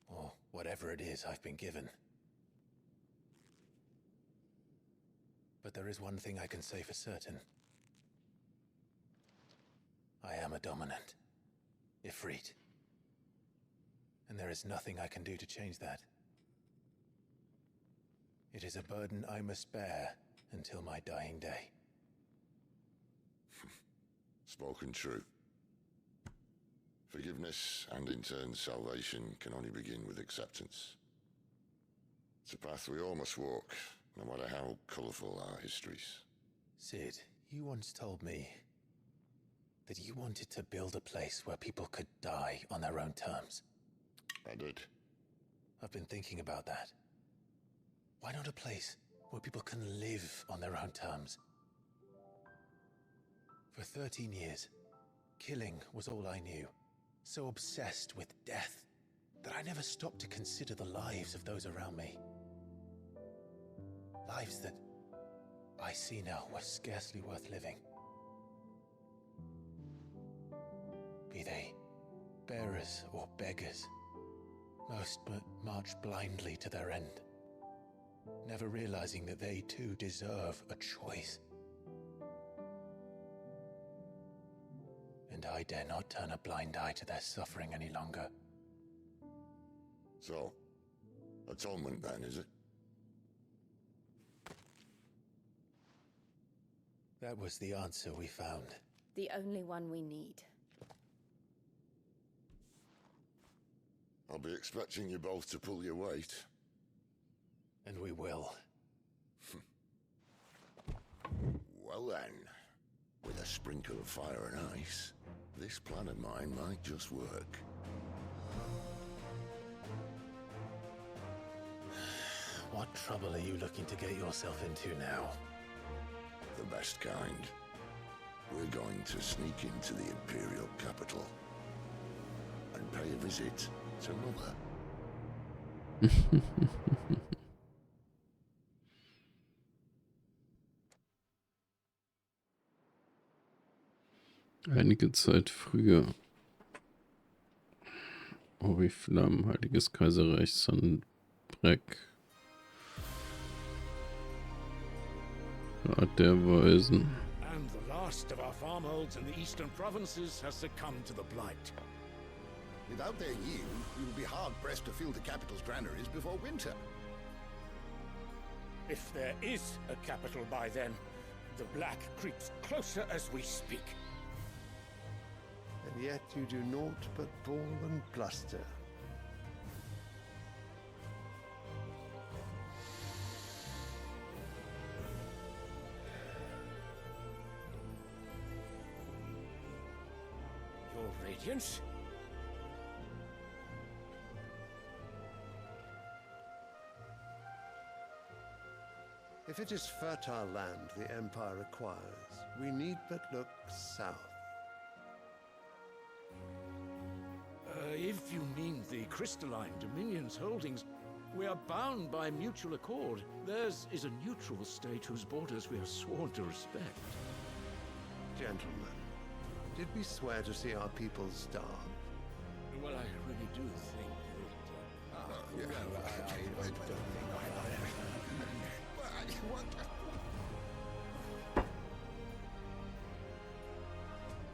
or whatever it is I've been given. But there is one thing I can say for certain. I am a dominant, Ifrit. And there is nothing I can do to change that. It is a burden I must bear until my dying day. Spoken true. Forgiveness and in turn salvation can only begin with acceptance. It's a path we all must walk, no matter how colourful our histories. Sid, you once told me that you wanted to build a place where people could die on their own terms. I did. I've been thinking about that. Why not a place where people can live on their own terms? For 13 years, killing was all I knew. So obsessed with death that I never stopped to consider the lives of those around me. Lives that I see now were scarcely worth living. Be they bearers or beggars, most but march blindly to their end, never realizing that they too deserve a choice. And I dare not turn a blind eye to their suffering any longer. So, atonement then, is it? That was the answer we found. The only one we need. I'll be expecting you both to pull your weight. And we will. Well then, with a sprinkle of fire and ice, this plan of mine might just work. What trouble are you looking to get yourself into now? The best kind. We're going to sneak into the Imperial capital and pay a visit to Mother. Einige Zeit früher. Oriflamme, Heiliges Kaiserreich Sandbreck. Rat der Weisen. And the last of our farmholds in the eastern provinces has succumbed to the blight. Without their yield, we will be hard-pressed to fill the capital's granaries before winter. If there is a capital by then, the black creeps closer as we speak. And yet you do naught but bawl and bluster. Your Radiance? If it is fertile land the Empire requires, we need but look south. If you mean the crystalline Dominion's holdings, we are bound by mutual accord. Theirs is a neutral state whose borders we are sworn to respect. Gentlemen, did we swear to see our people starve? Well, I really do think that... I don't think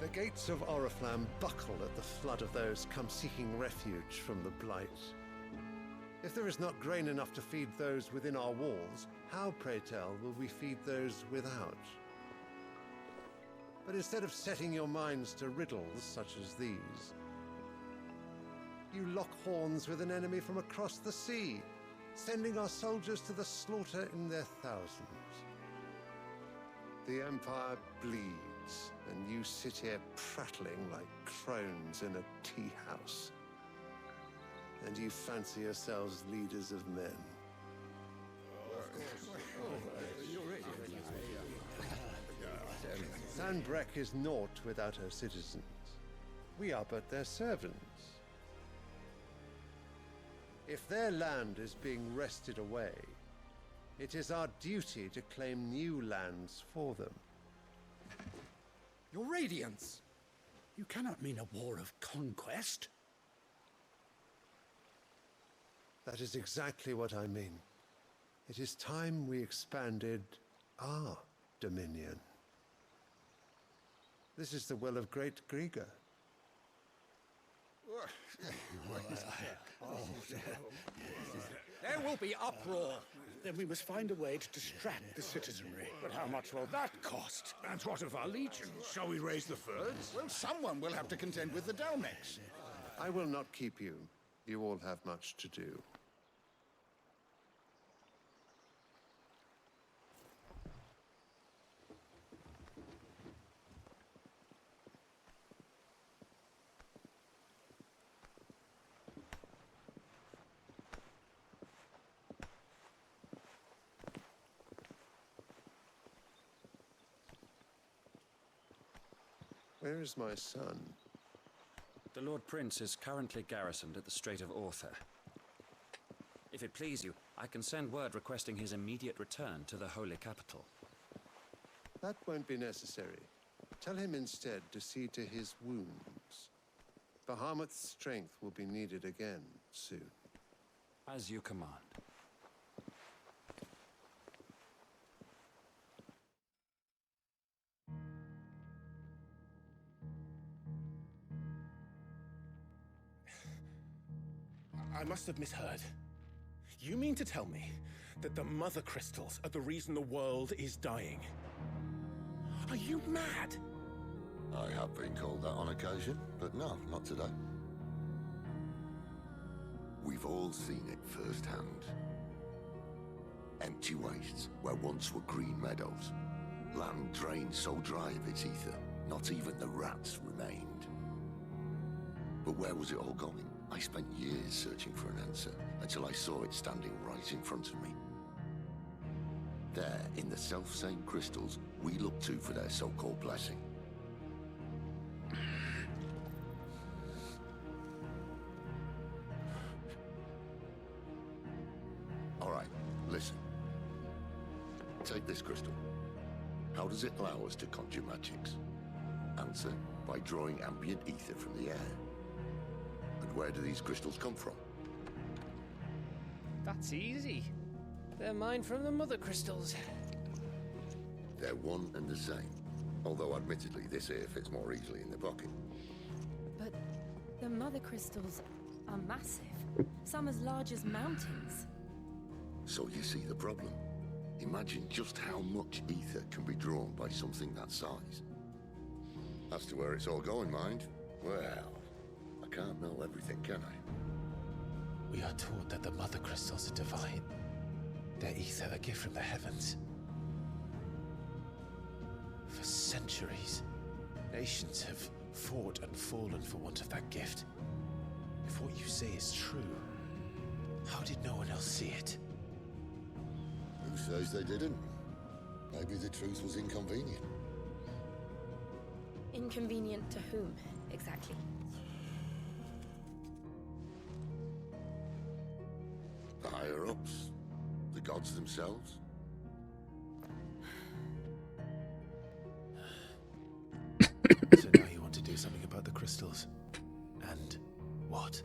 The gates of Oriflamme buckle at the flood of those come seeking refuge from the blight. If there is not grain enough to feed those within our walls, how, pray tell, will we feed those without? But instead of setting your minds to riddles such as these, you lock horns with an enemy from across the sea, sending our soldiers to the slaughter in their thousands. The Empire bleeds, and you sit here prattling like crones in a tea house. And you fancy yourselves leaders of men. Sanbreque is naught without her citizens. We are but their servants. If their land is being wrested away, it is our duty to claim new lands for them. Your Radiance! You cannot mean a war of conquest. That is exactly what I mean. It is time we expanded our dominion. This is the will of great Grieger. There will be uproar. Then we must find a way to distract the citizenry. But how much will that cost? And what of our legions? Shall we raise the furs? Well, someone will have to contend with the Dalmex. I will not keep you. You all have much to do. Where is my son? The Lord Prince is currently garrisoned at the Strait of Author. If it please you, I can send word requesting his immediate return to the Holy Capital. That won't be necessary. Tell him instead to see to his wounds. Bahamut's strength will be needed again soon. As you command. I must have misheard. You mean to tell me that the mother crystals are the reason the world is dying? Are you mad? I have been called that on occasion, but no, not today. We've all seen it firsthand. Empty wastes where once were green meadows. Land drained so dry of its ether, not even the rats remained. But where was it all going? I spent years searching for an answer, until I saw it standing right in front of me. There, in the self-same crystals we look to for their so-called blessing. All right, listen. Take this crystal. How does it allow us to conjure magics? Answer, by drawing ambient ether from the air. And where do these crystals come from? That's easy. They're mine from the mother crystals. They're one and the same. Although admittedly this here fits more easily in the pocket. But the mother crystals are massive. Some as large as mountains. So you see the problem. Imagine just how much ether can be drawn by something that size. As to where it's all going, mind? Well, I can't know everything, can I? We are taught that the mother crystals are divine. Their ether a gift from the heavens. For centuries, nations have fought and fallen for want of that gift. If what you say is true, how did no one else see it? Who says they didn't? Maybe the truth was inconvenient. Inconvenient to whom, exactly? The higher-ups? The gods themselves? So now you want to do something about the crystals. And what?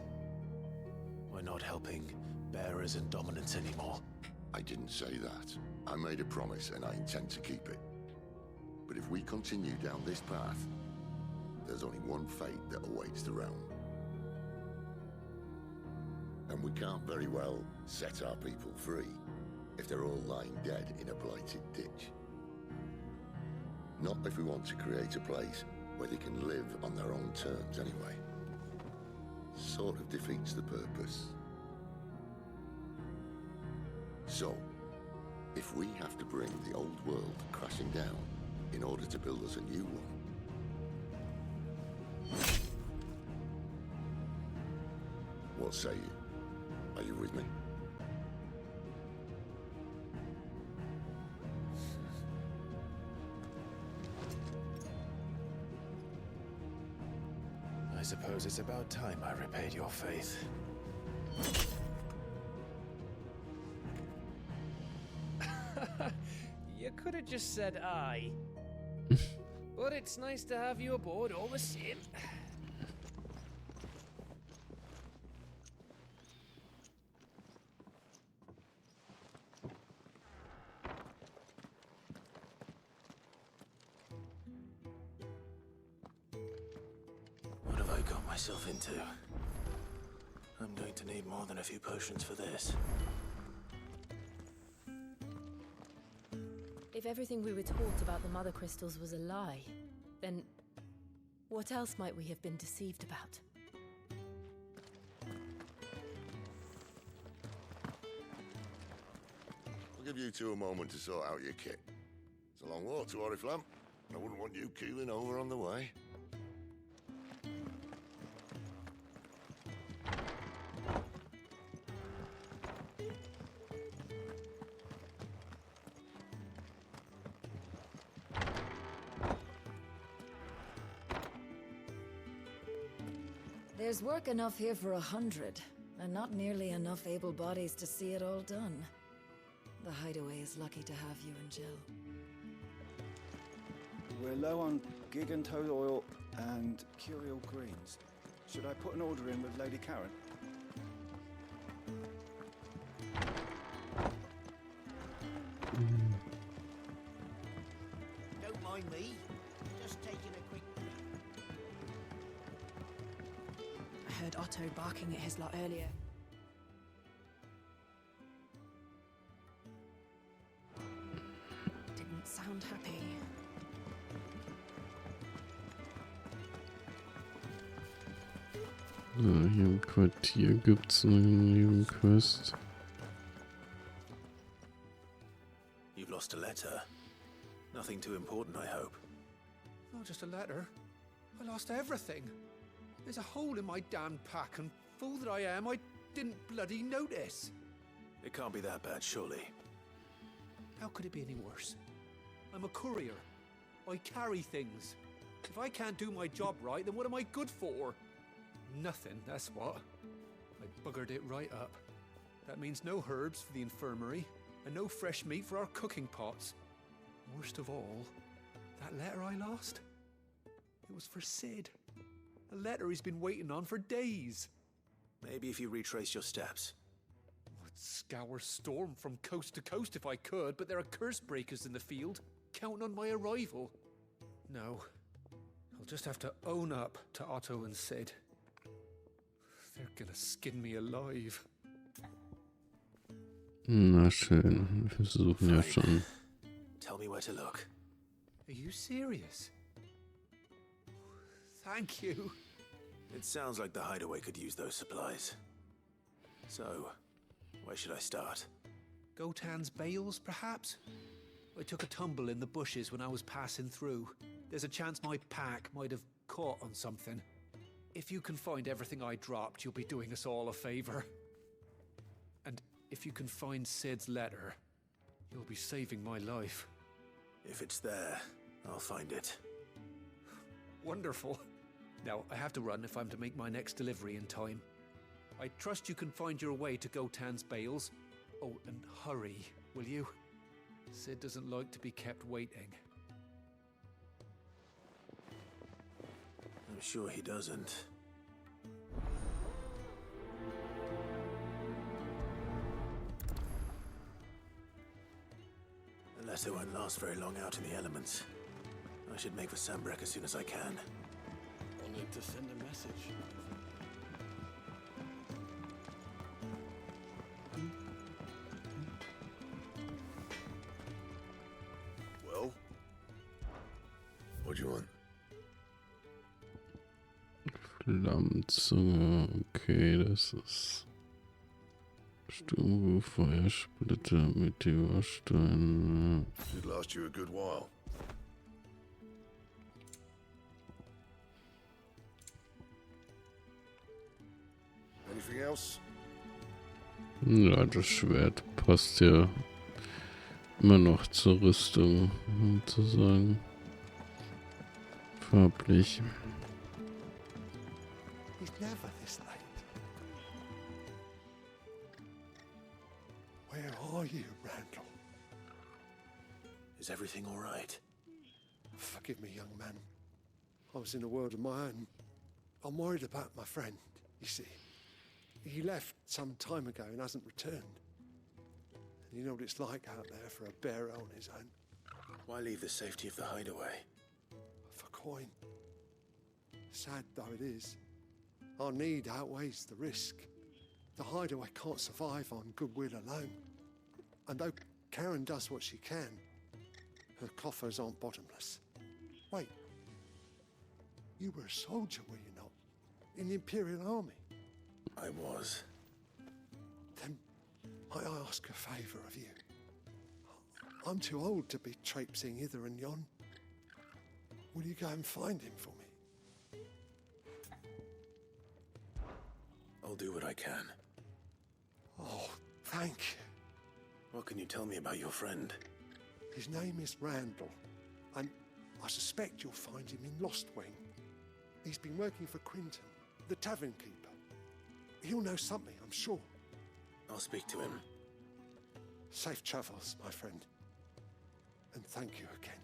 We're not helping bearers and dominants anymore. I didn't say that. I made a promise and I intend to keep it. But if we continue down this path, there's only one fate that awaits the realm. And we can't very well set our people free if they're all lying dead in a blighted ditch. Not if we want to create a place where they can live on their own terms anyway. Sort of defeats the purpose. So, if we have to bring the old world crashing down, in order to build us a new one. What say you? Are you with me? I suppose it's about time I repaid your faith. You could have just said aye. But it's nice to have you aboard all the same. What have I got myself into? I'm going to need more than a few potions for this. If everything we were taught about the mother crystals was a lie, then what else might we have been deceived about? I'll give you two a moment to sort out your kit. It's a long walk to Oriflamme, and I wouldn't want you keeling over on the way. There's work enough here for 100, and not nearly enough able bodies to see it all done. The Hideaway is lucky to have you and Jill. We're low on gig and toad oil and curial greens. Should I put an order in with Lady Karen? Don't mind me. Just taking a quick... I heard Otto barking at his lot earlier. Didn't sound happy. So, hier im Quartier gibt's eine Nebenquest. You've lost a letter. Nothing too important, I hope. Not just a letter. I lost everything. There's a hole in my damn pack, and fool that I am, I didn't bloody notice. It can't be that bad, surely. How could it be any worse? I'm a courier. I carry things. If I can't do my job right, then what am I good for? Nothing, that's what. I buggered it right up. That means no herbs for the infirmary, and no fresh meat for our cooking pots. Worst of all, that letter I lost? It was for Sid. A letter he's been waiting on for days. Maybe if you retrace your steps. I'd scour Storm from coast to coast if I could, but there are curse breakers in the field, counting on my arrival. No, I'll just have to own up to Otto and Sid. They're gonna skin me alive. Na schön, wir versuchen ja schon. Tell me where to look. Are you serious? Thank you. It sounds like the Hideaway could use those supplies. So, where should I start? Gotan's bales, perhaps? I took a tumble in the bushes when I was passing through. There's a chance my pack might have caught on something. If you can find everything I dropped, you'll be doing us all a favor. And if you can find Sid's letter, you'll be saving my life. If it's there, I'll find it. Wonderful. Now, I have to run if I'm to make my next delivery in time. I trust you can find your way to Gotan's bales. Oh, and hurry, will you? Sid doesn't like to be kept waiting. I'm sure he doesn't. The letter won't last very long out in the elements. I should make for Sambrek as soon as I can. Wanted to send a message. Well? What do you want? Flammenzunge, okay, das ist Sturmruf, Feuersplitter, Meteorstein. Should last you a good while. Anything else? Ja, das Schwert passt ja immer noch zur Rüstung, sozusagen. Farblich. He's never this late. Where are you, Randall? Is everything all right? Forgive me, young man. I was in a world of my own. I'm worried about my friend, you see. He left some time ago and hasn't returned. And you know what it's like out there for a bearer on his own. Why leave the safety of the hideaway? For coin. Sad though it is, our need outweighs the risk. The hideaway can't survive on goodwill alone. And though Karen does what she can, her coffers aren't bottomless. Wait, you were a soldier, were you not? In the Imperial Army? I was. Then might I ask a favour of you? I'm too old to be traipsing hither and yon. Will you go and find him for me? I'll do what I can. Oh, thank you. What can you tell me about your friend? His name is Randall, and I suspect you'll find him in Lostwing. He's been working for Quinton, the tavern keeper. He'll know something, I'm sure. I'll speak to him. Safe travels, my friend. And thank you again.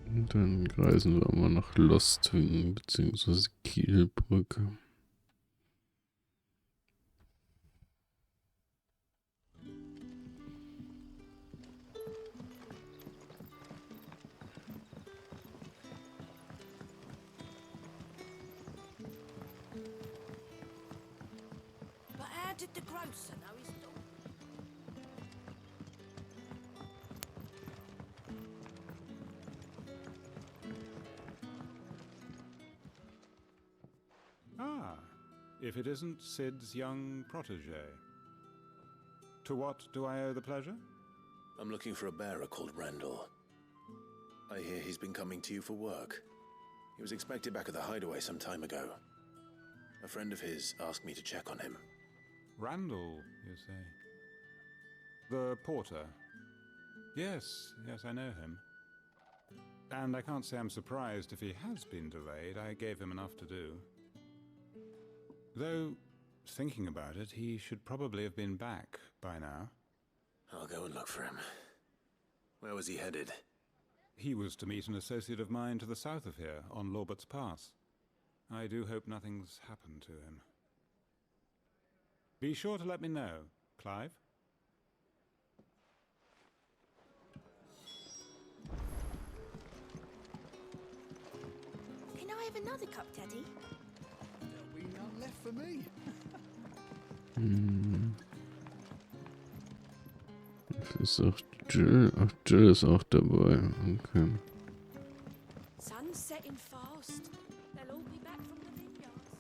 Und dann reisen wir mal nach Lostwing bzw. Kielbrücke. But how did the grocer know his dog? Ah, if it isn't Sid's young protege. To what do I owe the pleasure? I'm looking for a bearer called Randall. I hear he's been coming to you for work. He was expected back at the hideaway some time ago. A friend of his asked me to check on him. Randall, you say? The porter? Yes, I know him. And I can't say I'm surprised if he has been delayed. I gave him enough to do. Though, thinking about it, he should probably have been back by now. I'll go and look for him. Where was he headed? He was to meet an associate of mine to the south of here, on Lorbert's Pass. I do hope nothing's happened to him. Be sure to let me know, Clive. Can I have another cup, Daddy? There'll be none left for me. Das ist auch Jill. Ach, Jill ist auch dabei. Okay. Sun's setting fast. They'll all be back from the vineyards.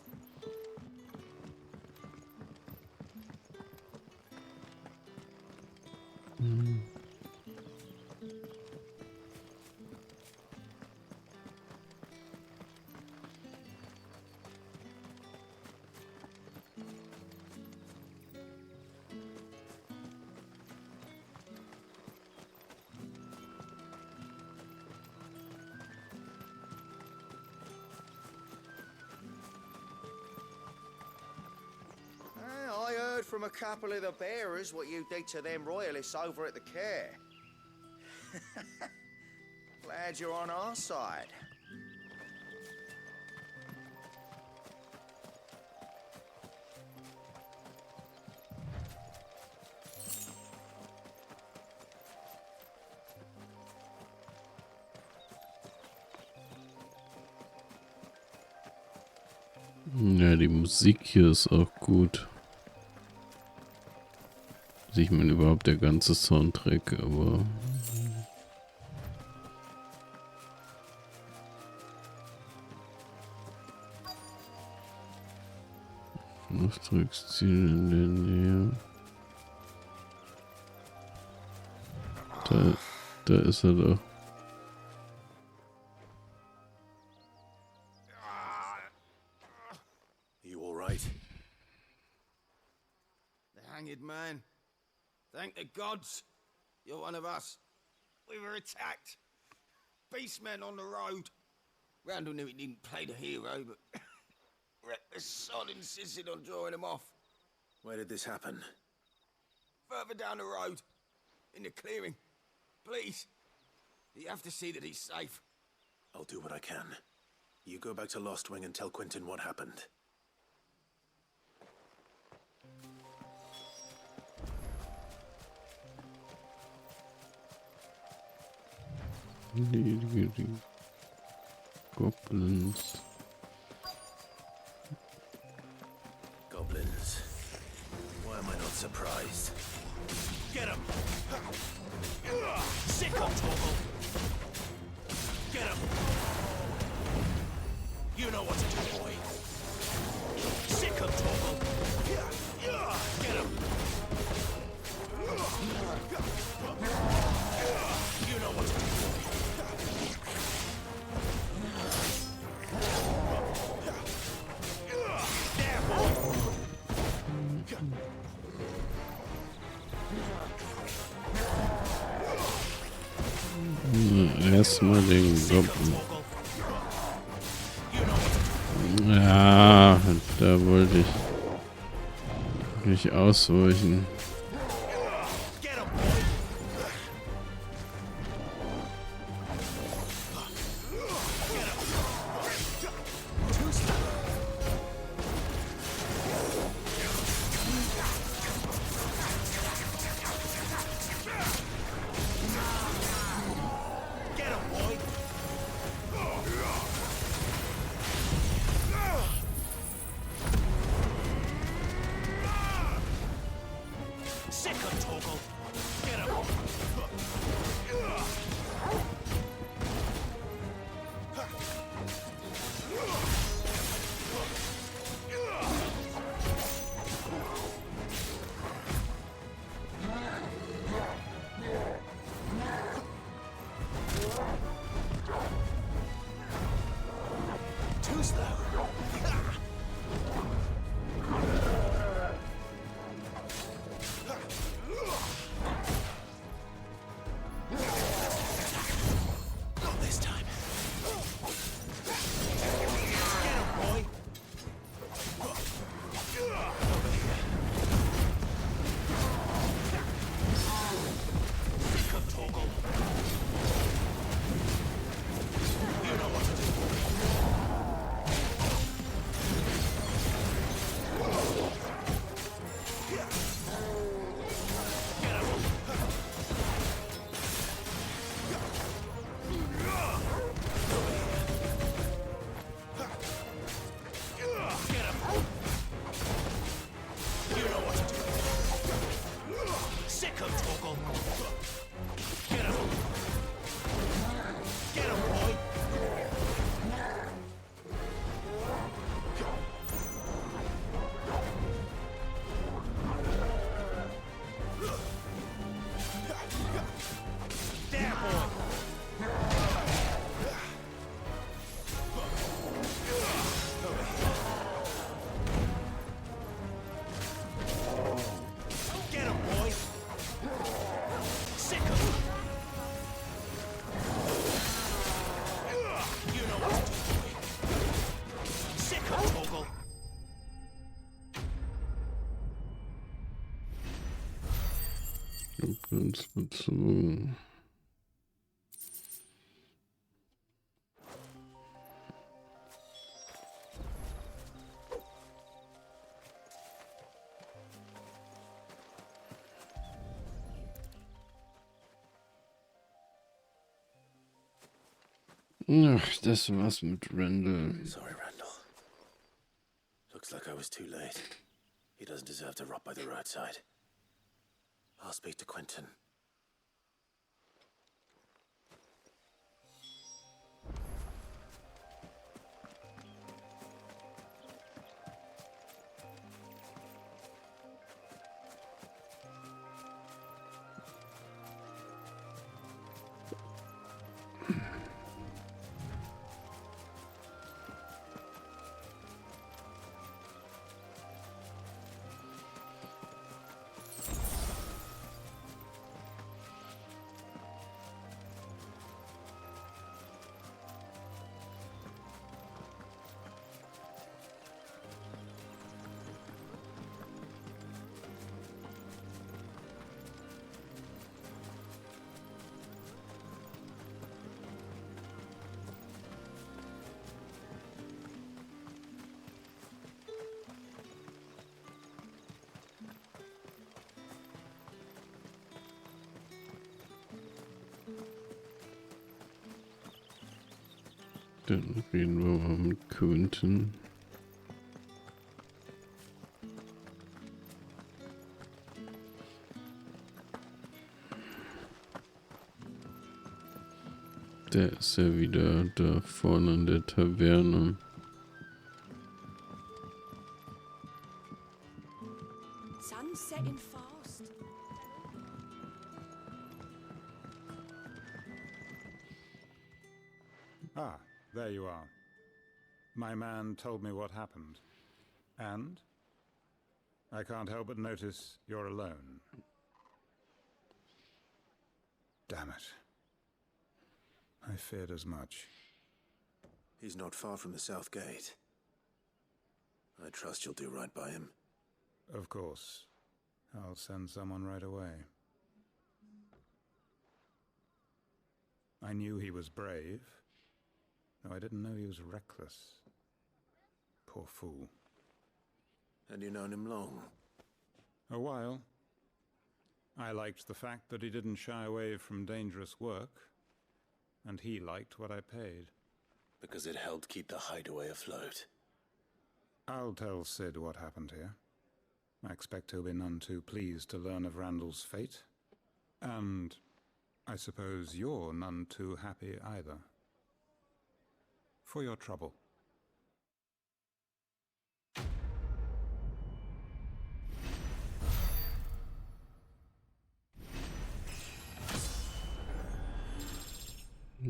I heard from a couple of the bearers what you did to them royalists over at the GER. Glad you're on our side. Ja, die Musik hier ist auch gut. Also ich meine überhaupt der ganze Soundtrack, aber... Auftragsziel in der Nähe. Da ist er doch. You all right? The hanged man. Thank the gods. You're one of us. We were attacked. Beastmen on the road. Randall knew he didn't play the hero, but the sod insisted on drawing him off. Where did this happen? Further down the road. In the clearing. Please. You have to see that he's safe. I'll do what I can. You go back to Lost Wing and tell Quentin what happened. Goblins. Goblins. Why am I not surprised? Get him! Sick him, Torgal! Get him! You know what to do, boy. Sick him, Torgal! Get him! You know what to do, boy. There, boy! Erstmal den Goblin. Ja, da wollte ich nicht ausweichen. Ganz bezogen. Ach, das war's mit Randall. Sorry, Randall. was too late. He doesn't deserve to rot by the roadside. I'll speak to Quentin. Dann reden wir mal mit Quentin. Der ist ja wieder da vorne in der Taverne. Sun's setting fast. Ah, there you are. My man told me what happened. And? I can't help but notice you're alone. Damn it. I feared as much. He's not far from the South Gate. I trust you'll do right by him. Of course. I'll send someone right away. I knew he was brave, though I didn't know he was reckless. Poor fool. And you known him long? A while. I liked the fact that he didn't shy away from dangerous work, and he liked what I paid. Because it helped keep the hideaway afloat. I'll tell Sid what happened here. I expect he'll be none too pleased to learn of Randall's fate. And I suppose you're none too happy either. For your trouble.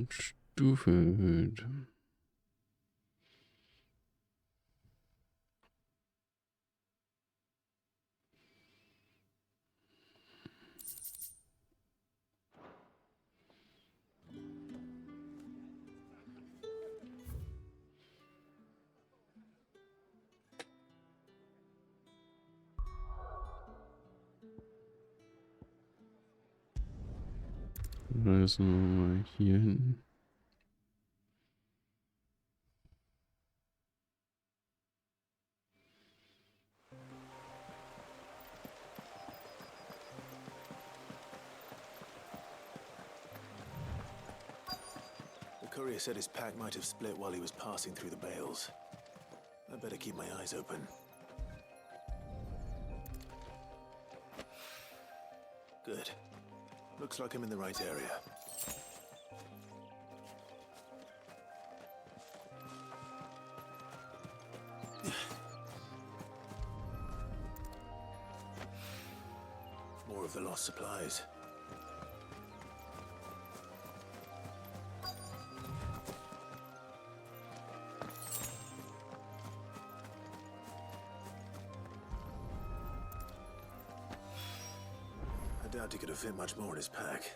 Stufe erhöht. Reisen wir mal hier hin. The courier said his pack might have split while he was passing through the bales. I'd better keep my eyes open. Good. Looks like I'm in the right area. More of the lost supplies. I doubt he could have fit much more in his pack.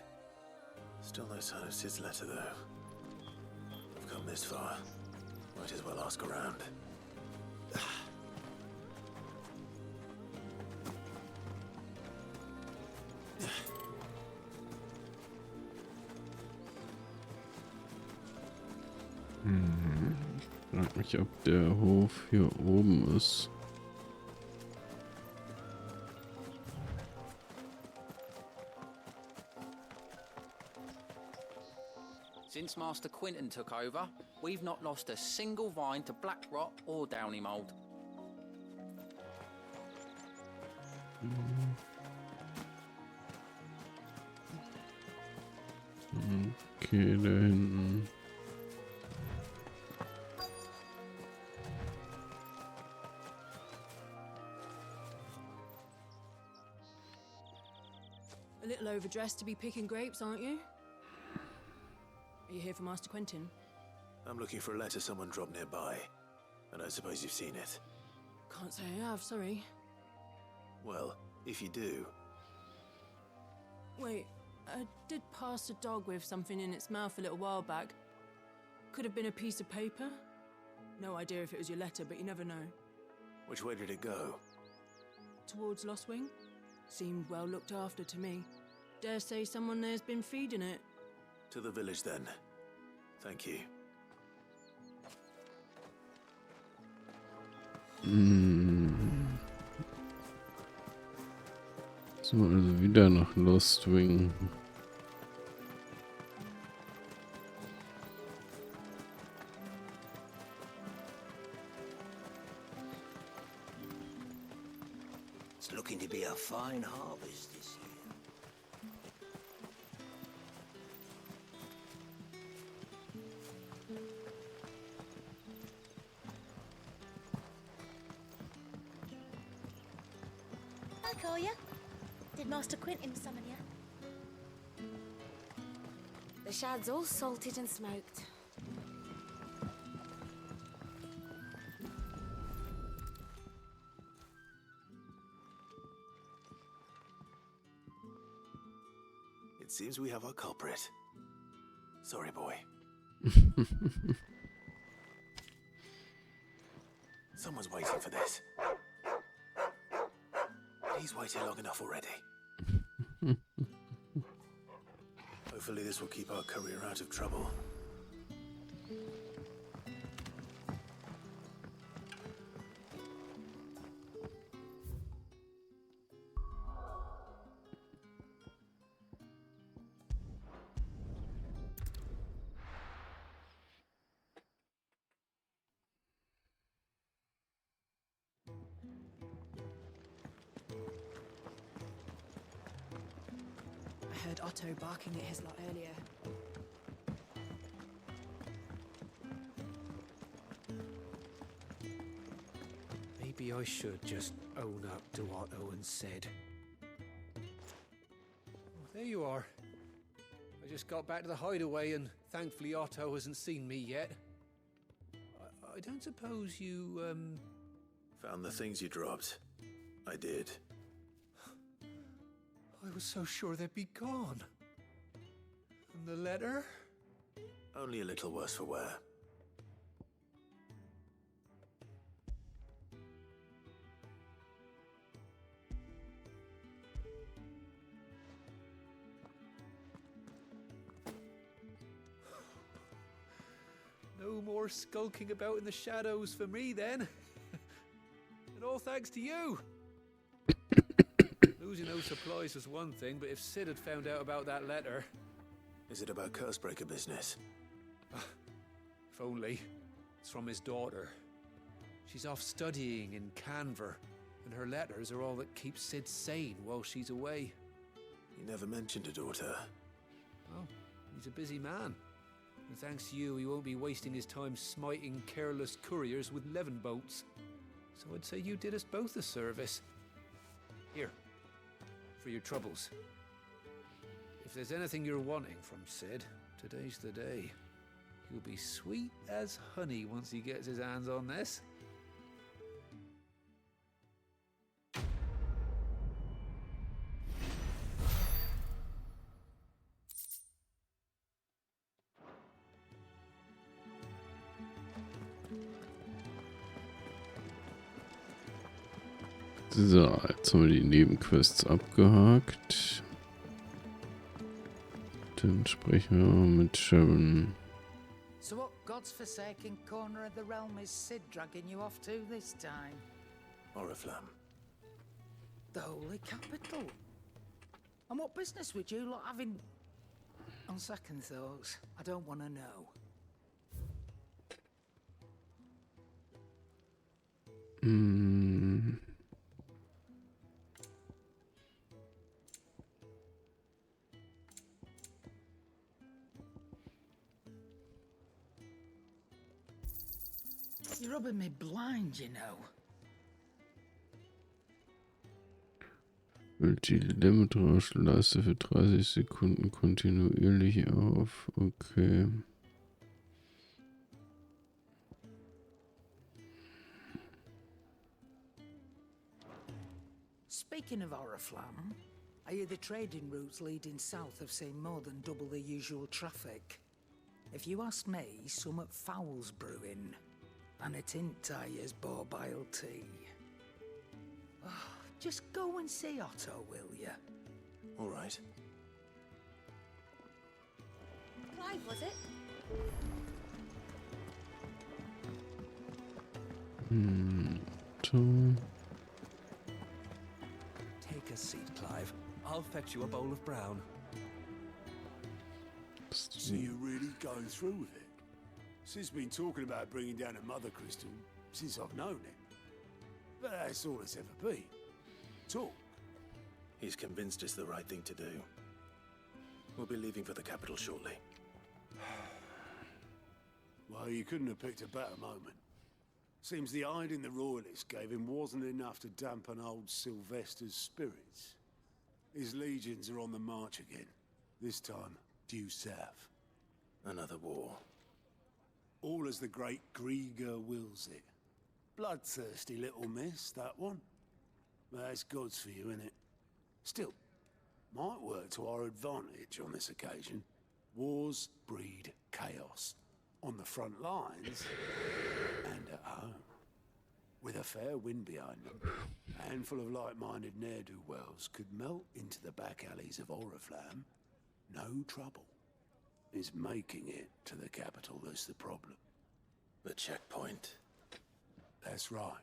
Still no sign of Sid's letter, though. I've come this far. Might as well ask around. Ich frage mich, ob der Hof hier oben ist. Since Master Quentin took over, we've not lost a single vine to black rot or downy mold. Okay, da hinten. A little overdressed to be picking grapes, aren't you? Are you here for Master Quentin? I'm looking for a letter someone dropped nearby, and I suppose you've seen it. Can't say I have, sorry. Well, if you do... Wait, I did pass a dog with something in its mouth a little while back. Could have been a piece of paper. No idea if it was your letter, but you never know. Which way did it go? Towards Lostwing? Seemed well looked after to me. Dare say someone there's been feeding it. To the village, then. Thank you. So, also wieder nach Lostwing. It's looking to be a fine harvest this year. I call ya. Did Master Quentin summon ya? The shad's all salted and smoked. It seems we have our culprit. Sorry, boy. Someone's waiting for this. He's waited long enough already. Hopefully this will keep our courier out of trouble. I heard Otto barking at his lot earlier. Maybe I should just own up to what Owen said. There you are. I just got back to the hideaway and thankfully Otto hasn't seen me yet. I don't suppose you, Found the things you dropped. I did. I was so sure they'd be gone. And the letter? Only a little worse for wear. No more skulking about in the shadows for me then. And all thanks to you. Losing no supplies was one thing, but if Sid had found out about that letter... Is it about Cursebreaker business? If only. It's from his daughter. She's off studying in Canver, and her letters are all that keeps Sid sane while she's away. You never mentioned a daughter. Oh, he's a busy man. And thanks to you, he won't be wasting his time smiting careless couriers with levin boats. So I'd say you did us both a service. Here, for your troubles. If there's anything you're wanting from Sid, today's the day. He'll be sweet as honey once he gets his hands on this. So, jetzt haben wir die Nebenquests abgehakt. Dann sprechen wir mal mit Sharon. So what god's-forsaken corner of the realm is Sid dragging you off to this time? Oriflamme. The holy capital. And what business would you lot have in... On second thoughts, I don't want to know. You're rubbing me blind, you know. Füllt die Limit-Rauschleiste für 30 Sekunden kontinuierlich auf. Okay. Speaking of Oriflamme, I hear the trading routes leading south have seen more than double the usual traffic. If you ask me, somewhat foul's brewing. And it ain't Tyre's borbile tea. Oh, just go and see Otto, will you? All right. Clive, was it? Take a seat, Clive. I'll fetch you a bowl of brown. So you're really going through with it? Sid's been talking about bringing down a mother crystal since I've known him. But that's all it's ever been. Talk. He's convinced it's the right thing to do. We'll be leaving for the capital shortly. Well, you couldn't have picked a better moment. Seems the hiding the royalists gave him wasn't enough to dampen old Sylvester's spirits. His legions are on the march again. This time, due south. Another war. All as the great GER wills it. Bloodthirsty little miss, that one. But that's God's for you, innit? Still, might work to our advantage on this occasion. Wars breed chaos. On the front lines and at home. With a fair wind behind them, a handful of like-minded ne'er-do-wells could melt into the back alleys of Oriflamme. No trouble. It's making it to the capital that's the problem. The checkpoint. That's right.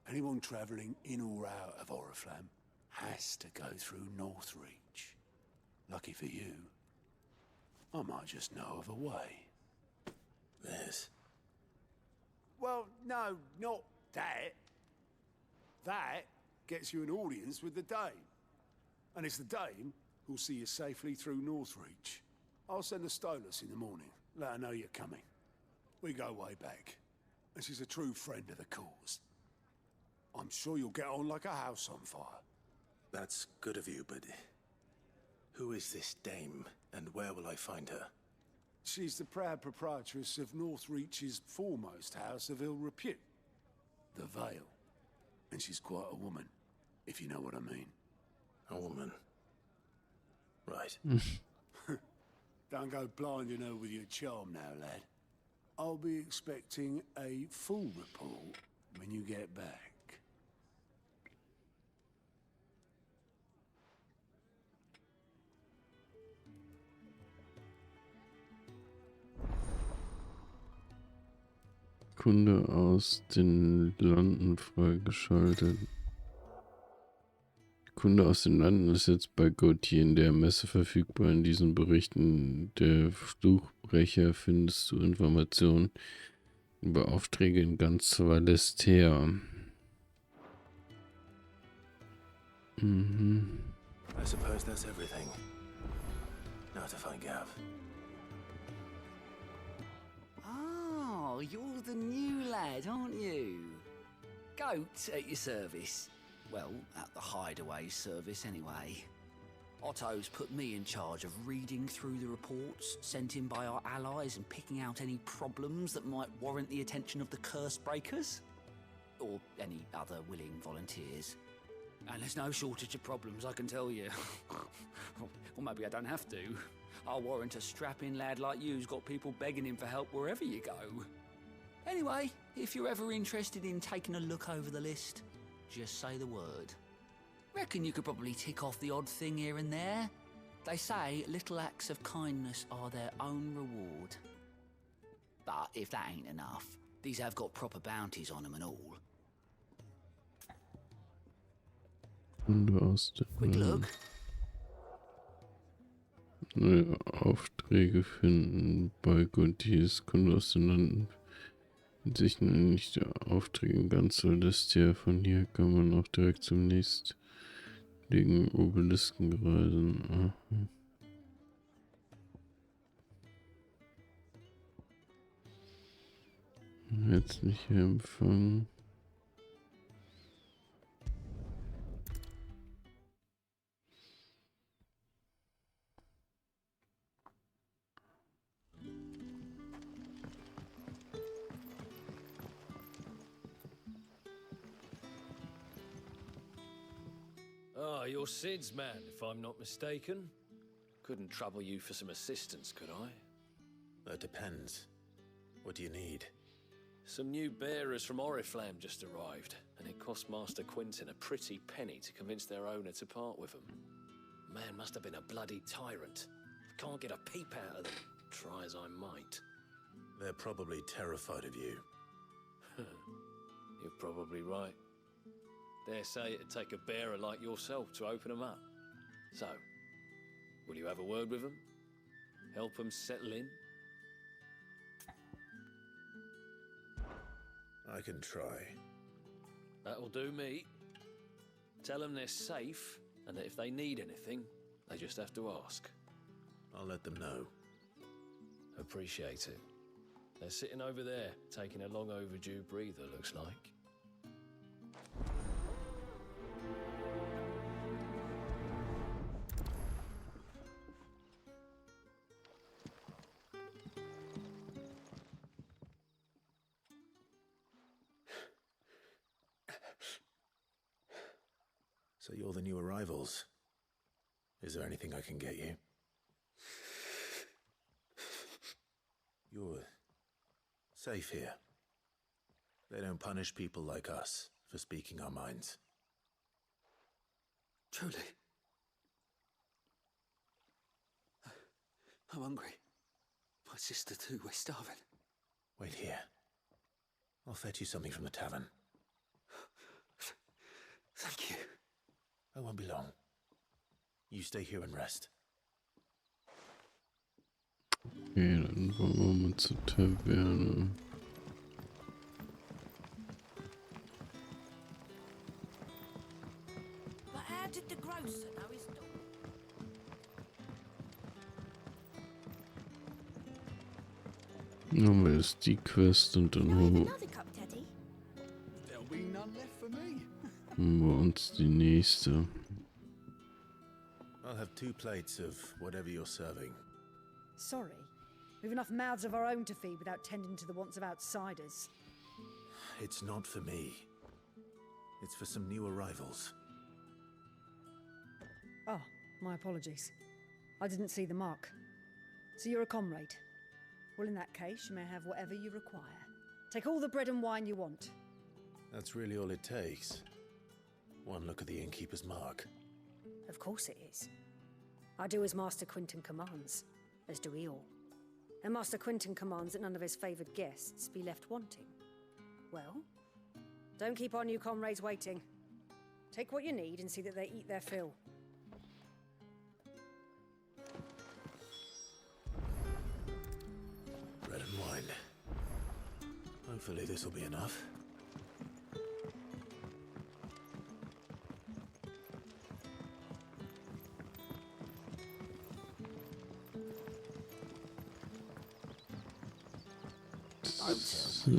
Anyone travelling in or out of Oriflamme has to go through Northreach. Lucky for you, I might just know of a way. This? Well, no, not that. That gets you an audience with the Dame. And it's the Dame who'll see you safely through Northreach. I'll send the Stolas in the morning. Let her know you're coming. We go way back. And she's a true friend of the cause. I'm sure you'll get on like a house on fire. That's good of you, but who is this dame, and where will I find her? She's the proud proprietress of Northreach's foremost house of ill repute, the Vale. And she's quite a woman, if you know what I mean. A woman? Right. Don't go blinding her with your charm now, lad. I'll be expecting a full report when you get back. Kunde aus den Landen freigeschaltet. Kunde aus den Landen ist jetzt bei Gautier in der Messe verfügbar. In diesen Berichten der Fluchbrecher findest du Informationen über Aufträge in ganz Valestea. I suppose that's everything. Now to find Gav. Oh, you're the new lad, aren't you? Goat at your service. Well, at the hideaway service anyway. Otto's put me in charge of reading through the reports sent in by our allies and picking out any problems that might warrant the attention of the curse breakers. Or any other willing volunteers. And there's no shortage of problems, I can tell you. Or maybe I don't have to. I'll warrant a strapping lad like you's got people begging him for help wherever you go. Anyway, if you're ever interested in taking a look over the list, just say the word. Reckon you could probably tick off the odd thing here and there. They say little acts of kindness are their own reward. But if that ain't enough, these have got proper bounties on them and all. Kunde aus den Quick look. Neue Aufträge finden bei Gautiers. Kunde aus den Landen. Sich nicht der Aufträge ganz Valestea. Von hier kann man auch direkt zum nächstliegenden Obelisken reisen. Jetzt nicht empfangen. Ah, you're Sid's man, if I'm not mistaken. Couldn't trouble you for some assistance, could I? That depends. What do you need? Some new bearers from Oriflamme just arrived, and it cost Master Quintin a pretty penny to convince their owner to part with them. Man must have been a bloody tyrant. Can't get a peep out of them, try as I might. They're probably terrified of you. You're probably right. Dare say it'd take a bearer like yourself to open them up. So, will you have a word with them? Help them settle in? I can try. That'll do me. Tell them they're safe, and that if they need anything, they just have to ask. I'll let them know. Appreciate it. They're sitting over there, taking a long overdue breather, looks like. So you're the new arrivals. Is there anything I can get you? You're safe here. They don't punish people like us for speaking our minds. Truly. I'm hungry. My sister too, we're starving. Wait here. I'll fetch you something from the tavern. Thank you. I won't be long. You stay here and rest. Okay, dann wollen wir mal zur Taverne. But how did the grocer know his dog? Dann haben wir jetzt die Quest und dann holen There'll be none left for me. wir uns die nächste. I'll have 2 plates of whatever you're serving. Sorry. We've enough mouths of our own to feed without tending to the wants of outsiders. It's not for me. It's for some new arrivals. Oh, my apologies. I didn't see the mark. So you're a comrade. Well, in that case, you may have whatever you require. Take all the bread and wine you want. That's really all it takes. One look at the innkeeper's mark. Of course it is. I do as Master Quintin commands, as do we all. And Master Quintin commands that none of his favoured guests be left wanting. Well, don't keep our new comrades waiting. Take what you need and see that they eat their fill. Bread and wine. Hopefully this will be enough. So.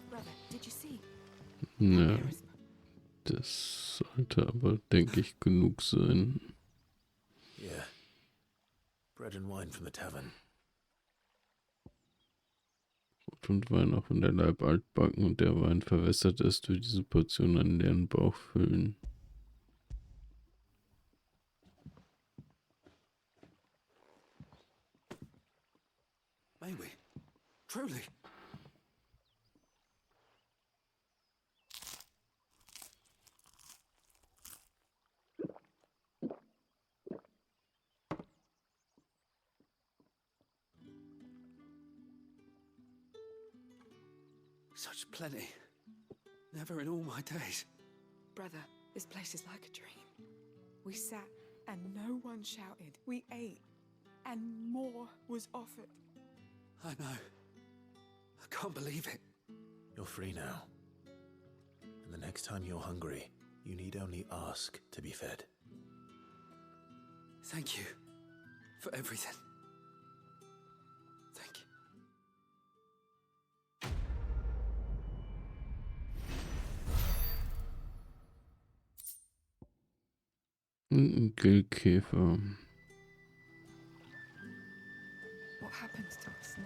Brother, did you see? Na, das sollte aber, denke ich, genug sein. Yeah. Bread and wine from the tavern. Brot und Wein auch wenn der Leib altbacken und der Wein verwässert ist, durch diese Portion einen leeren Bauch füllen. May we? Truly. Such plenty. Never in all my days. Brother, this place is like a dream. We sat and no one shouted. We ate and more was offered. I know. I can't believe it. You're free now. And the next time you're hungry, you need only ask to be fed. Thank you for everything. Und ein Grillkäfer. What happens to us now?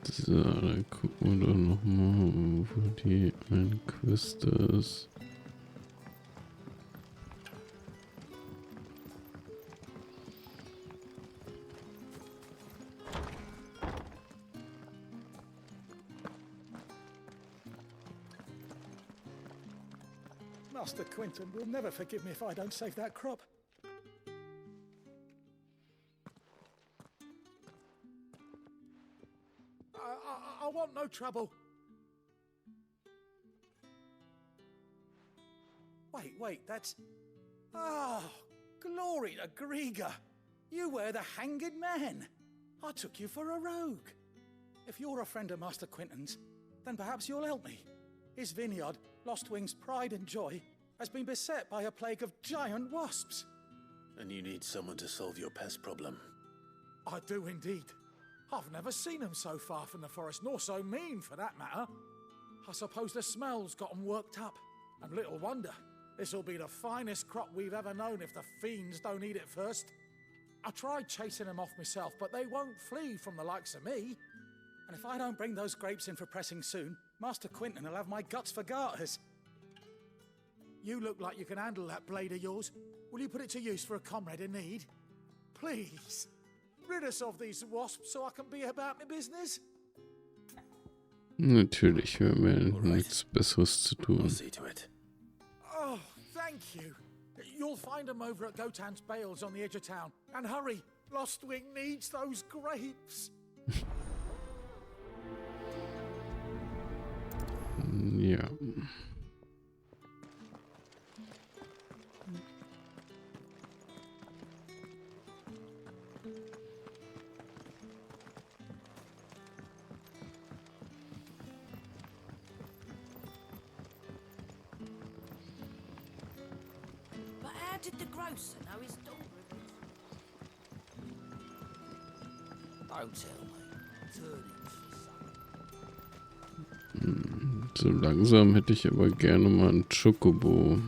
So, dann gucken wir doch nochmal, wo die ein Quest ist. Master Quinton will never forgive me if I don't save that crop. I want no trouble. Wait, that's... Oh, glory to Grieger. You were the hanged man. I took you for a rogue. If you're a friend of Master Quinton's, then perhaps you'll help me. His vineyard, Lostwing's pride and joy, has been beset by a plague of giant wasps. And you need someone to solve your pest problem. I do indeed. I've never seen them so far from the forest, nor so mean for that matter. I suppose the smell's got them worked up. And little wonder. This'll be the finest crop we've ever known if the fiends don't eat it first. I tried chasing them off myself, but they won't flee from the likes of me. And if I don't bring those grapes in for pressing soon, Master Quinton will have my guts for garters. You look like you can handle that blade of yours. Will you put it to use for a comrade in need? Please, rid us of these wasps so I can be about my business. Natürlich, wir haben ja nichts Besseres zu tun. I'll see to it. Oh, thank you. You'll find them over at Gotan's bales on the edge of town. And hurry, Lostwing needs those grapes. Ja. But how did the grocer know his daughter? Don't tell me. Turn it. So langsam hätte ich aber gerne mal einen Chocobo,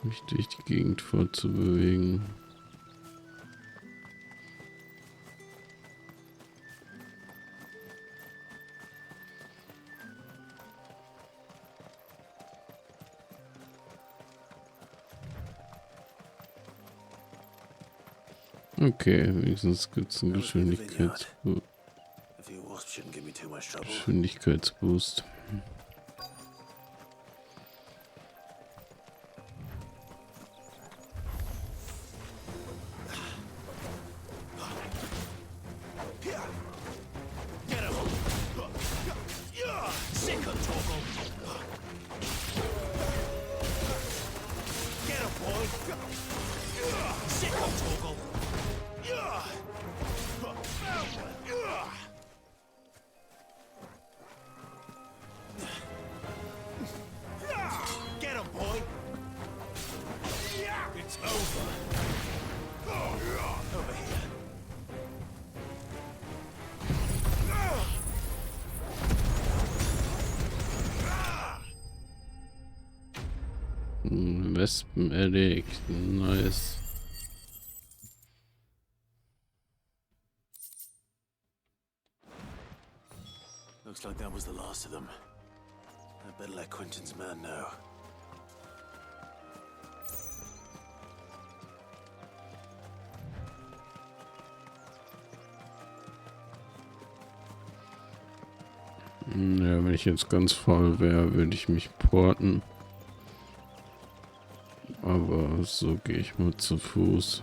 mich durch die Gegend fortzubewegen. Okay, wenigstens gibt es einen Geschwindigkeitsboost. Wespen erlegt. Nice. Looks like that was the last of them. I better let Quinton's man know. Ja, wenn ich jetzt ganz faul wäre, würde ich mich porten. Aber so gehe ich mal zu Fuß.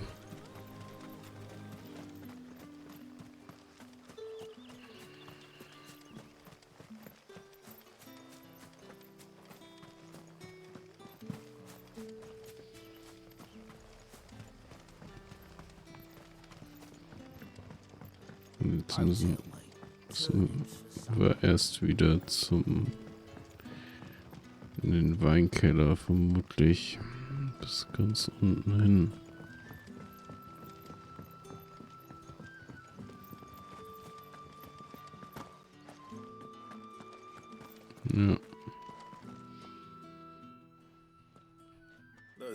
Jetzt müssen wir erst wieder in den Weinkeller vermutlich. Bis ganz unten hin. Ja.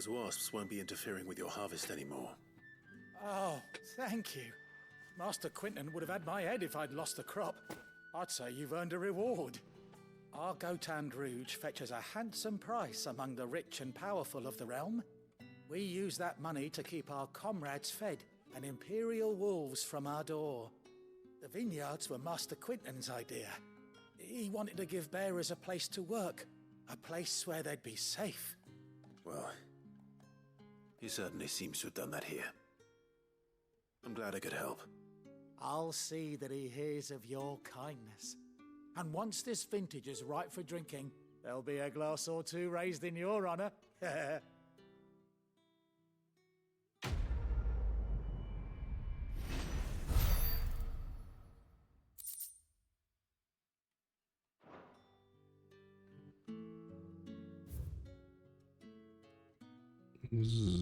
Those wasps won't be interfering with your harvest anymore. Oh, thank you. Master Quinton would have had my head if I'd lost the crop. I'd say you've earned a reward. Our Gotan Rouge fetches a handsome price among the rich and powerful of the realm. We use that money to keep our comrades fed and imperial wolves from our door. The vineyards were Master Quinton's idea. He wanted to give bearers a place to work, a place where they'd be safe. Well, he certainly seems to have done that here. I'm glad I could help. I'll see that he hears of your kindness. And once this vintage is ripe for drinking, there'll be a glass or two raised in your honor. So.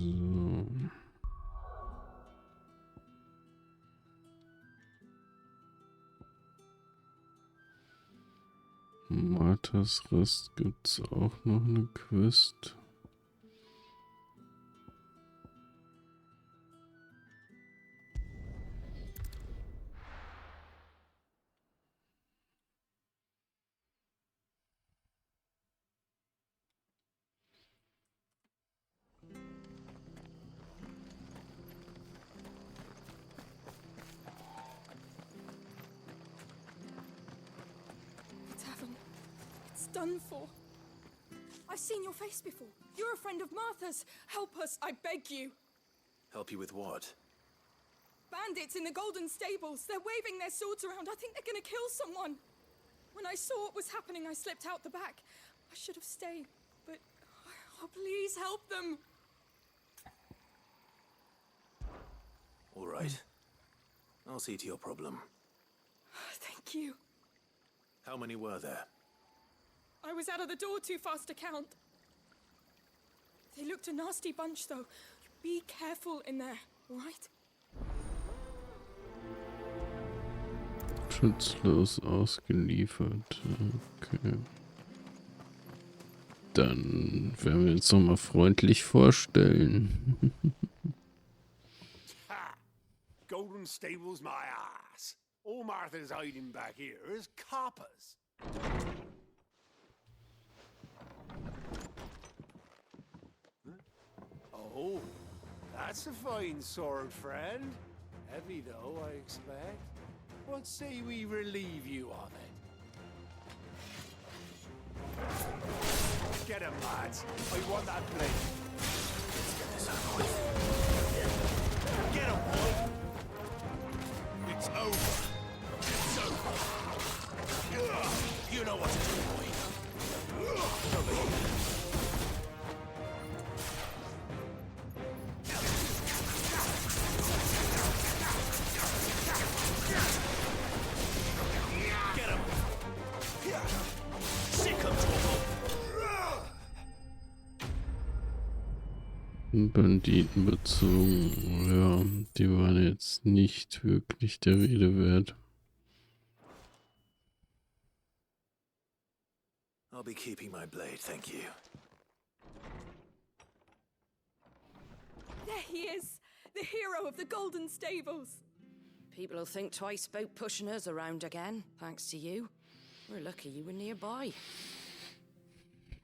Marthas Rast gibt's auch noch eine Quest. Done for. I've seen your face before. You're a friend of Martha's. Help us, I beg you. Help you with what? Bandits in the Golden Stables. They're waving their swords around. I think they're gonna kill someone. When I saw what was happening, I slipped out the back. I should have stayed, but oh, please help them. All right. I'll see to your problem. Thank you. How many were there? I was out of the door too fast to count. They looked a nasty bunch, though. Be careful in there, all right? Schutzlos ausgeliefert. Okay. Dann werden wir uns noch mal freundlich vorstellen. Ha! Golden Stables my ass. All Martha's hiding back here is coppers. Oh, that's a fine sword, friend. Heavy though, I expect. What say we relieve you of it? Get him, lads. I want that blade. Let's get this over with. Get him, boy. It's over. It's over. You know what to do, boy. Over here. Banditen bezogen. Ja, die waren jetzt nicht wirklich der Rede wert. I'll be keeping my blade, thank you. There he is, the hero of the Golden Stables. People will think twice about pushing us around again, thanks to you. We're lucky you were nearby.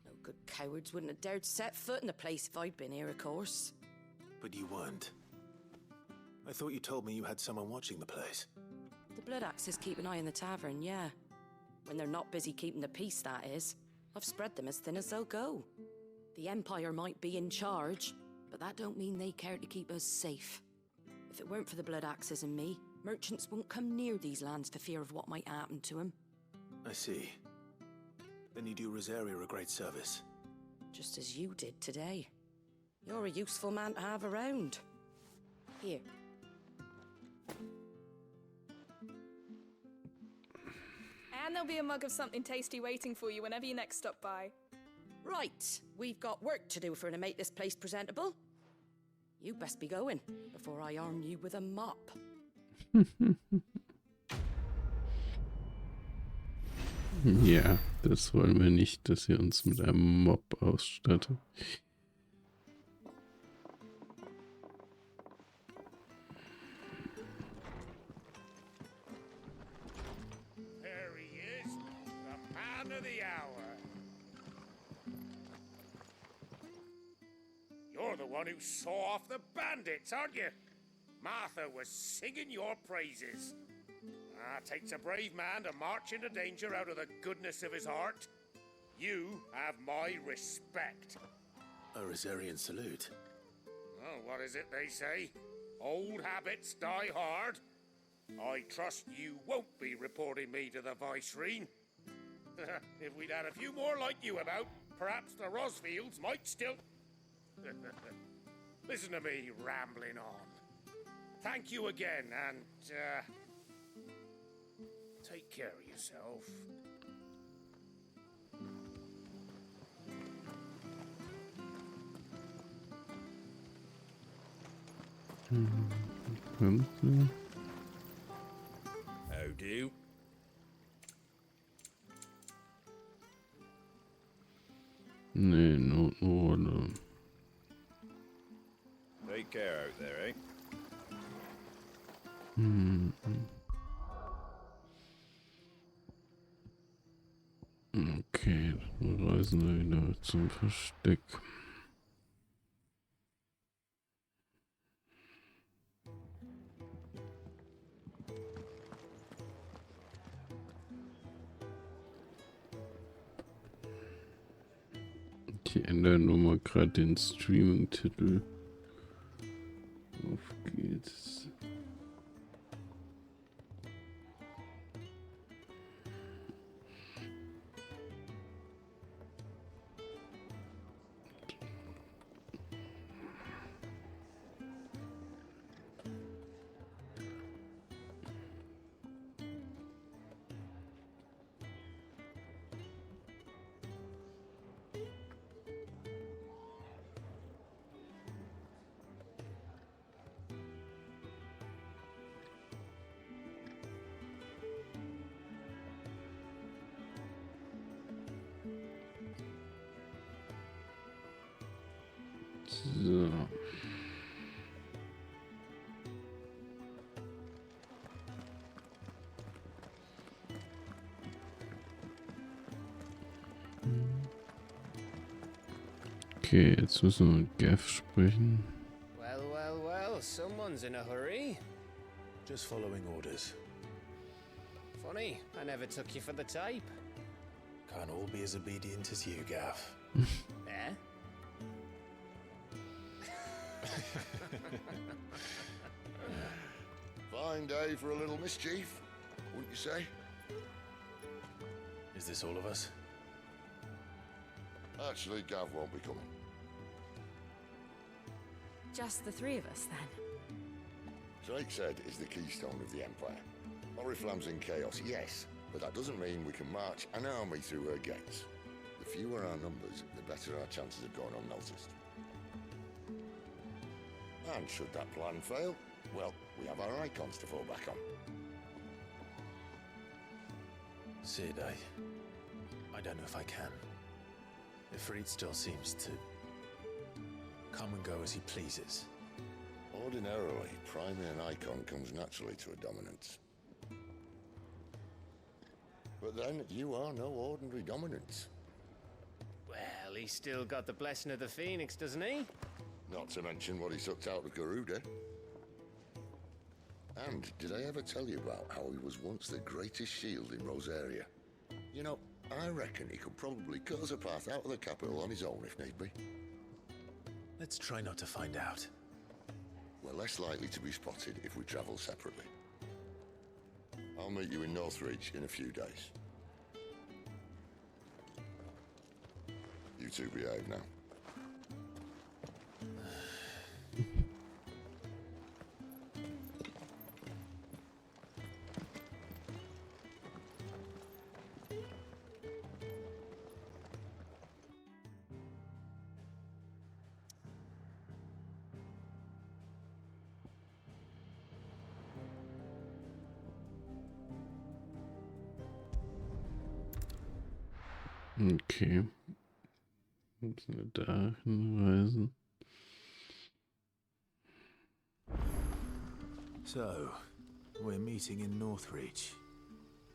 No good cowards wouldn't have dared set foot in the place if I'd been here, of course. But you weren't. I thought you told me you had someone watching the place. The Blood Axes keep an eye on the tavern, yeah. When they're not busy keeping the peace, that is. I've spread them as thin as they'll go. The Empire might be in charge, but that don't mean they care to keep us safe. If it weren't for the Blood Axes and me, merchants won't come near these lands for fear of what might happen to them. I see. Then you do Rosaria a great service. Just as you did today. You're a useful man to have around. Here. And there'll be a mug of something tasty waiting for you whenever you next stop by. Right, we've got work to do if we're to make this place presentable. You best be going, before I arm you with a mop. Ja, das wollen wir nicht, dass ihr uns mit einem Mob ausstattet. one who saw off the bandits, aren't you? Martha was singing your praises. Takes a brave man to march into danger out of the goodness of his heart. You have my respect. A Rosarian salute. Oh, what is it they say? Old habits die hard. I trust you won't be reporting me to the Viceroy. If we'd had a few more like you about, perhaps the Rosfields might still... Listen to me rambling on. Thank you again, and, take care of yourself. How do? Nee, Notenrolle. Take care out there, eh? Okay, dann reisen wir wieder zum Versteck. Ich ändere nur mal gerade den Streaming-Titel. Auf geht's. So. Okay, jetzt müssen wir mit Gav sprechen. Well, someone's in a hurry. Just following orders. Funny, I never took you for the type. Can't all be as obedient as you, Gav. Eh? Fine day for a little mischief, wouldn't you say? Is this all of us? Actually, Gav won't be coming. Just the three of us, then? Drake's Head is the keystone of the Empire. Oriflamme's in chaos, yes, but that doesn't mean we can march an army through her gates. The fewer our numbers, the better our chances of going unnoticed. And should that plan fail, well, we have our icons to fall back on. Sid, I don't know if I can. Ifrit still seems to come and go as he pleases. Ordinarily, priming an icon comes naturally to a dominance. But then, you are no ordinary dominance. Well, he's still got the blessing of the Phoenix, doesn't he? Not to mention what he sucked out of Garuda. And did I ever tell you about how he was once the greatest shield in Rosaria? You know, I reckon he could probably cut us a path out of the capital on his own if need be. Let's try not to find out. We're less likely to be spotted if we travel separately. I'll meet you in Northridge in a few days. You two behave now. Okay. Müssen wir da hinreisen. So, we're meeting in Northridge.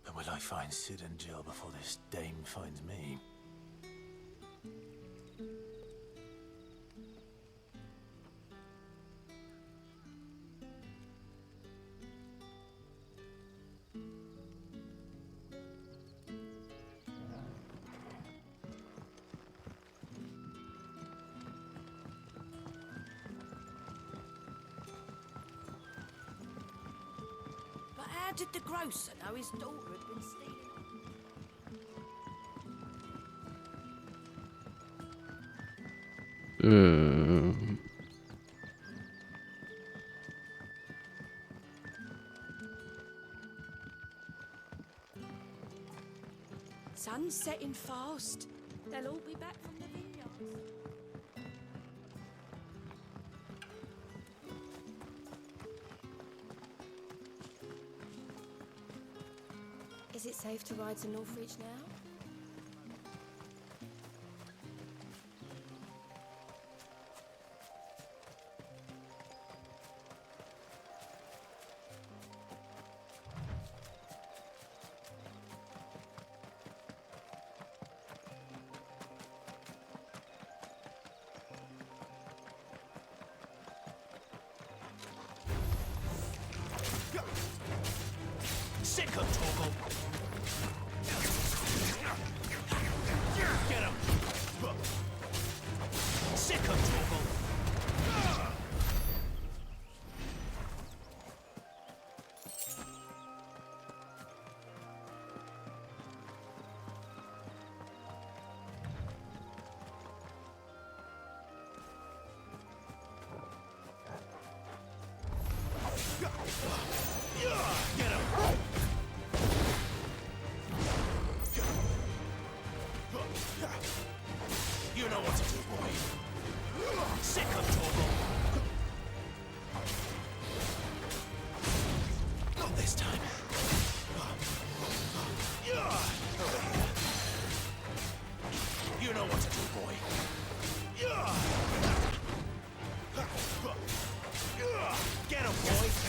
But will I find Sid and Jill before this dame finds me? How did the grocer know his daughter had been stealing? Sun's setting fast. They'll all be back from the vineyards. Is it safe to ride to Northreach now? Sick of Torgal! Get him! Sick of Torgal! Get him! You know what to do, boy. Sick of Torgal. Not this time. Over here. You know what to do, boy. Get him, boy. Over here.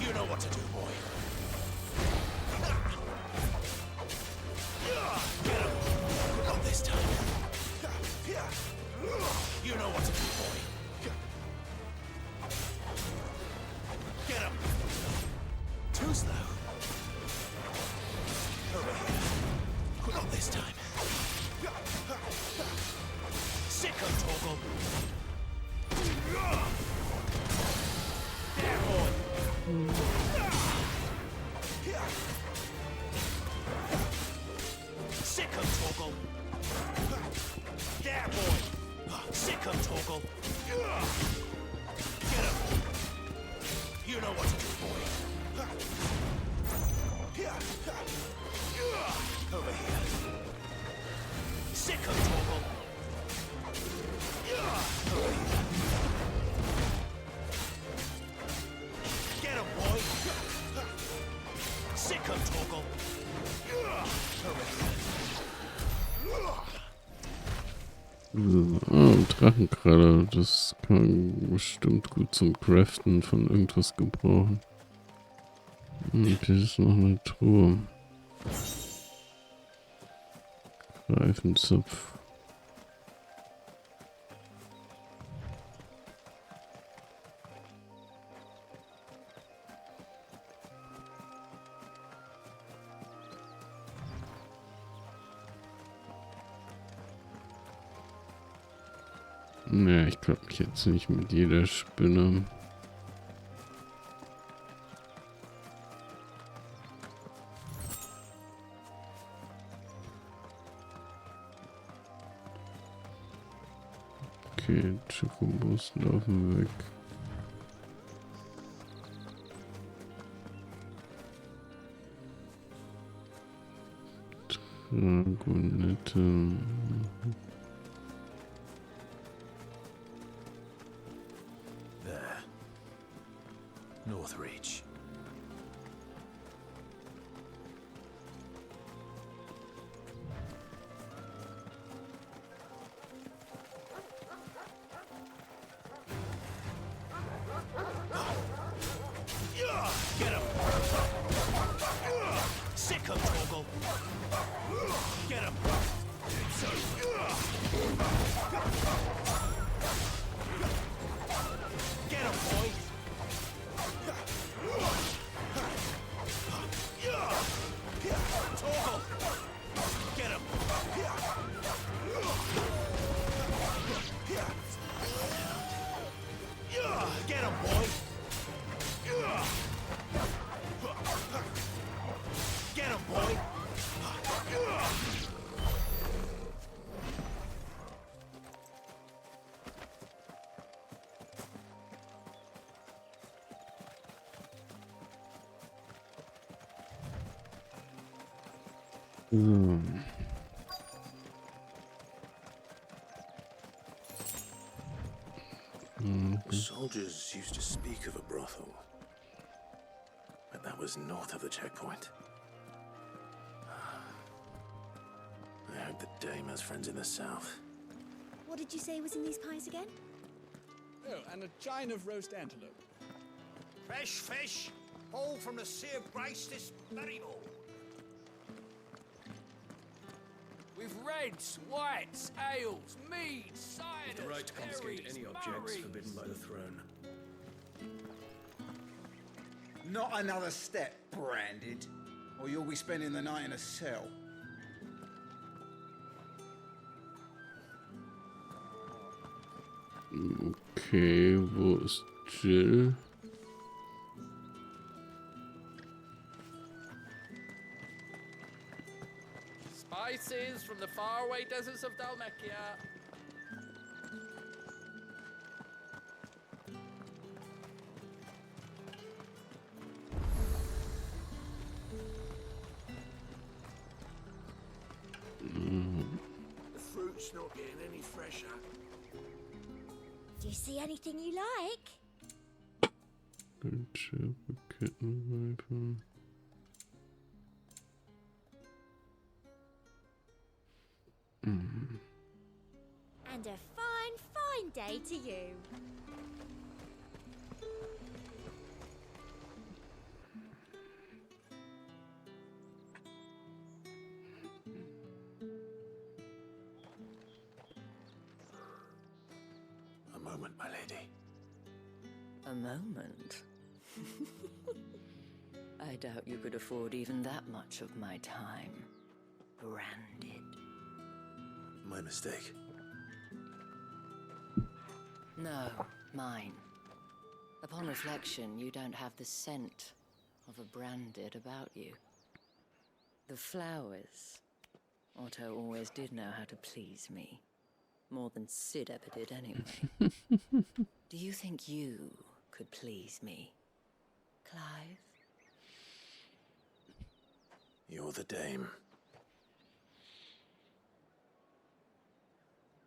You know what to do, boy. Get him. Not this time. You know what to do, boy. Get him. Too slow. Over here. Not this time. Sick of Torgal. There, boy. Sick of Torgal. There, boy. Sick of Torgal. Get him. You know what to do, boy. Over here. Sick of Torgal. Over here. Get him, boy. Sick of Torgal. Over here. Oh, Drachenkralle, das kann bestimmt gut zum Craften von irgendwas gebrauchen. Und hier ist noch eine Truhe. Reifenzopf. Ja, ich glaube mich jetzt nicht mit jeder Spinne. Okay, Chocobos laufen weg. Dragonette. There. Northreach. Get him! Sick of Torgal! Get him! Get him, boy! Toggle! Get him! Get him, boy! Get him, boy! The soldiers used to speak of a brothel, but that was north of the checkpoint. I hope the dame has friends in the south. What did you say was in these pies again? Oh, and a chine of roast antelope. Fresh fish, whole from the sear brace this very morning. With reds, whites, ales, meads, ciders, The right to confiscate perries, any objects murrays. forbidden by the throne. Not another step, Branded, or you'll be spending the night in a cell. Okay, wo ist Jill? Spices from the faraway deserts of Dalmacia. The fruit's not getting any fresher. Do you see anything you like? Kettenreifen. And a fine, fine day to you. A moment, my lady. A moment? I doubt you could afford even that much of my time. Branded. My mistake. No, mine. Upon reflection, you don't have the scent of a Branded about you. The flowers. Otto always did know how to please me. More than Sid ever did anyway. Do you think you could please me, Clive? You're the dame.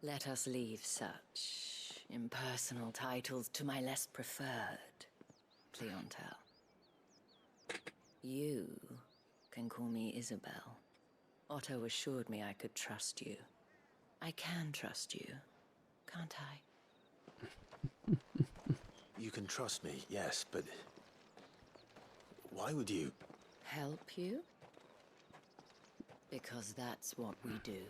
Let us leave such impersonal titles to my less preferred clientele. You can call me Isabel. Otto assured me I could trust you. I can trust you, can't I? You can trust me, yes, but why would you? Help you? Because that's what we do.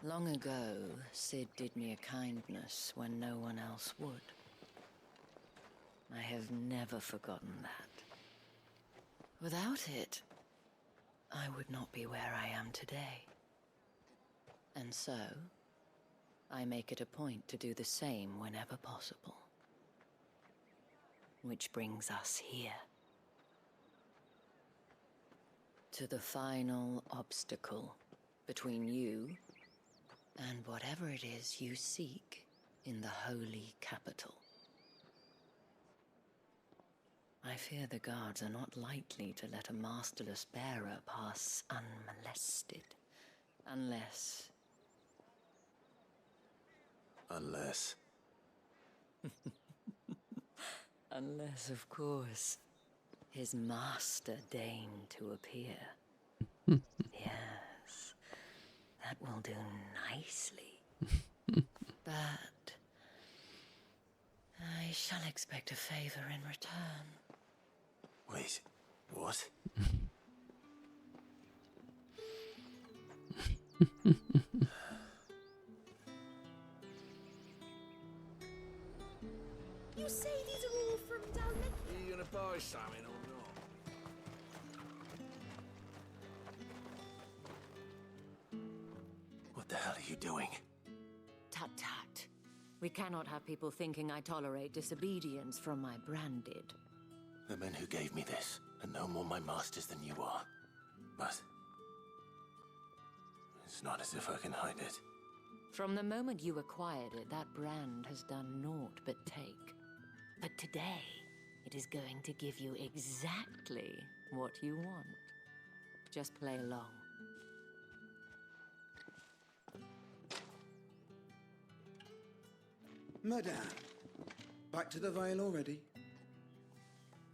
Long ago, Sid did me a kindness when no one else would. I have never forgotten that. Without it, I would not be where I am today. And so, I make it a point to do the same whenever possible. Which brings us here. To the final obstacle between you and whatever it is you seek in the holy capital. I fear the guards are not likely to let a masterless bearer pass unmolested, unless... Unless, of course, his master deigned to appear. Yes, that will do nicely. But I shall expect a favor in return. Wait, what? You say these are all from down there? Are you gonna buy something or not? What the hell are you doing? Tut tut. We cannot have people thinking I tolerate disobedience from my branded. The men who gave me this are no more my masters than you are. But it's not as if I can hide it. From the moment you acquired it, that brand has done naught but take. But today, it is going to give you exactly what you want. Just play along. Madame, back to the Vale already?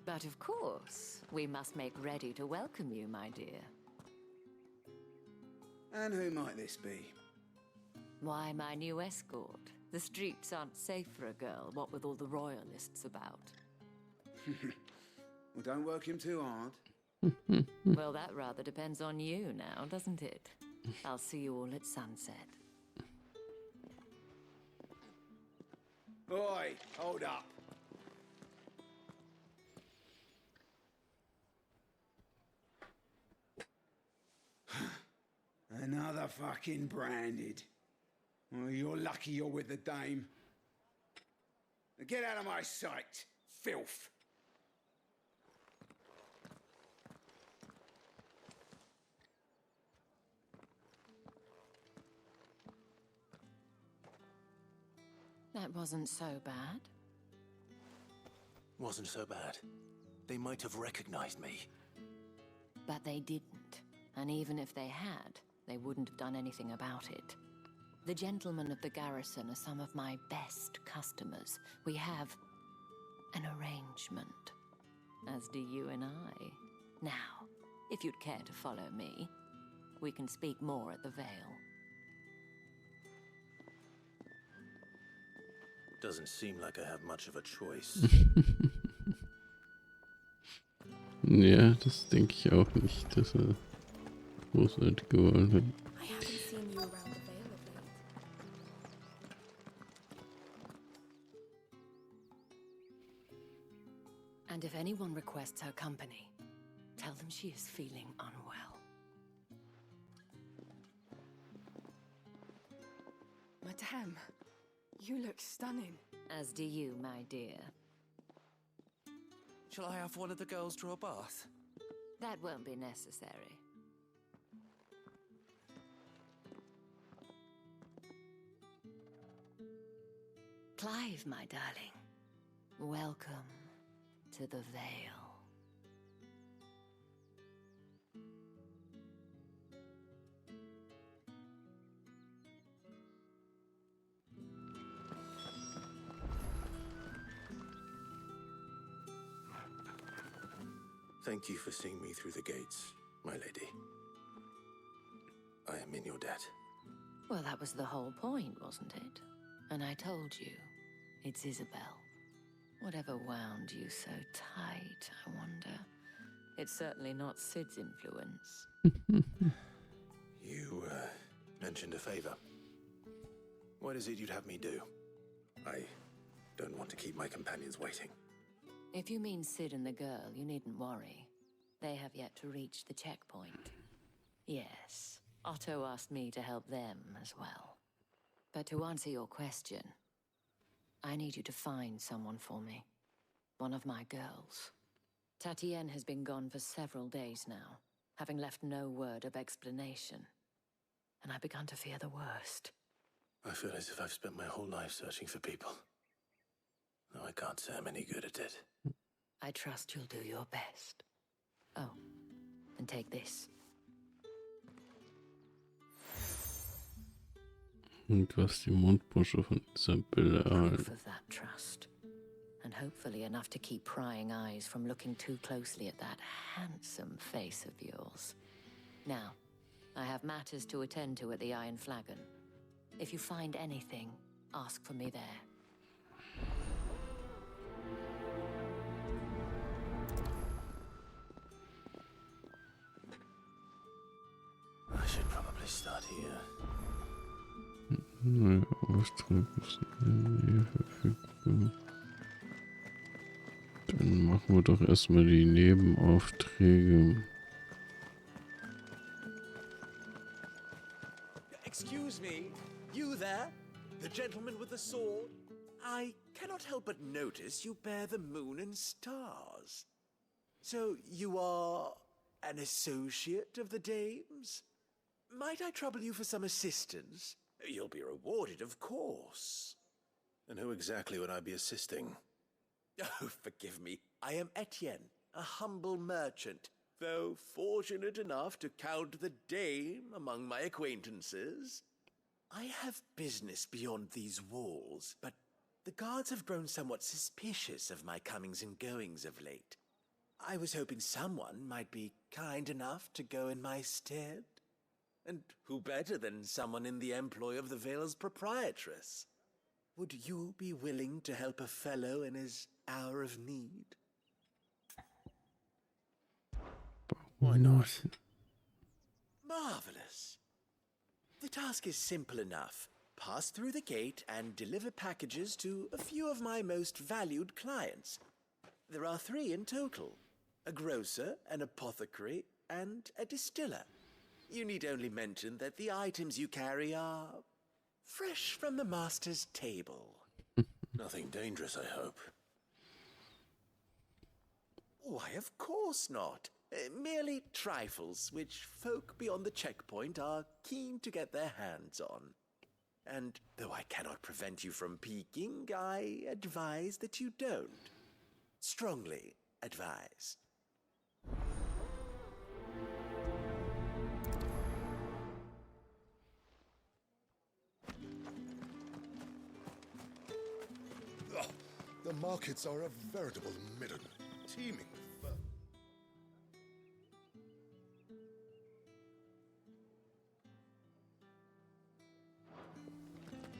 But of course, we must make ready to welcome you, my dear. And who might this be? Why, my new escort. The streets aren't safe for a girl, what with all the royalists about. Well, don't work him too hard. Well, that rather depends on you now, doesn't it? I'll see you all at sunset. Oi, hold up. Another fucking branded. Well, you're lucky you're with the dame. Now get out of my sight, filth. That wasn't so bad. Wasn't so bad. They might have recognized me. But they didn't. And even if they had, they wouldn't have done anything about it. The gentlemen of the garrison are some of my best customers. We have an arrangement, as do you and I. Now, if you'd care to follow me, we can speak more at the Vale. Doesn't seem like I have much of a choice. Ja, das denke ich auch nicht, dass er großartig gewollt hat. I haven't seen you around the Vale of late. And if anyone requests her company, tell them she is feeling unwell. Madame, you look stunning. As do you, my dear. Shall I have one of the girls draw a bath? That won't be necessary. Clive, my darling. Welcome to the Vale. Thank you for seeing me through the gates, my lady. I am in your debt. Well, that was the whole point, wasn't it? And I told you, it's Isabel. Whatever wound you so tight, I wonder. It's certainly not Sid's influence. You, mentioned a favor. What is it you'd have me do? I don't want to keep my companions waiting. If you mean Sid and the girl, you needn't worry. They have yet to reach the checkpoint. Yes, Otto asked me to help them as well. But to answer your question, I need you to find someone for me. One of my girls. Tatienne has been gone for several days now, having left no word of explanation. And I've begun to fear the worst. I feel as if I've spent my whole life searching for people. Though I can't say I'm any good at it. I trust you'll do your best. Oh, and take this. Und du hast die Mondbrosche von Isabelle Proof erhalten. of that trust. And hopefully enough to keep prying eyes from looking too closely at that handsome face of yours. Now, I have matters to attend to at the Iron Flagon. If you find anything, ask for me there. I should probably start here. Neuer Auftrag ist hier verfügbar. Dann machen wir doch erstmal die Nebenaufträge. Excuse me, you there? The gentleman with the sword? I cannot help but notice you bear the moon and stars. So you are an associate of the dames? Might I trouble you for some assistance? You'll be rewarded, of course. And who exactly would I be assisting? Oh, forgive me. I am Etienne, a humble merchant, though fortunate enough to count the dame among my acquaintances. I have business beyond these walls, but the guards have grown somewhat suspicious of my comings and goings of late. I was hoping someone might be kind enough to go in my stead. And who better than someone in the employ of the Vale's proprietress? Would you be willing to help a fellow in his hour of need? Why not? Marvelous. The task is simple enough. Pass through the gate and deliver packages to a few of my most valued clients. There are 3 in total: a grocer, an apothecary, and a distiller. You need only mention that the items you carry are fresh from the master's table. Nothing dangerous, I hope. Why, of course not. Merely trifles which folk beyond the checkpoint are keen to get their hands on. And though I cannot prevent you from peeking, I advise that you don't. Strongly advise. Oh, the markets are a veritable midden, teeming with fur.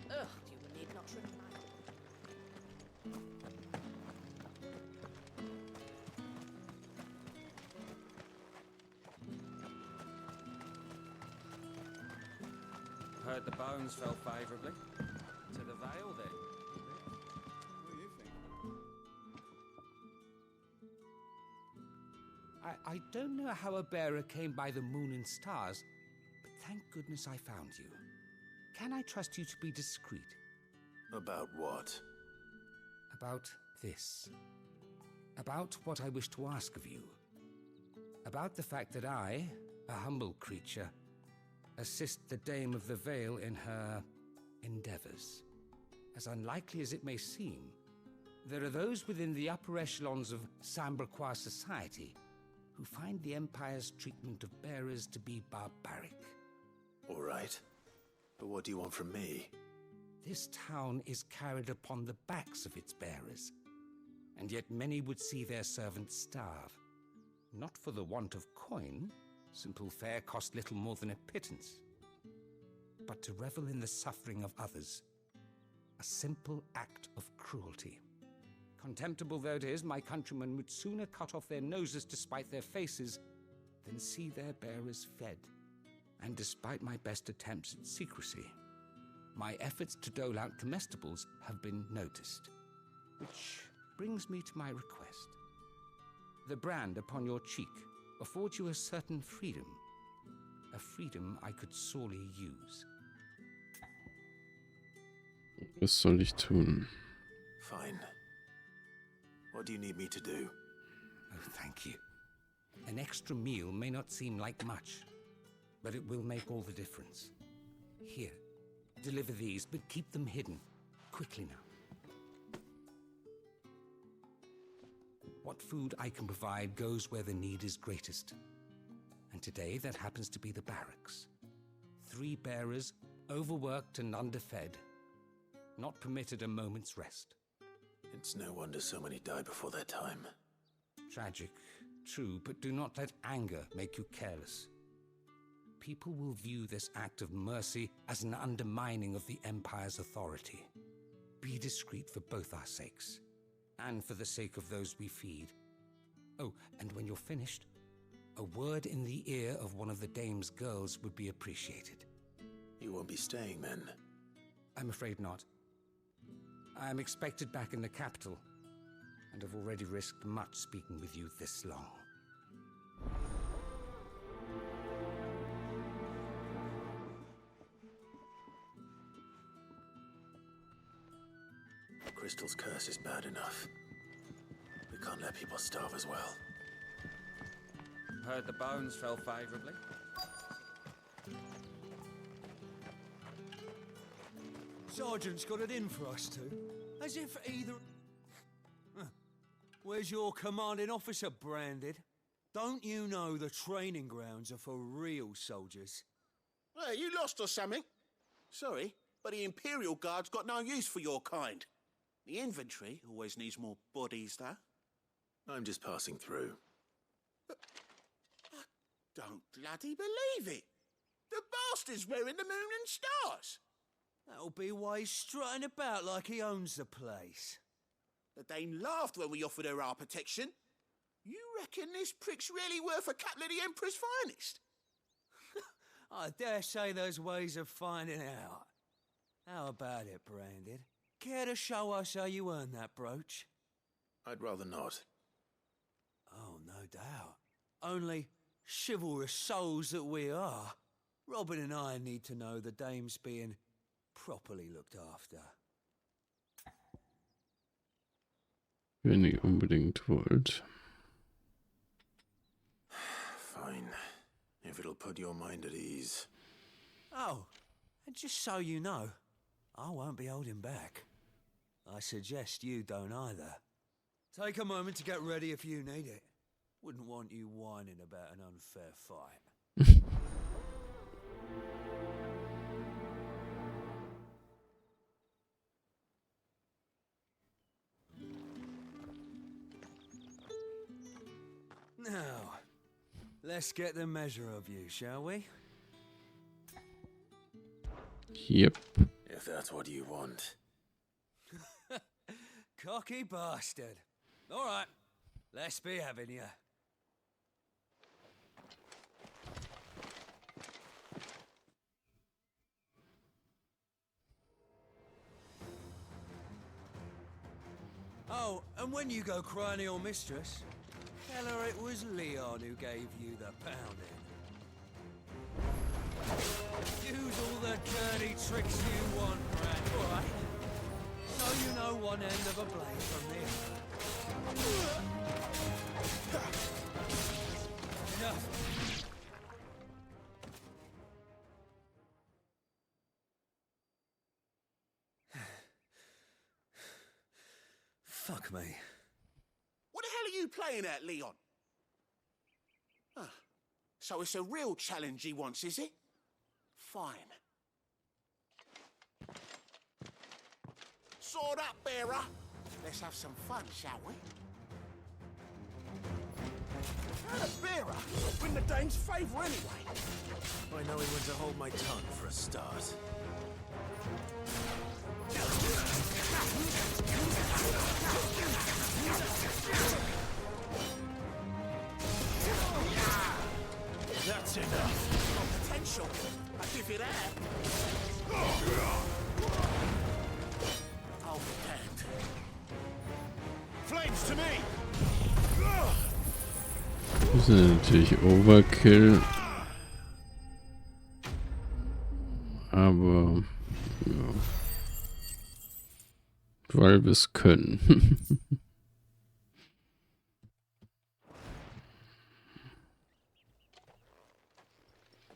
Ugh, you need not remind. Heard the bones fell favourably. To the Vale, then. What do you think? I don't know how a bearer came by the moon and stars, but thank goodness I found you. Can I trust you to be discreet? About what? About this. About what I wish to ask of you. About the fact that I, a humble creature, assist the Dame of the Vale in her endeavors. As unlikely as it may seem, there are those within the upper echelons of Samberquois society who find the Empire's treatment of bearers to be barbaric. All right. But what do you want from me? This town is carried upon the backs of its bearers, and yet many would see their servants starve. Not for the want of coin, simple fare cost little more than a pittance, but to revel in the suffering of others, a simple act of cruelty. Contemptible though it is, my countrymen would sooner cut off their noses to spite their faces than see their bearers fed. And despite my best attempts at secrecy, my efforts to dole out comestibles have been noticed. Which brings me to my request. The brand upon your cheek affords you a certain freedom, a freedom I could sorely use. Was soll ich tun? Fine. What do you need me to do? Oh, thank you. An extra meal may not seem like much, but it will make all the difference. Here, deliver these, but keep them hidden. Quickly now. What food I can provide goes where the need is greatest. And today that happens to be the barracks. 3 bearers, overworked and underfed, not permitted a moment's rest. It's no wonder so many die before their time. Tragic, true, but do not let anger make you careless. People will view this act of mercy as an undermining of the Empire's authority. Be discreet for both our sakes, and for the sake of those we feed. Oh, and when you're finished, A word in the ear of one of the dame's girls would be appreciated. You won't be staying then? I'm afraid not. I'm expected back in the capital, and have already risked much speaking with you this long. Crystal's curse is bad enough. We can't let people starve as well. Heard the bones fell favourably. Sergeant's got it in for us two. As if either... Huh. Where's your commanding officer, Branded? Don't you know the training grounds are for real soldiers? Hey, you lost or something? Sorry, but the Imperial Guard's got no use for your kind. The infantry always needs more bodies, though. I'm just passing through. I don't bloody believe it. The bastard's wearing the moon and stars. That'll be why he's strutting about like he owns the place. The Dane laughed when we offered her our protection. You reckon this prick's really worth a couple of the Emperor's finest? I dare say there's ways of finding out. How about it, Branded? Care to show us how you earned that brooch? I'd rather not. Oh, no doubt. Only chivalrous souls that we are, Robin and I need to know the dame's being properly looked after. Wenn ihr unbedingt wollt. Fine. If it'll put your mind at ease. Oh, and just so you know, I won't be holding back. I suggest you don't either. Take a moment to get ready if you need it. Wouldn't want you whining about an unfair fight. Now, let's get the measure of you, shall we? Yep. If that's what you want. Cocky bastard. All right, let's be having you. Oh, and when you go crying to your mistress, tell her it was Leon who gave you the pounding. Use all the dirty tricks you want, Brad, all right? So you know one end of a blade from the other. Enough. Fuck me. What the hell are you playing at, Leon? So it's a real challenge he wants, is it? Fine. Sword up, bearer. Let's have some fun, shall we? Bearer, win the Dane's favour anyway. I know when to hold my tongue for a start. That's enough. Got potential. I give you that. I'll pretend. Flames to me. Das ist natürlich Overkill. Aber ja. Weil wir es können.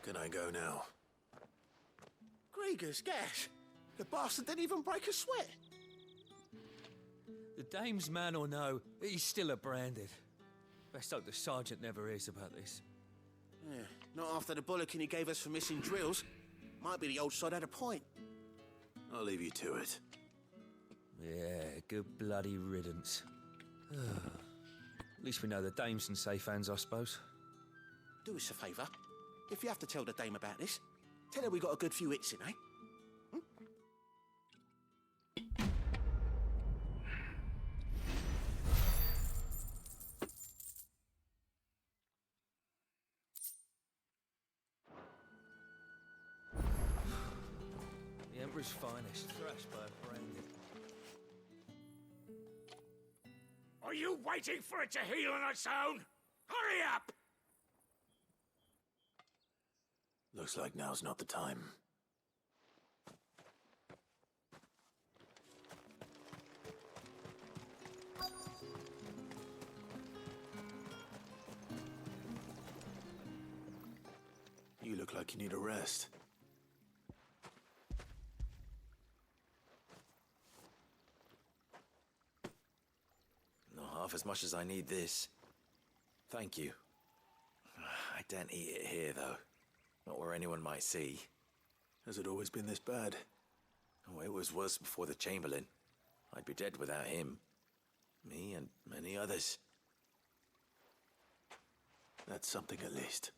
Can I go now? Grieger's gas. The bastard didn't even break a sweat. The dame's man or no, he's still a Branded. Best hope the sergeant never hears about this. Yeah, not after the bollocking he gave us for missing drills. Might be the old sod had a point. I'll leave you to it. Yeah, good bloody riddance. At least we know the dame's in safe hands, I suppose. Do us a favour. If you have to tell the dame about this, tell her we got a good few hits in, eh? Bordeaux's finest, thrashed by a branded. Are you waiting for it to heal on its own? Hurry up! Looks like now's not the time. You look like you need a rest. Not half as much as I need this. Thank you. I daren't eat it here, though. Not where anyone might see. Has it always been this bad? Oh, it was worse before the Chamberlain. I'd be dead without him. Me and many others. That's something at least.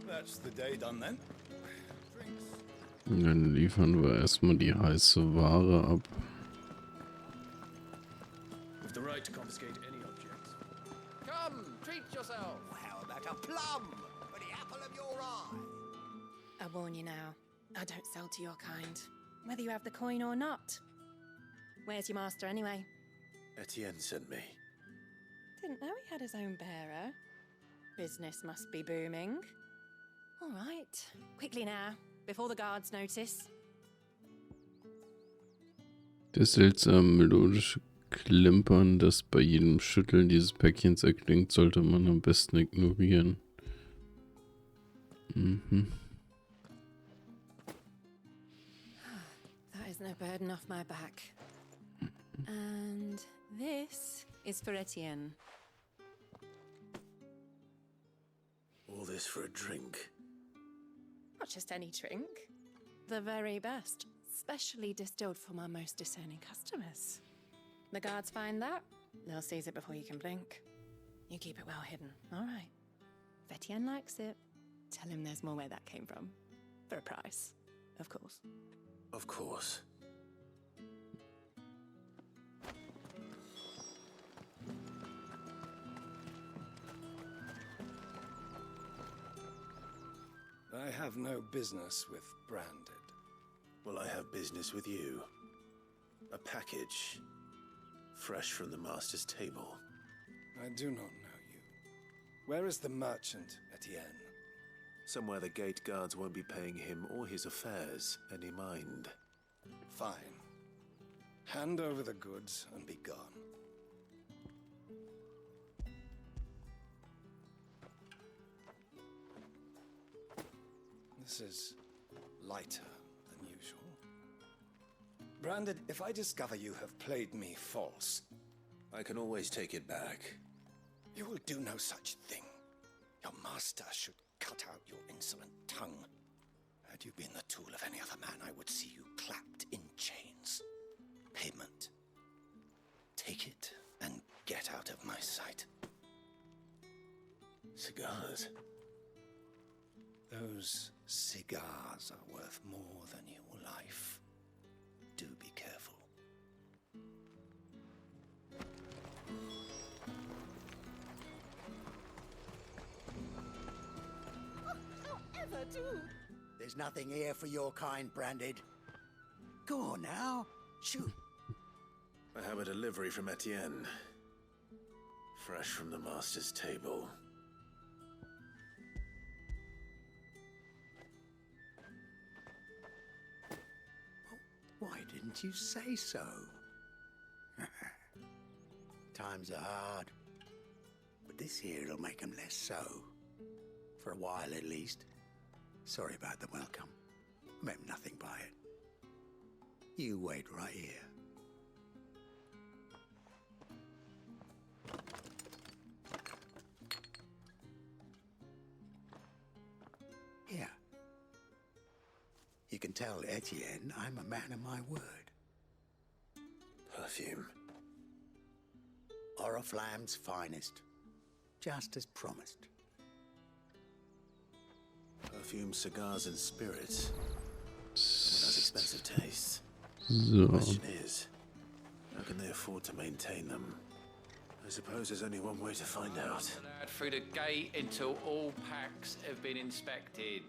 That's the day done then. Dann liefern wir erstmal die heiße Ware ab. With the right to confiscate any objects. Come, treat yourself. How about a plum for the apple of your eye? I warn you now, I don't sell to your kind, whether you have the coin or not. Where's your master anyway? Etienne sent me. Didn't know he had his own bearer. Business must be booming. All right, quickly now, before the guards notice. Das seltsame melodische Klimpern, das bei jedem Schütteln dieses Päckchens erklingt, sollte man am besten ignorieren. That is no burden off my back. And this is for Etienne. All this for a drink. Not just any drink. The very best. Specially distilled for my most discerning customers. The guards find that, they'll seize it before you can blink. You keep it well hidden, all right. If Etienne likes it, tell him there's more where that came from. For a price, of course. Of course. I have no business with Branded. Well, I have business with you. A package. Fresh from the master's table. I do not know you. Where is the merchant, Etienne? Somewhere the gate guards won't be paying him or his affairs any mind. Fine. Hand over the goods and be gone. This is lighter than usual. Branded, if I discover you have played me false... I can always take it back. You will do no such thing. Your master should cut out your insolent tongue. Had you been the tool of any other man, I would see you clapped in chains. Payment. Take it and get out of my sight. Cigars. Those cigars are worth more than your life. Do be careful. Ever do? There's nothing here for your kind, Branded. Go on now, shoot. I have a delivery from Etienne. Fresh from the master's table. Why didn't you say so? Times are hard. But this here'll make 'em less so. For a while at least. Sorry about the welcome. Meant nothing by it. You wait right here. Here. You can tell Etienne I'm a man of my word. Perfume. Oriflamme's finest. just as promised. Perfume, cigars, and spirits. With those expensive tastes. The So. question is, how can they afford to maintain them? I suppose there's only one way to find out. Allowed through the gate until all packs have been inspected.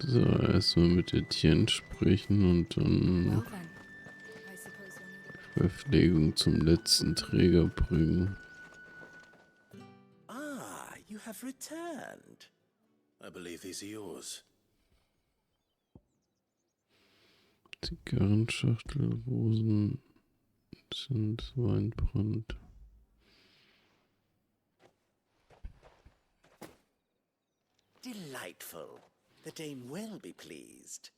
So, erstmal mit der Tien sprechen und dann Verpflegung zum letzten Träger bringen. Ah, you have returned. I believe these are yours. Zigarrenschachtel, Rosen, sind Weinbrand. Delightful. The dame will be pleased.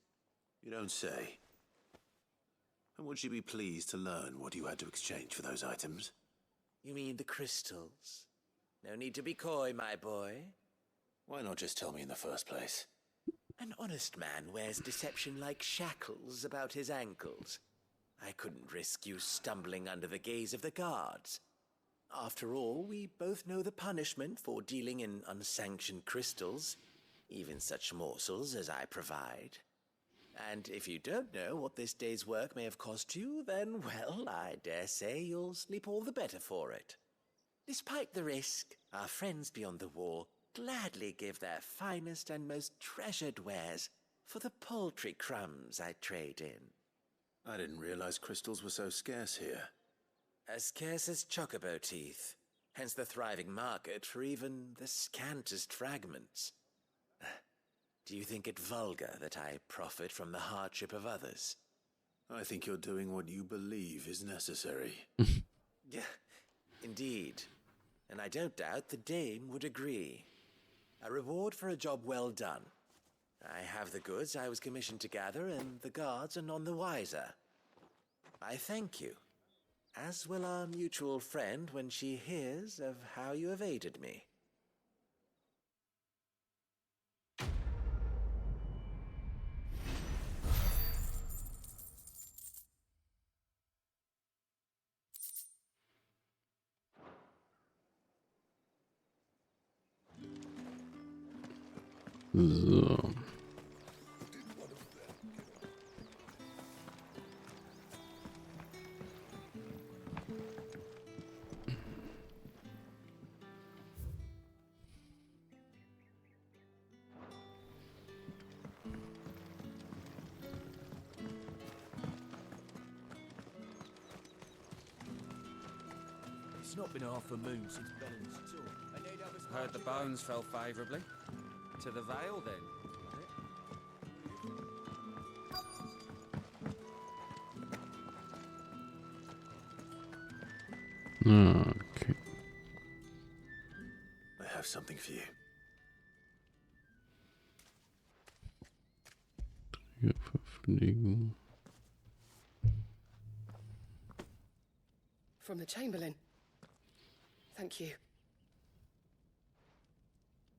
You don't say. And would she be pleased to learn what you had to exchange for those items? You mean the crystals? No need to be coy, my boy. Why not just tell me in the first place? An honest man wears deception like shackles about his ankles. I couldn't risk you stumbling under the gaze of the guards. After all, we both know the punishment for dealing in unsanctioned crystals, even such morsels as I provide. And if you don't know what this day's work may have cost you, then, well, I dare say you'll sleep all the better for it. Despite the risk, our friends beyond the wall gladly give their finest and most treasured wares for the paltry crumbs I trade in. I didn't realize crystals were so scarce here. As scarce as chocobo teeth, hence the thriving market for even the scantest fragments. Do you think it vulgar that I profit from the hardship of others? I think you're doing what you believe is necessary. Yeah, indeed. And I don't doubt the dame would agree. A reward for a job well done. I have the goods I was commissioned to gather, and the guards are none the wiser. I thank you, as will our mutual friend when she hears of how you have aided me. So. It's not been half a moon since Belling's tour. Heard the bones fell favourably. To the Vale, then. Okay. I have something for you. Trägerverpflegung. From the Chamberlain. Thank you.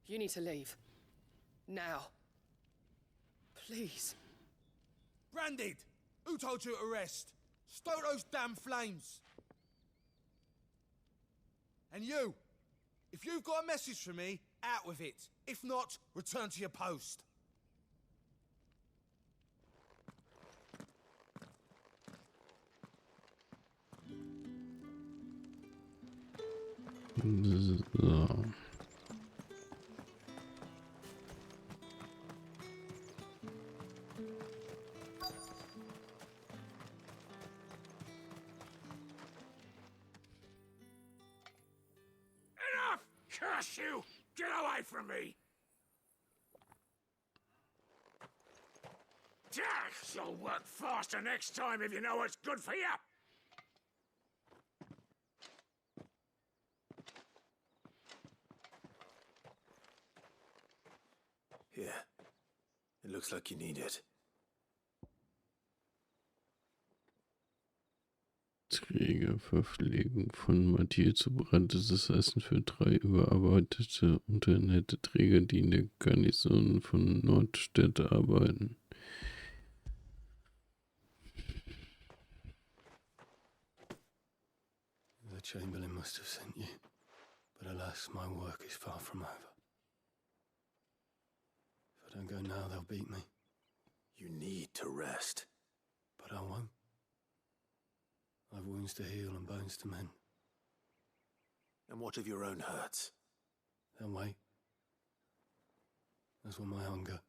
You need to leave. Now. Please. Branded! Who told you to rest? Stoke those damn flames! And you! If you've got a message for me, out with it. If not, return to your post. So. Enough! Curse you! Get away from me! You'll work faster next time if you know what's good for you! Here. It looks like you need it. Trägerverpflegung von Mathieu zubereitetes Essen für 3 überarbeitete und nette Träger, die in der Garnison von Nordstedt arbeiten. The Chamberlain must have sent you, but alas, my work is far from over. If I don't go now, they'll beat me. You need to rest. But I won't. I've wounds to heal and bones to mend. And what of your own hurts? They'll wait. As will my hunger.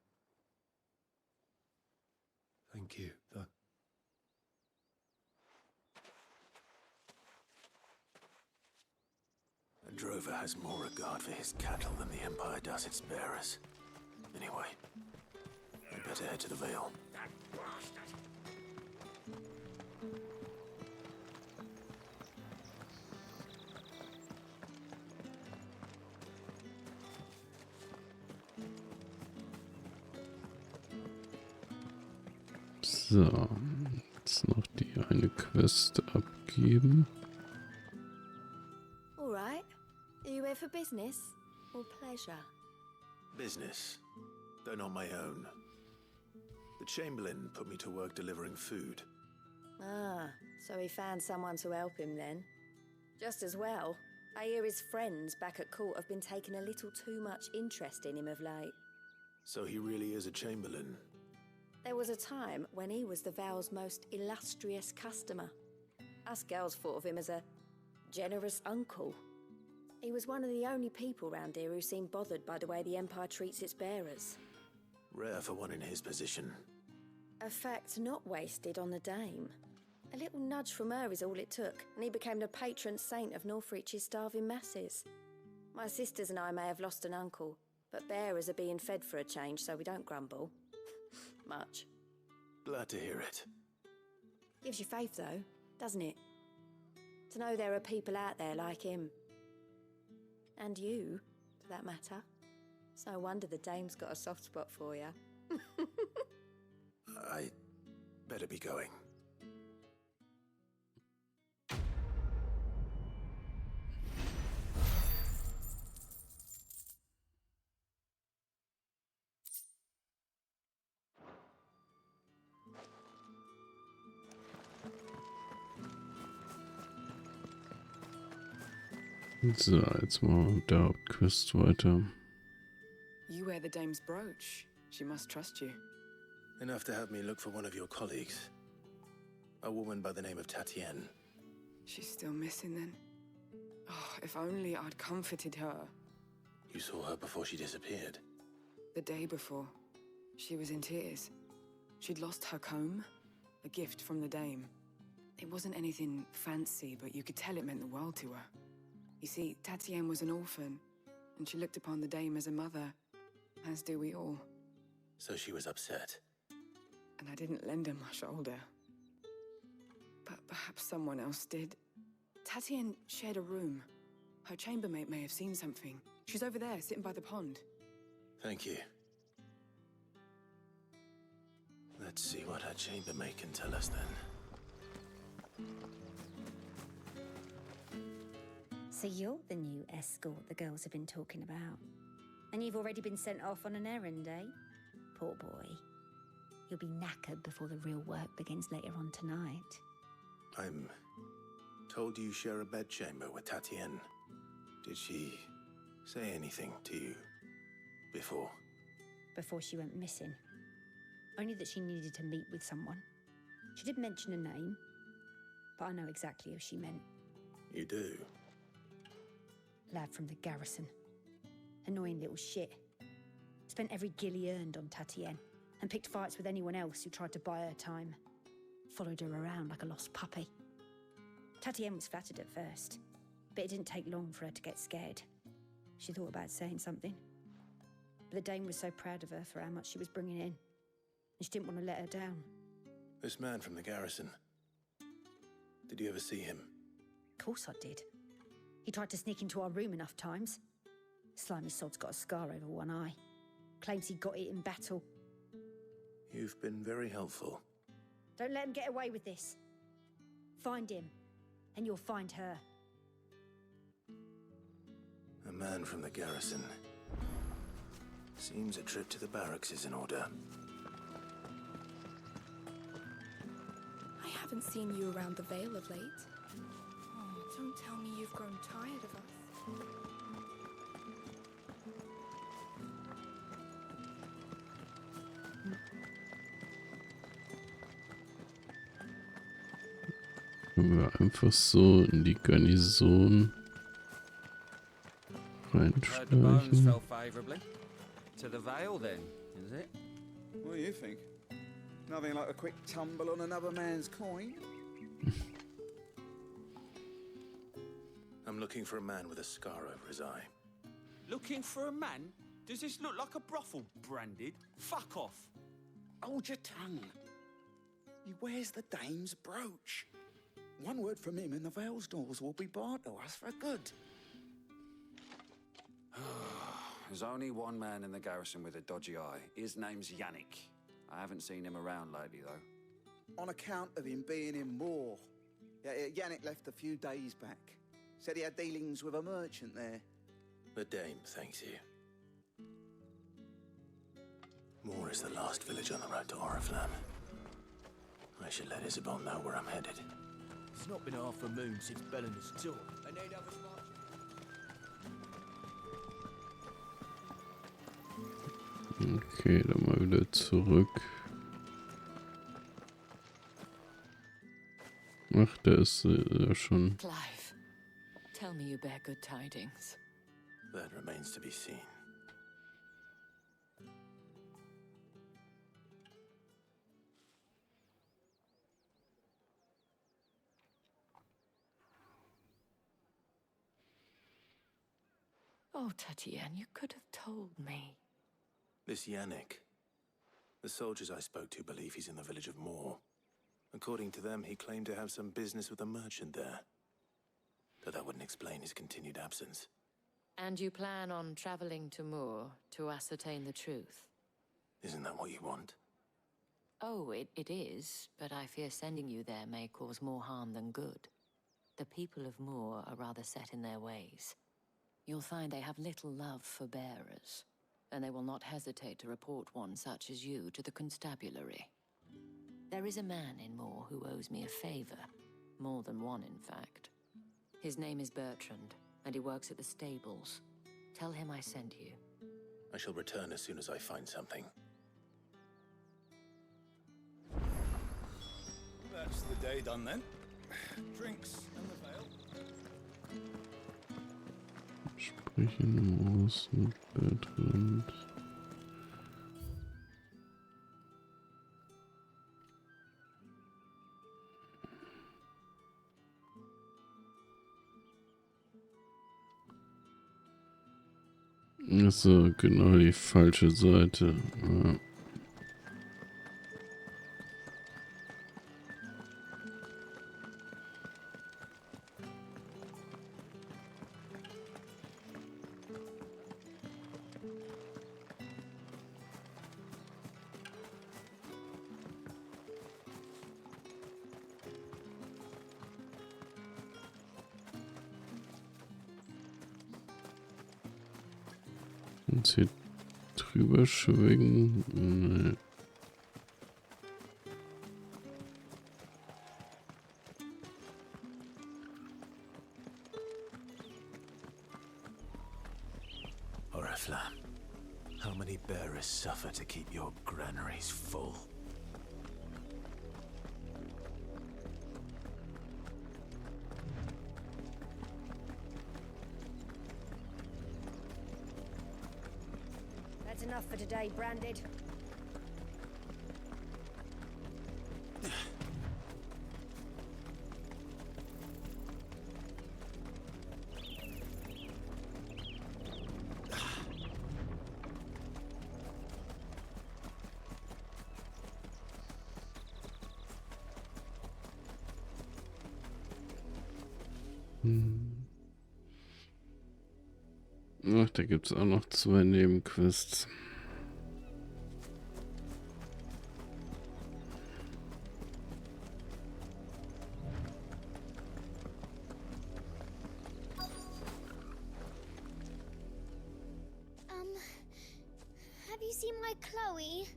Thank you, though. A drover has more regard for his cattle than the Empire does its bearers. Anyway, I better head to the Vale. So, jetzt noch die eine Quest abgeben. All right. Are you here for business or pleasure? Business, though not my own. The Chamberlain put me to work delivering food. Ah, so he found someone to help him then. Just as well. I hear his friends back at court have been taking a little too much interest in him of late. So he really is a Chamberlain. There was a time when he was the Vale's most illustrious customer. Us girls thought of him as a generous uncle. He was one of the only people round here who seemed bothered by the way the Empire treats its bearers. Rare for one in his position. A fact not wasted on the dame. A little nudge from her is all it took, and he became the patron saint of Northreach's starving masses. My sisters and I may have lost an uncle, but bearers are being fed for a change, so we don't grumble. Much. Glad to hear it. Gives you faith, though, doesn't it? To know there are people out there like him. And you, for that matter. It's no wonder the dame's got a soft spot for you. I better be going. So, jetzt machen wir mit der Hauptquest weiter. You wear the dame's brooch. She must trust you. Enough to have me look for one of your colleagues. A woman by the name of Tatienne. She's still missing then. Oh, if only I'd comforted her. You saw her before she disappeared? The day before. She was in tears. She'd lost her comb, a gift from the dame. It wasn't anything fancy, but you could tell it meant the world to her. You see, Tatienne was an orphan, and she looked upon the dame as a mother, as do we all. So she was upset. And I didn't lend her my shoulder. But perhaps someone else did. Tatienne shared a room. Her chambermaid may have seen something. She's over there, sitting by the pond. Thank you. Let's see what her chambermaid can tell us then. So you're the new escort the girls have been talking about. And you've already been sent off on an errand, eh? Poor boy. You'll be knackered before the real work begins later on tonight. I'm told you share a bedchamber with Tatienne. Did she say anything to you before? Before she went missing. Only that she needed to meet with someone. She did mention a name, but I know exactly who she meant. You do? Lad from the garrison. Annoying little shit. Spent every gil he earned on Tatienne, and picked fights with anyone else who tried to buy her time. Followed her around like a lost puppy. Tatienne was flattered at first, but it didn't take long for her to get scared. She thought about saying something. But the dame was so proud of her for how much she was bringing in, and she didn't want to let her down. This man from the garrison. Did you ever see him? Of course I did. He tried to sneak into our room enough times. Slimy sod's got a scar over one eye. Claims he got it in battle. You've been very helpful. Don't let him get away with this. Find him and you'll find her. A man from the garrison. Seems a trip to the barracks is in order. I haven't seen you around the Vale of late. Oh, don't tell me you've grown tired of us. Können wir einfach so in die Garnison Heard the bones reinschleichen. fell favourably. To the Vale, then, is it? What do you think? Nothing like a quick tumble on another man's coin? I'm looking for a man with a scar over his eye. Looking for a man? Does this look like a brothel, Branded? Fuck off. Hold your tongue. He wears the dame's brooch. One word from him and the Vale's doors will be barred to us for good. There's only one man in the garrison with a dodgy eye. His name's Yannick. I haven't seen him around lately, though. On account of him being in Moor. Yeah, Yannick left a few days back. Said he had dealings with a merchant there. The dame thanks you. Moor is the last village on the road to Oriflamme. I should let Isabel know where I'm headed. It's not been half a moon since Bellinger's tour. And they'd have us marching. Okay, dann mal wieder zurück. Ach, da ist ja schon. Clive, tell me you bear good tidings. That remains to be seen. Oh, Tatienne, you could have told me. This Yannick. The soldiers I spoke to believe he's in the village of Moor. According to them, he claimed to have some business with a merchant there. But that wouldn't explain his continued absence. And you plan on traveling to Moor to ascertain the truth? Isn't that what you want? Oh, it is, but I fear sending you there may cause more harm than good. The people of Moor are rather set in their ways. You'll find they have little love for bearers, and they will not hesitate to report one such as you to the constabulary. There is a man in Moor who owes me a favor. More than one, in fact. His name is Bertrand, and he works at the stables. Tell him I sent you. I shall return as soon as I find something. That's the day done then. Drinks and the Vale. Sprechen muss mit Bertrand. Achso, genau die falsche Seite. Ja. Und hier drüber schwingen. Nee. Oriflamme, how many bearers suffer to keep your granaries full? That's enough for today, Branded. Ach, da gibt es auch noch 2 Nebenquests. see my Chloe?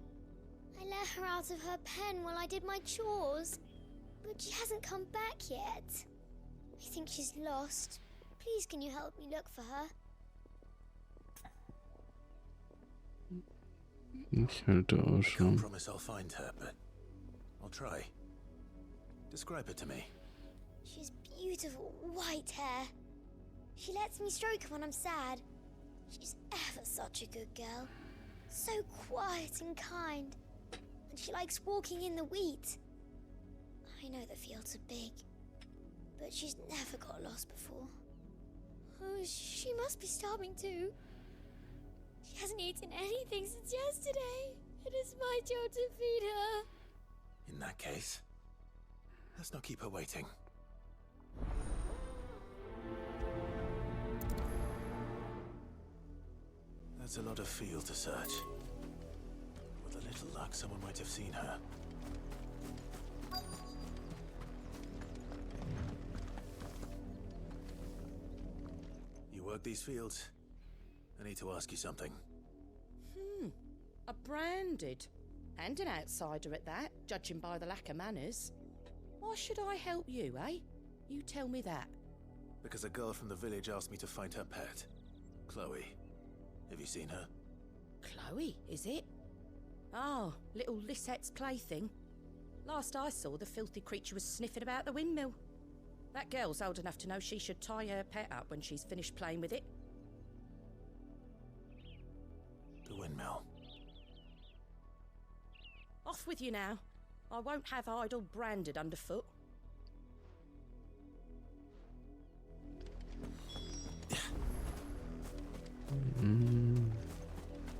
I let her out of her pen while I did my chores, but she hasn't come back yet. I think she's lost. Please, can you help me look for her? Ich halte I can't Ausschau. promise I'll find her, but I'll try. Describe her to me. She's beautiful white hair. She lets me stroke her when I'm sad. She's ever such a good girl. So quiet and kind. And she likes walking in the wheat. I know the fields are big, but she's never got lost before. Oh, she must be starving too. She hasn't eaten anything since yesterday. It is my job to feed her. In that case, let's not keep her waiting. That's a lot of field to search. With a little luck, someone might have seen her. You work these fields? I need to ask you something. A branded. And an outsider at that, judging by the lack of manners. Why should I help you, eh? You tell me that. Because a girl from the village asked me to find her pet, Chloe. Have you seen her? Chloe, is it? Oh, little Lisette's plaything. Last I saw, the filthy creature was sniffing about the windmill. That girl's old enough to know she should tie her pet up when she's finished playing with it. The windmill. Off with you now. I won't have idle branded underfoot.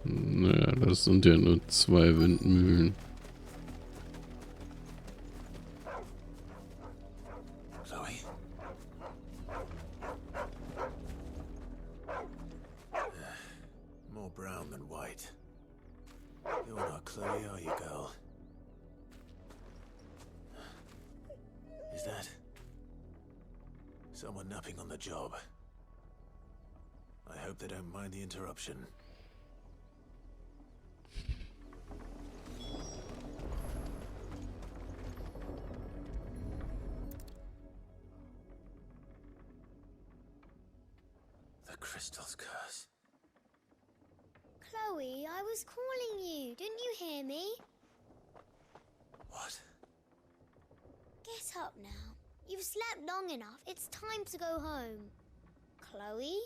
Naja, das sind ja nur 2 Windmühlen. Chloe? More brown than white. You're not Chloe, are you, girl? Is that someone napping on the job? I hope they don't mind the interruption. The crystal's curse. Chloe, I was calling you. Didn't you hear me? What? Get up now. You've slept long enough. It's time to go home. Chloe?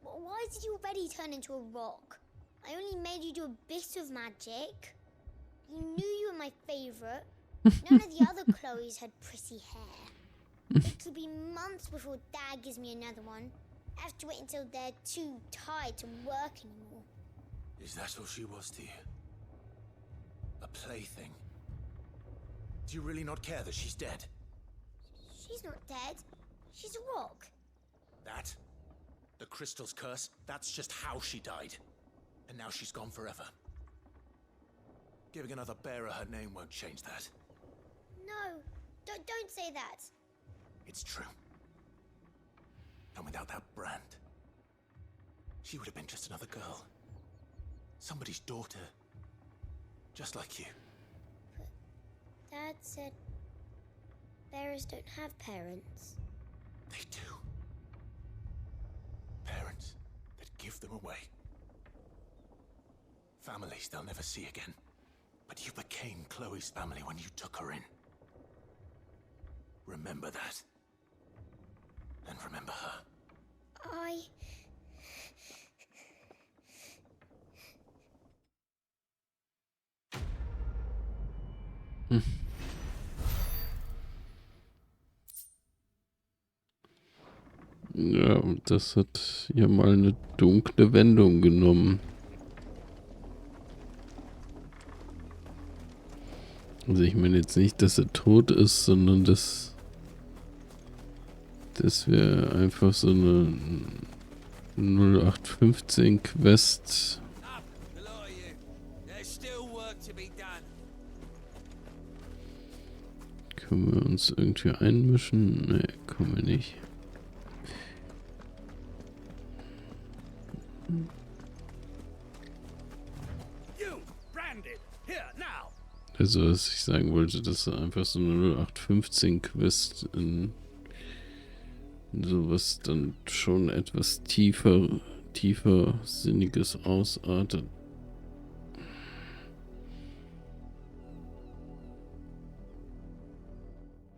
Why did you already turn into a rock? I only made you do a bit of magic. You knew you were my favourite. None of the other Chloes had pretty hair. It could be months before Dad gives me another one. I have to wait until they're too tired to work anymore. Is that all she was to you? A plaything? Do you really not care that she's dead? She's not dead. She's a rock. That? The crystal's curse? That's just how she died. And now she's gone forever. Giving another bearer her name won't change that. No, don't say that. It's true. And without that brand, she would have been just another girl. Somebody's daughter. Just like you. Dad said bearers don't have parents. They do. Parents that give them away. Families they'll never see again. But you became Chloe's family when you took her in. Remember that. And remember her. Ja, das hat ja mal eine dunkle Wendung genommen. Also ich meine jetzt nicht, dass er tot ist, sondern dass wir einfach so eine 0815 Quest können wir uns irgendwie einmischen? Ne, können wir nicht. Also, was ich sagen wollte, dass einfach so eine 0815-Quest in sowas dann schon etwas tiefersinniges ausartet.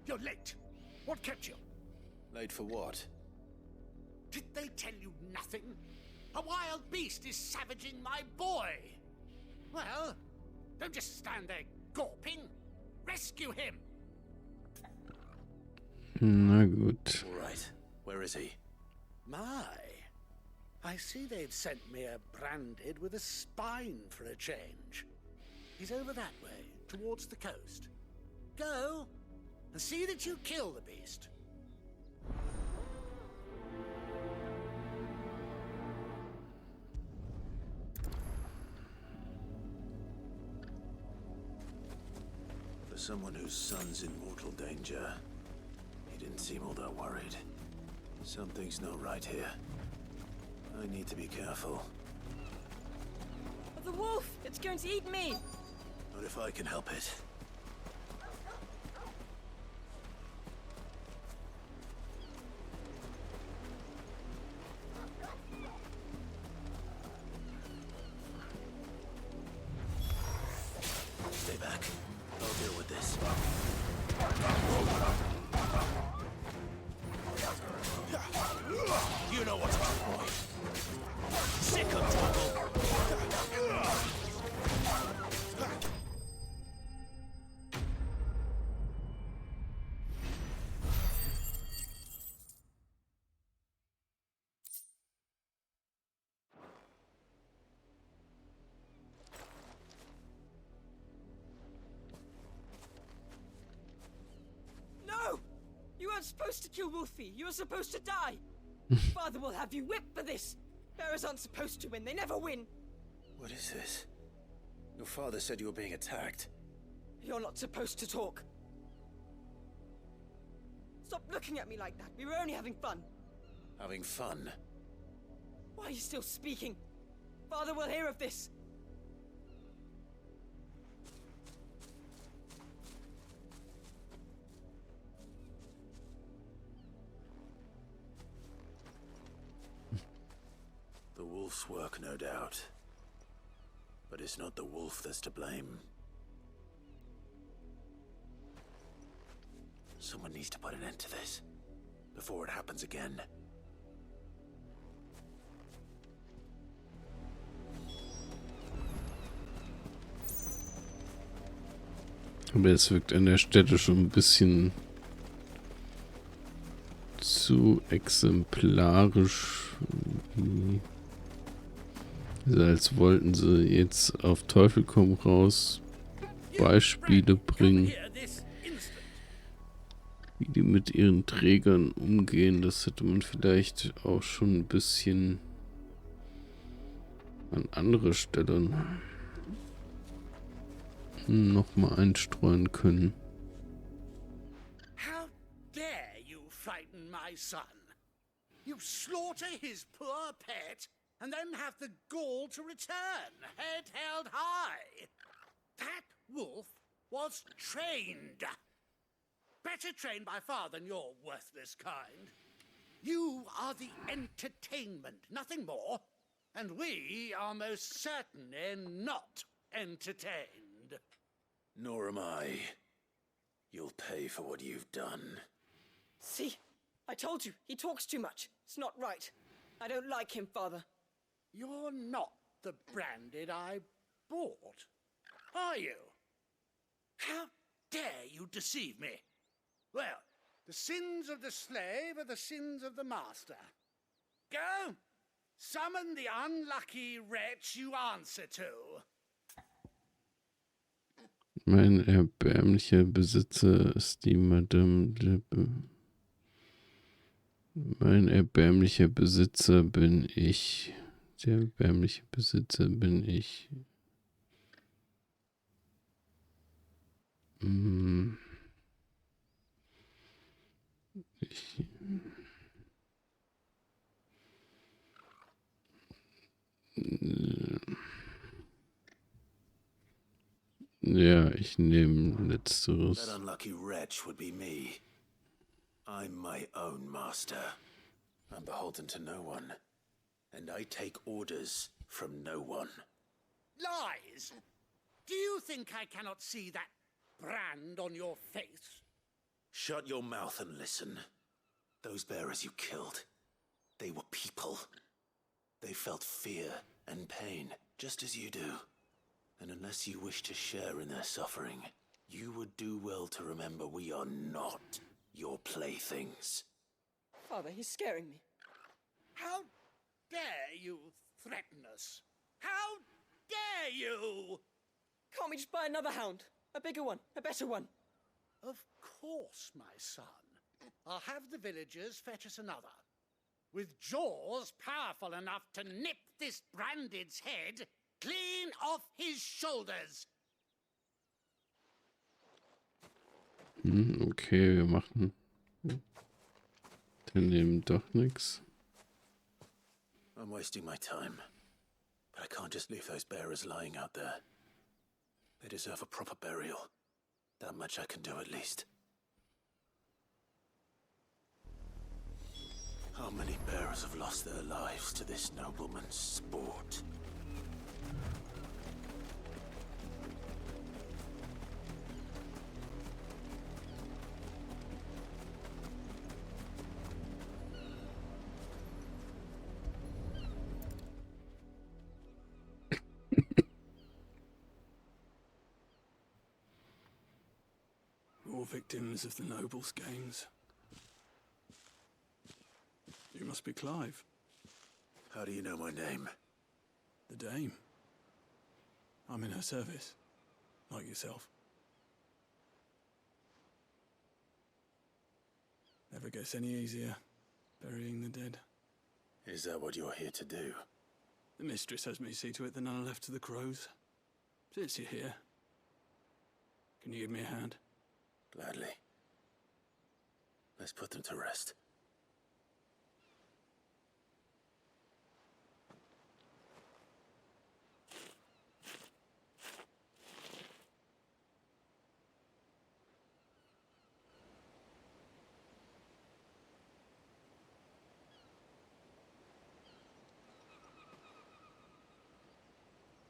You're late. What kept you? Late for what? Did they tell you nothing? A wild beast is savaging my boy. Well, don't just stand there gawping. Rescue him. Na gut. All right. Where is he? My, I see they've sent me a branded with a spine for a change. He's over that way, towards the coast. Go, and see that you kill the beast. For someone whose son's in mortal danger, he didn't seem all that worried. Something's not right here. I need to be careful. The wolf! It's going to eat me! Not if I can help it. Stay back. I'll deal with this. You know what to do, boy. Sick of trouble. No! You weren't supposed to kill Wolfie. You were supposed to die. Father will have you whipped for this. Bearers aren't supposed to win. They never win. What is this? Your father said you were being attacked. You're not supposed to talk. Stop looking at me like that. We were only having fun. Having fun? Why are you still speaking? Father will hear of this. The wolf's work, no doubt. But it's not the wolf that's to blame. Someone needs to put an end to this, before it happens again. Aber es wirkt an der Stelle schon ein bisschen zu exemplarisch. Also als wollten sie jetzt auf Teufel komm raus Beispiele bringen, wie die mit ihren Trägern umgehen. Das hätte man vielleicht auch schon ein bisschen an andere Stellen nochmal einstreuen können. How dare you frighten my son? You slaughter his poor pet and then have the gall to return, head held high. That wolf was trained. Better trained by far than your worthless kind. You are the entertainment, nothing more. And we are most certainly not entertained. Nor am I. You'll pay for what you've done. See? I told you, he talks too much. It's not right. I don't like him, Father. You're not the branded I bought, are you? How dare you deceive me? Well, the sins of the slave are the sins of the master. Go! Summon the unlucky wretch you answer to. Mein erbärmlicher Besitzer ist die Madame Lippe. Mein erbärmlicher Besitzer bin ich. Der erbärmliche Besitzer bin ich. Ja, ich nehme That letzteres. unlucky wretch would be me. I'm my own master. I'm beholden to no one. And I take orders from no one. Lies! Do you think I cannot see that brand on your face? Shut your mouth and listen. Those bearers you killed, they were people. They felt fear and pain, just as you do. And unless you wish to share in their suffering, you would do well to remember we are not your playthings. Father, he's scaring me. How dare you threaten us? How dare you? Can't we just buy another hound? A bigger one, a better one. Of course, my son. I'll have the villagers fetch us another. With jaws powerful enough to nip this Branded's head clean off his shoulders. Okay, wir machen. Wir nehmen doch nichts. I'm wasting my time. But I can't just leave those bearers lying out there. They deserve a proper burial. That much I can do at least. How many bearers have lost their lives to this nobleman's sport? More victims of the nobles' games. You must be Clive. How do you know my name? The Dame. I'm in her service, like yourself. Never gets any easier, burying the dead. Is that what you're here to do? The mistress has me see to it that none are left to the crows. Since you're here, can you give me a hand? Gladly. Let's put them to rest.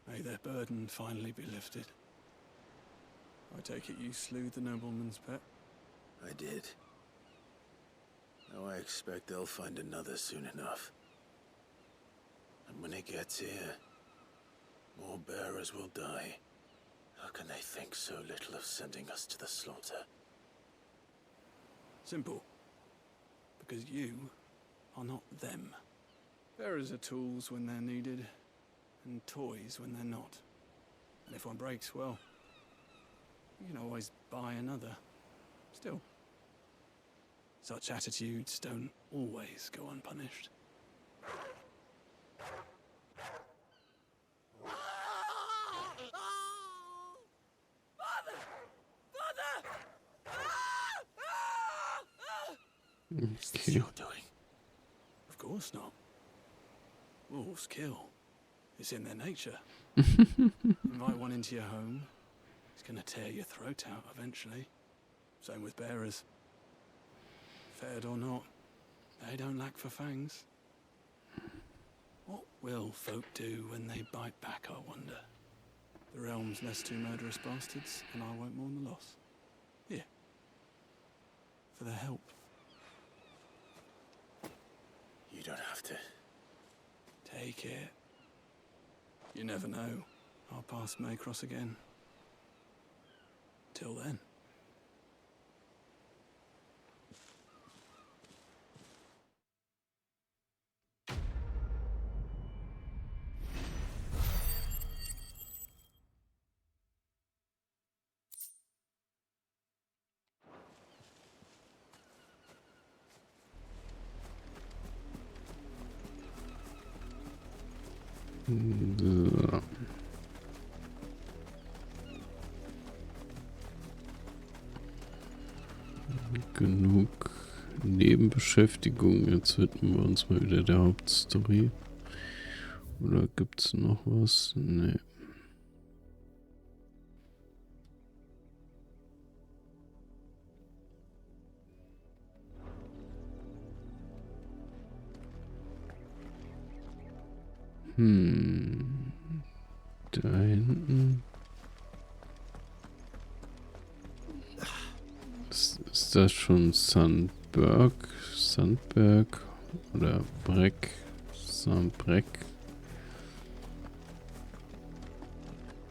May their burden finally be lifted. I take it you slew the nobleman's pet? I did. Now I expect they'll find another soon enough. And when it gets here, more bearers will die. How can they think so little of sending us to the slaughter? Simple. Because you are not them. Bearers are tools when they're needed, and toys when they're not. And if one breaks, well, you can always buy another. Still, such attitudes don't always go unpunished. Is this your doing? Of course not. Wolves kill. It's in their nature. Invite one into your home, it's gonna tear your throat out eventually. Same with bearers. Fed or not, they don't lack for fangs. What will folk do when they bite back, I wonder? The realm's less two murderous bastards, and I won't mourn the loss. Here. For their help. You don't have to. Take it. You never know. Our paths may cross again. Till then. So. Genug Nebenbeschäftigung. Jetzt widmen wir uns mal wieder der Hauptstory. Oder gibt's noch was? Nee. Da hinten. Ist das schon Sandberg? Sandberg oder Breck? Sandbreck?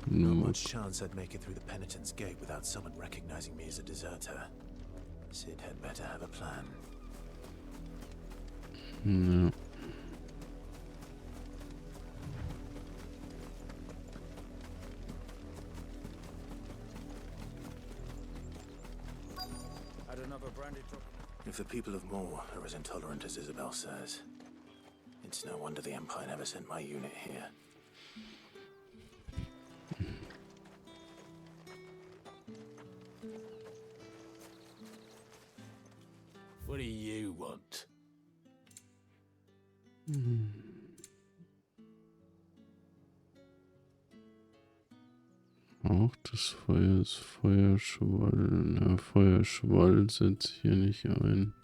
Not much chance I'd make it through the penitent's gate without someone recognizing me as a deserter. Sid had better have a plan. Ja. If the people of Moor are as intolerant as Isabel says, it's no wonder the Empire never sent my unit here. What do you want? Auch des Feuers, Feuerschwall. Na, Feuerschwall setzt hier nicht ein.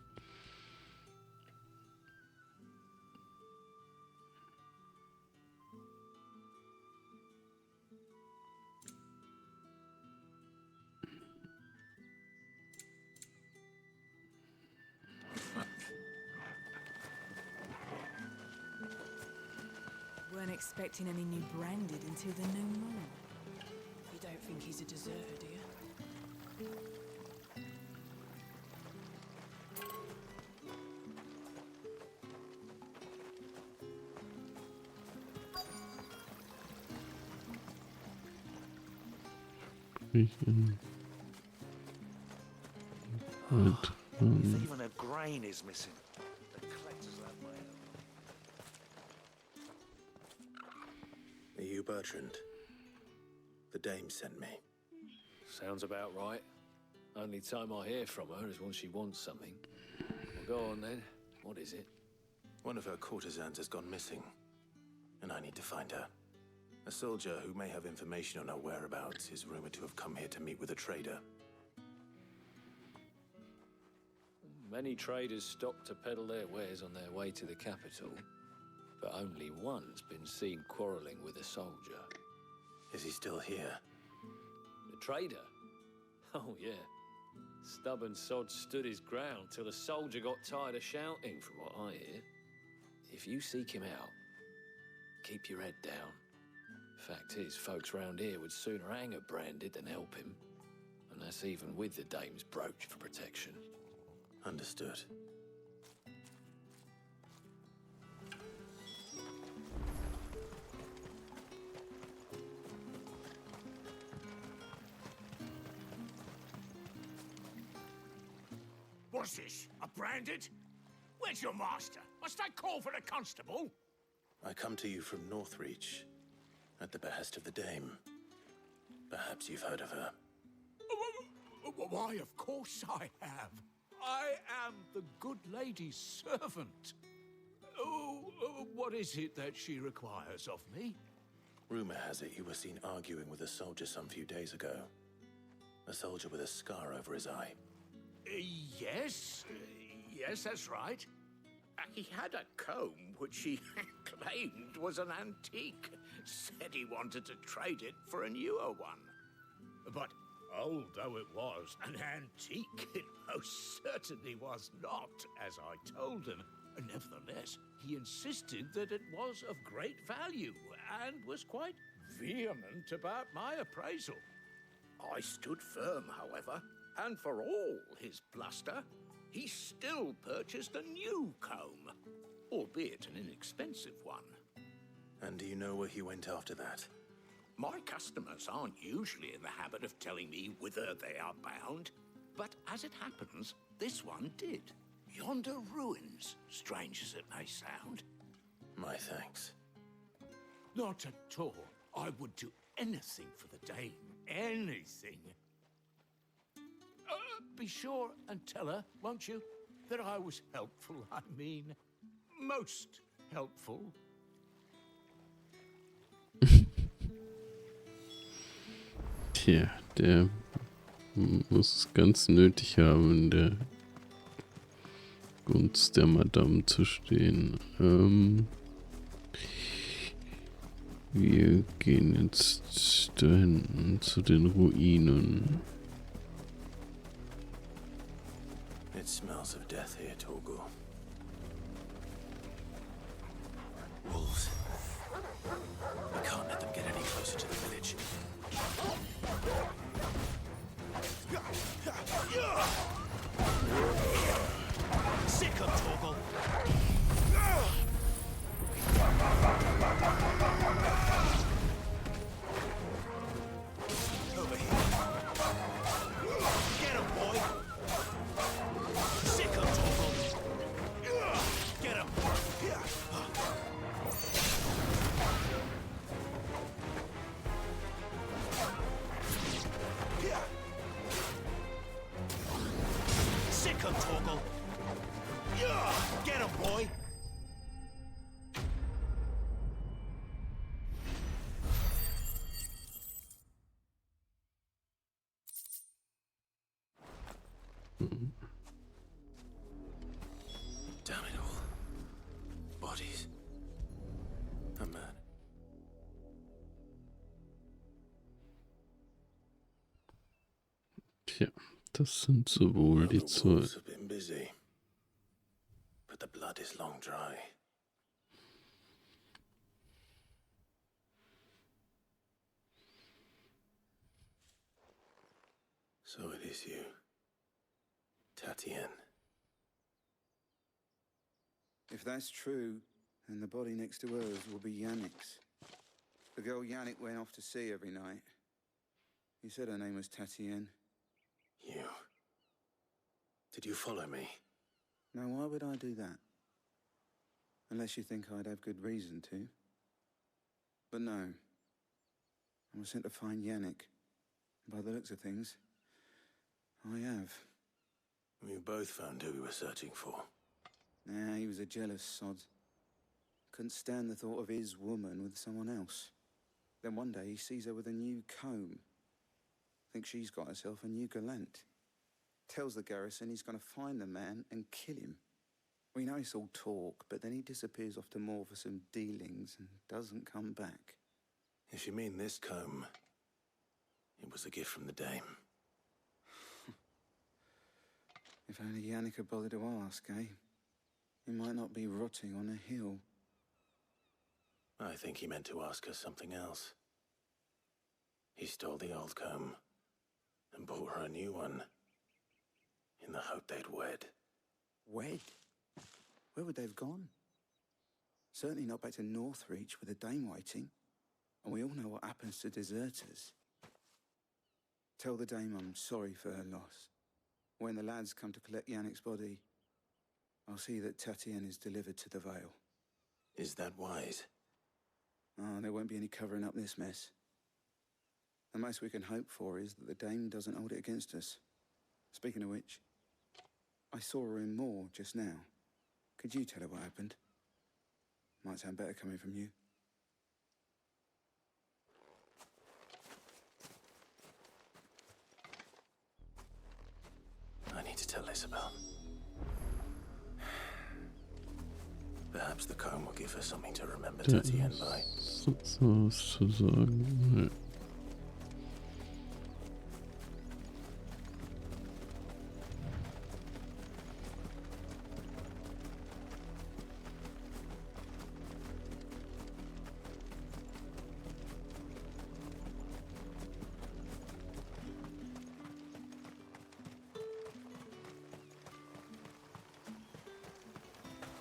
Weren't expecting any new branded until the new moon. You don't think he's a deserter, do you? If even a grain is missing, the collectors have my own. Are you Bertrand? The dame sent me. Sounds about right. Only time I hear from her is when she wants something. Well, go on then. What is it? One of her courtesans has gone missing, and I need to find her. A soldier who may have information on her whereabouts is rumored to have come here to meet with a trader. Many traders stop to peddle their wares on their way to the capital, but only one's been seen quarrelling with a soldier. Is he still here? The trader? Oh, yeah. Stubborn sod stood his ground till the soldier got tired of shouting, from what I hear. If you seek him out, keep your head down. Fact is, folks round here would sooner hang a branded than help him. And that's even with the dame's brooch for protection. Understood. What's this? A branded? Where's your master? Must I call for a constable? I come to you from Northreach, at the behest of the dame. Perhaps you've heard of her. Why, of course I have. I am the good lady's servant. What is it that she requires of me? Rumor has it you were seen arguing with a soldier some few days ago. A soldier with a scar over his eye. Yes, that's right. He had a comb which he claimed was an antique. Said he wanted to trade it for a newer one. But old though it was, an antique it most certainly was not, as I told him. Nevertheless, he insisted that it was of great value and was quite vehement about my appraisal. I stood firm, however, and for all his bluster, he still purchased a new comb, albeit an inexpensive one. And do you know where he went after that? My customers aren't usually in the habit of telling me whither they are bound, but as it happens, this one did. Yonder ruins, strange as it may sound. My thanks. Not at all. I would do anything for the dame. Anything. Be sure and tell her, won't you, that I was helpful. I mean, most helpful. Tja, der muss es ganz nötig haben, in der Gunst der Madame zu stehen. Wir gehen jetzt dahin zu den Ruinen. It smells of death here, Torgal. Wolves. We can't let them get any closer to the village. Sick of Torgal. Over here. Get him, boy. Sick of Torgal. Get him. Sick of Torgal. Get him, boy. Damn it all. Bodies. A man. Tja, das sind sowohl die zwei. Wolves have been busy, but the blood is long dry. So it is you, Tatienne. If that's true, then the body next to hers will be Yannick's. The girl Yannick went off to see every night. He said her name was Tatienne. You. Did you follow me? Now, why would I do that? Unless you think I'd have good reason to. But no. I was sent to find Yannick. By the looks of things, I have. We both found who we were searching for. Nah, he was a jealous sod. Couldn't stand the thought of his woman with someone else. Then one day he sees her with a new comb. Thinks she's got herself a new gallant. Tells the garrison he's going to find the man and kill him. We know it's all talk, but then he disappears off to Moor for some dealings and doesn't come back. If you mean this comb, it was a gift from the dame. If only Yannick had bothered to ask, eh? He might not be rotting on a hill. I think he meant to ask us something else. He stole the old comb and bought her a new one in the hope they'd wed. Wed? Where would they have gone? Certainly not back to Northreach with a dame waiting. And we all know what happens to deserters. Tell the dame I'm sorry for her loss. When the lads come to collect Yannick's body, I'll see that Tatienne is delivered to the Vale. Is that wise? Oh, there won't be any covering up this mess. The most we can hope for is that the dame doesn't hold it against us. Speaking of which, I saw her in Moor just now. Could you tell her what happened? Might sound better coming from you. I need to tell Isabel. Perhaps the comb will give her something to remember Tatienne by. So was zu sagen. Ja.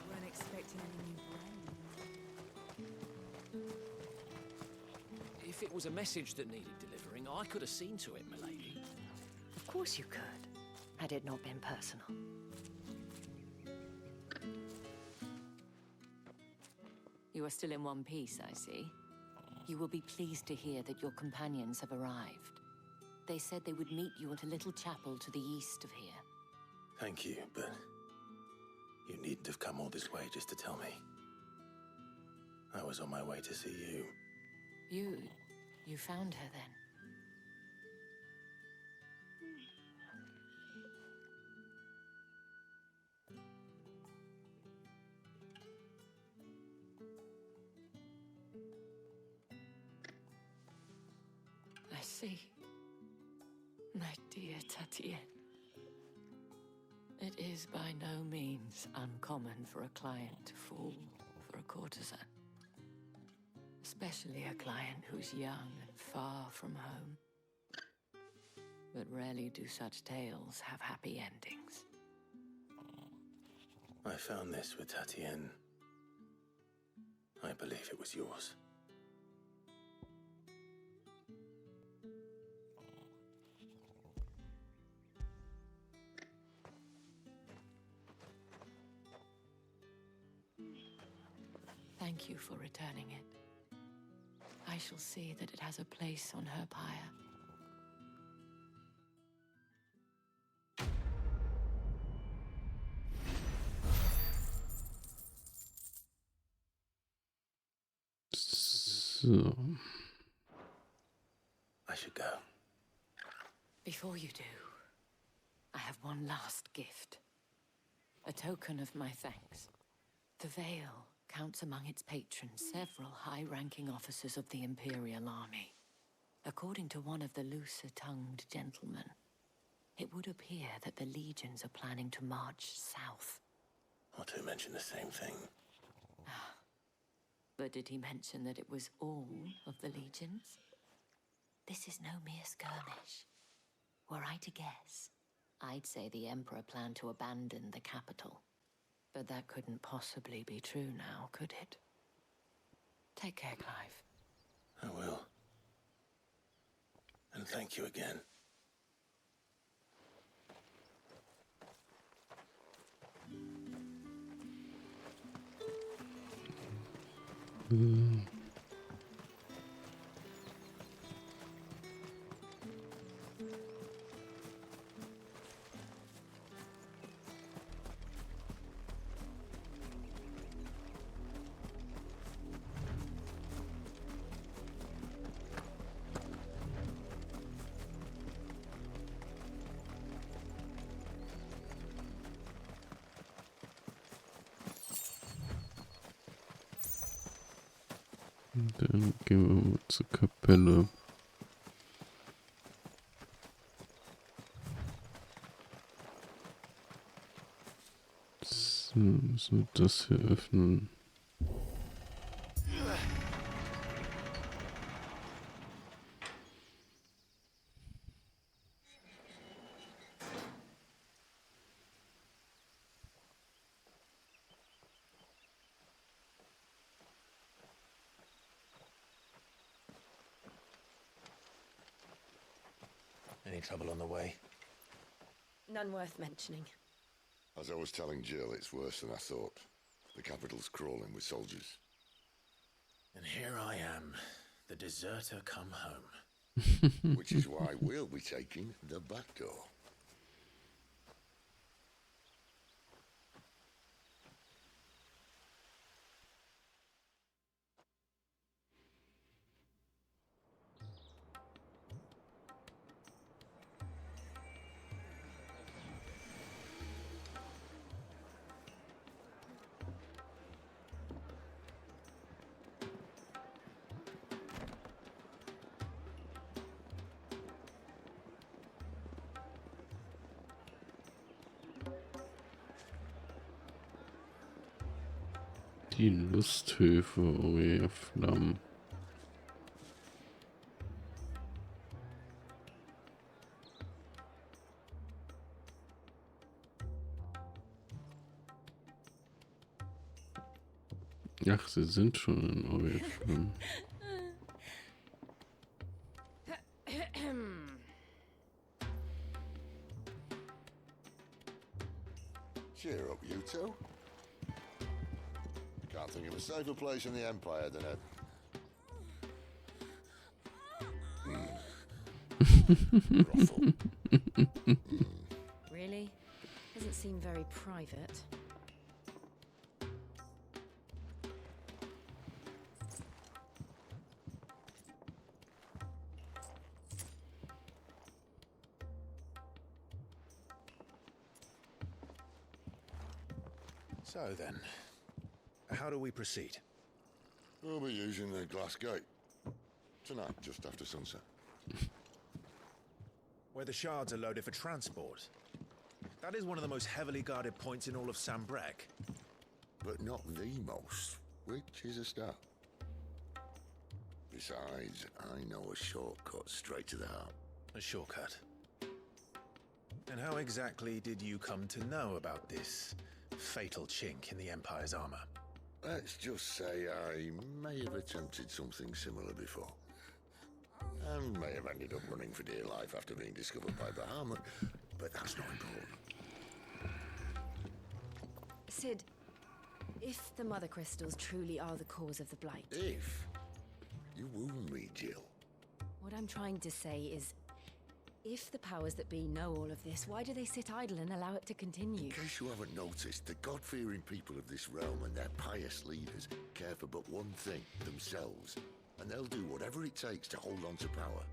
Weren't expecting any new brand. If it was a message that needed delivering, I could have seen to it, milady. Of course you could, had it not been personal. You are still in one piece, I see. You will be pleased to hear that your companions have arrived. They said they would meet you at a little chapel to the east of here. Thank you, but you needn't have come all this way just to tell me. I was on my way to see you. You found her then? dear Tatienne. It is by no means uncommon for a client to fall for a courtesan. Especially a client who's young and far from home. But rarely do such tales have happy endings. I found this with Tatienne. I believe it was yours. Thank you for returning it. I shall see that it has a place on her pyre. So. I should go. Before you do, I have one last gift. A token of my thanks. The Vale counts among its patrons several high-ranking officers of the Imperial Army. According to one of the looser-tongued gentlemen, it would appear that the legions are planning to march south. Or to mention the same thing. But did he mention that it was all of the legions? This is no mere skirmish. Were I to guess, I'd say the Emperor planned to abandon the capital. But that couldn't possibly be true now, could it? Take care, Clive. I will. And thank you again. Dann gehen wir mal zur Kapelle. So, müssen wir das hier öffnen. Any trouble on the way? None worth mentioning. As I was telling Jill, it's worse than I thought. The capital's crawling with soldiers. And here I am, the deserter come home. Which is why we'll be taking the back door. Die Lusthöfe, oh ja, Flammen. Ach, sie sind schon in Oriflammen. Cheer up, you two. Can't think of a safer place in the Empire than a... brothel. Really? Doesn't seem very private. So then, how do we proceed? We'll be using the glass gate. Tonight, just after sunset. where the shards are loaded for transport. That is one of the most heavily guarded points in all of Sambrek. But not the most, which is a start. Besides, I know a shortcut straight to the heart. A shortcut? And how exactly did you come to know about this fatal chink in the Empire's armor? Let's just say I may have attempted something similar before. And may have ended up running for dear life after being discovered by Bahamut, but that's not important. Sid, if the Mother Crystals truly are the cause of the Blight... If? You wound me, Jill. What I'm trying to say is, if the powers that be know all of this, why do they sit idle and allow it to continue? In case you haven't noticed, the God-fearing people of this realm and their pious leaders care for but one thing, themselves. And they'll do whatever it takes to hold on to power.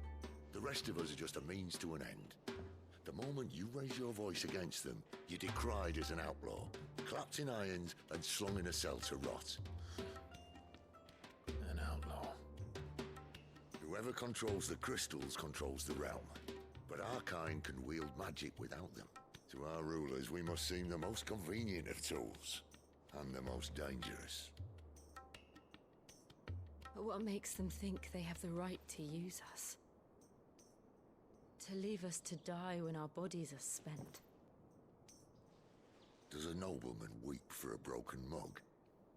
The rest of us are just a means to an end. The moment you raise your voice against them, you're decried as an outlaw, clapped in irons and slung in a cell to rot. An outlaw. Whoever controls the crystals controls the realm. But our kind can wield magic without them. To our rulers, we must seem the most convenient of tools. And the most dangerous. But what makes them think they have the right to use us? To leave us to die when our bodies are spent? Does a nobleman weep for a broken mug?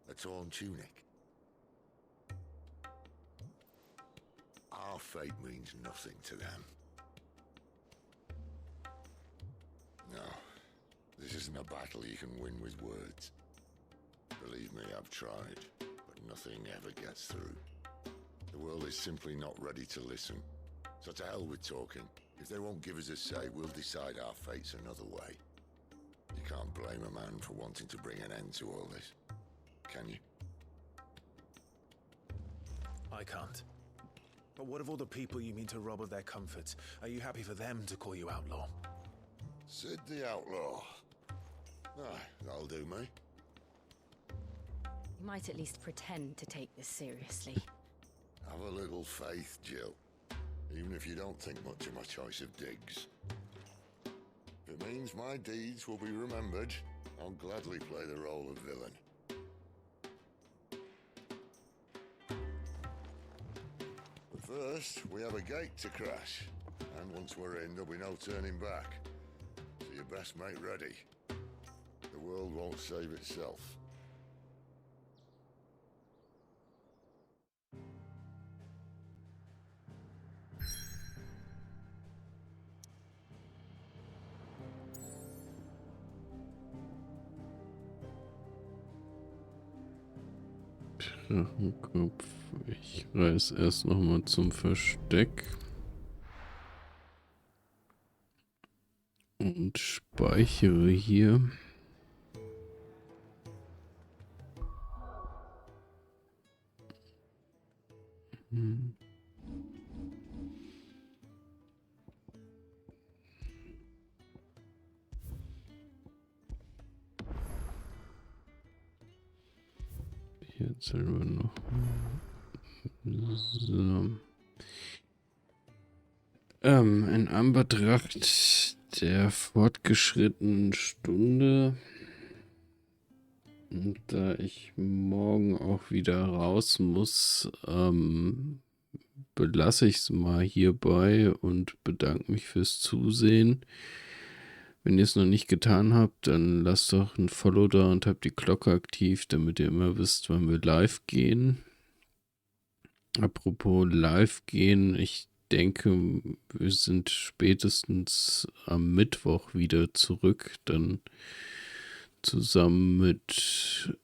A torn tunic? Our fate means nothing to them. No, this isn't a battle you can win with words. Believe me, I've tried, but nothing ever gets through. The world is simply not ready to listen. So to hell with talking. If they won't give us a say, we'll decide our fates another way. You can't blame a man for wanting to bring an end to all this, can you? I can't. But what of all the people you mean to rob of their comforts? Are you happy for them to call you outlaw? Sid the Outlaw. Ah, that'll do me. You might at least pretend to take this seriously. Have a little faith, Jill. Even if you don't think much of my choice of digs. If it means my deeds will be remembered, I'll gladly play the role of villain. But first, we have a gate to crash. And once we're in, there'll be no turning back. So you best make ready. The world won't save itself. Drachenkopf. Ich reiß erst nochmal zum Versteck. Und speichere hier. Jetzt selber noch. So. In Anbetracht der fortgeschrittenen Stunde, und da ich morgen auch wieder raus muss, belasse ich es mal hierbei und bedanke mich fürs Zusehen. Wenn ihr es noch nicht getan habt, dann lasst doch ein Follow da und habt die Glocke aktiv, damit ihr immer wisst, wann wir live gehen. Apropos live gehen, ich denke, wir sind spätestens am Mittwoch wieder zurück, dann zusammen mit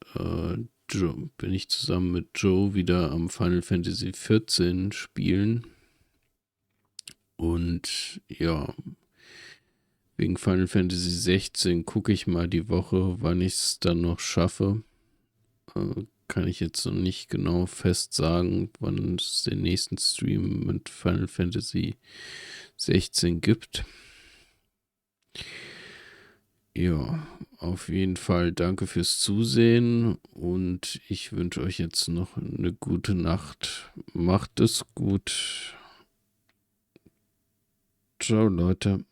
Joe, bin ich zusammen mit Joe wieder am Final Fantasy 14 spielen. Und ja, wegen Final Fantasy 16 gucke ich mal die Woche, wann ich es dann noch schaffe. Kann ich jetzt noch nicht genau fest sagen, wann es den nächsten Stream mit Final Fantasy 16 gibt. Ja, auf jeden Fall danke fürs Zusehen und ich wünsche euch jetzt noch eine gute Nacht. Macht es gut. Ciao, Leute.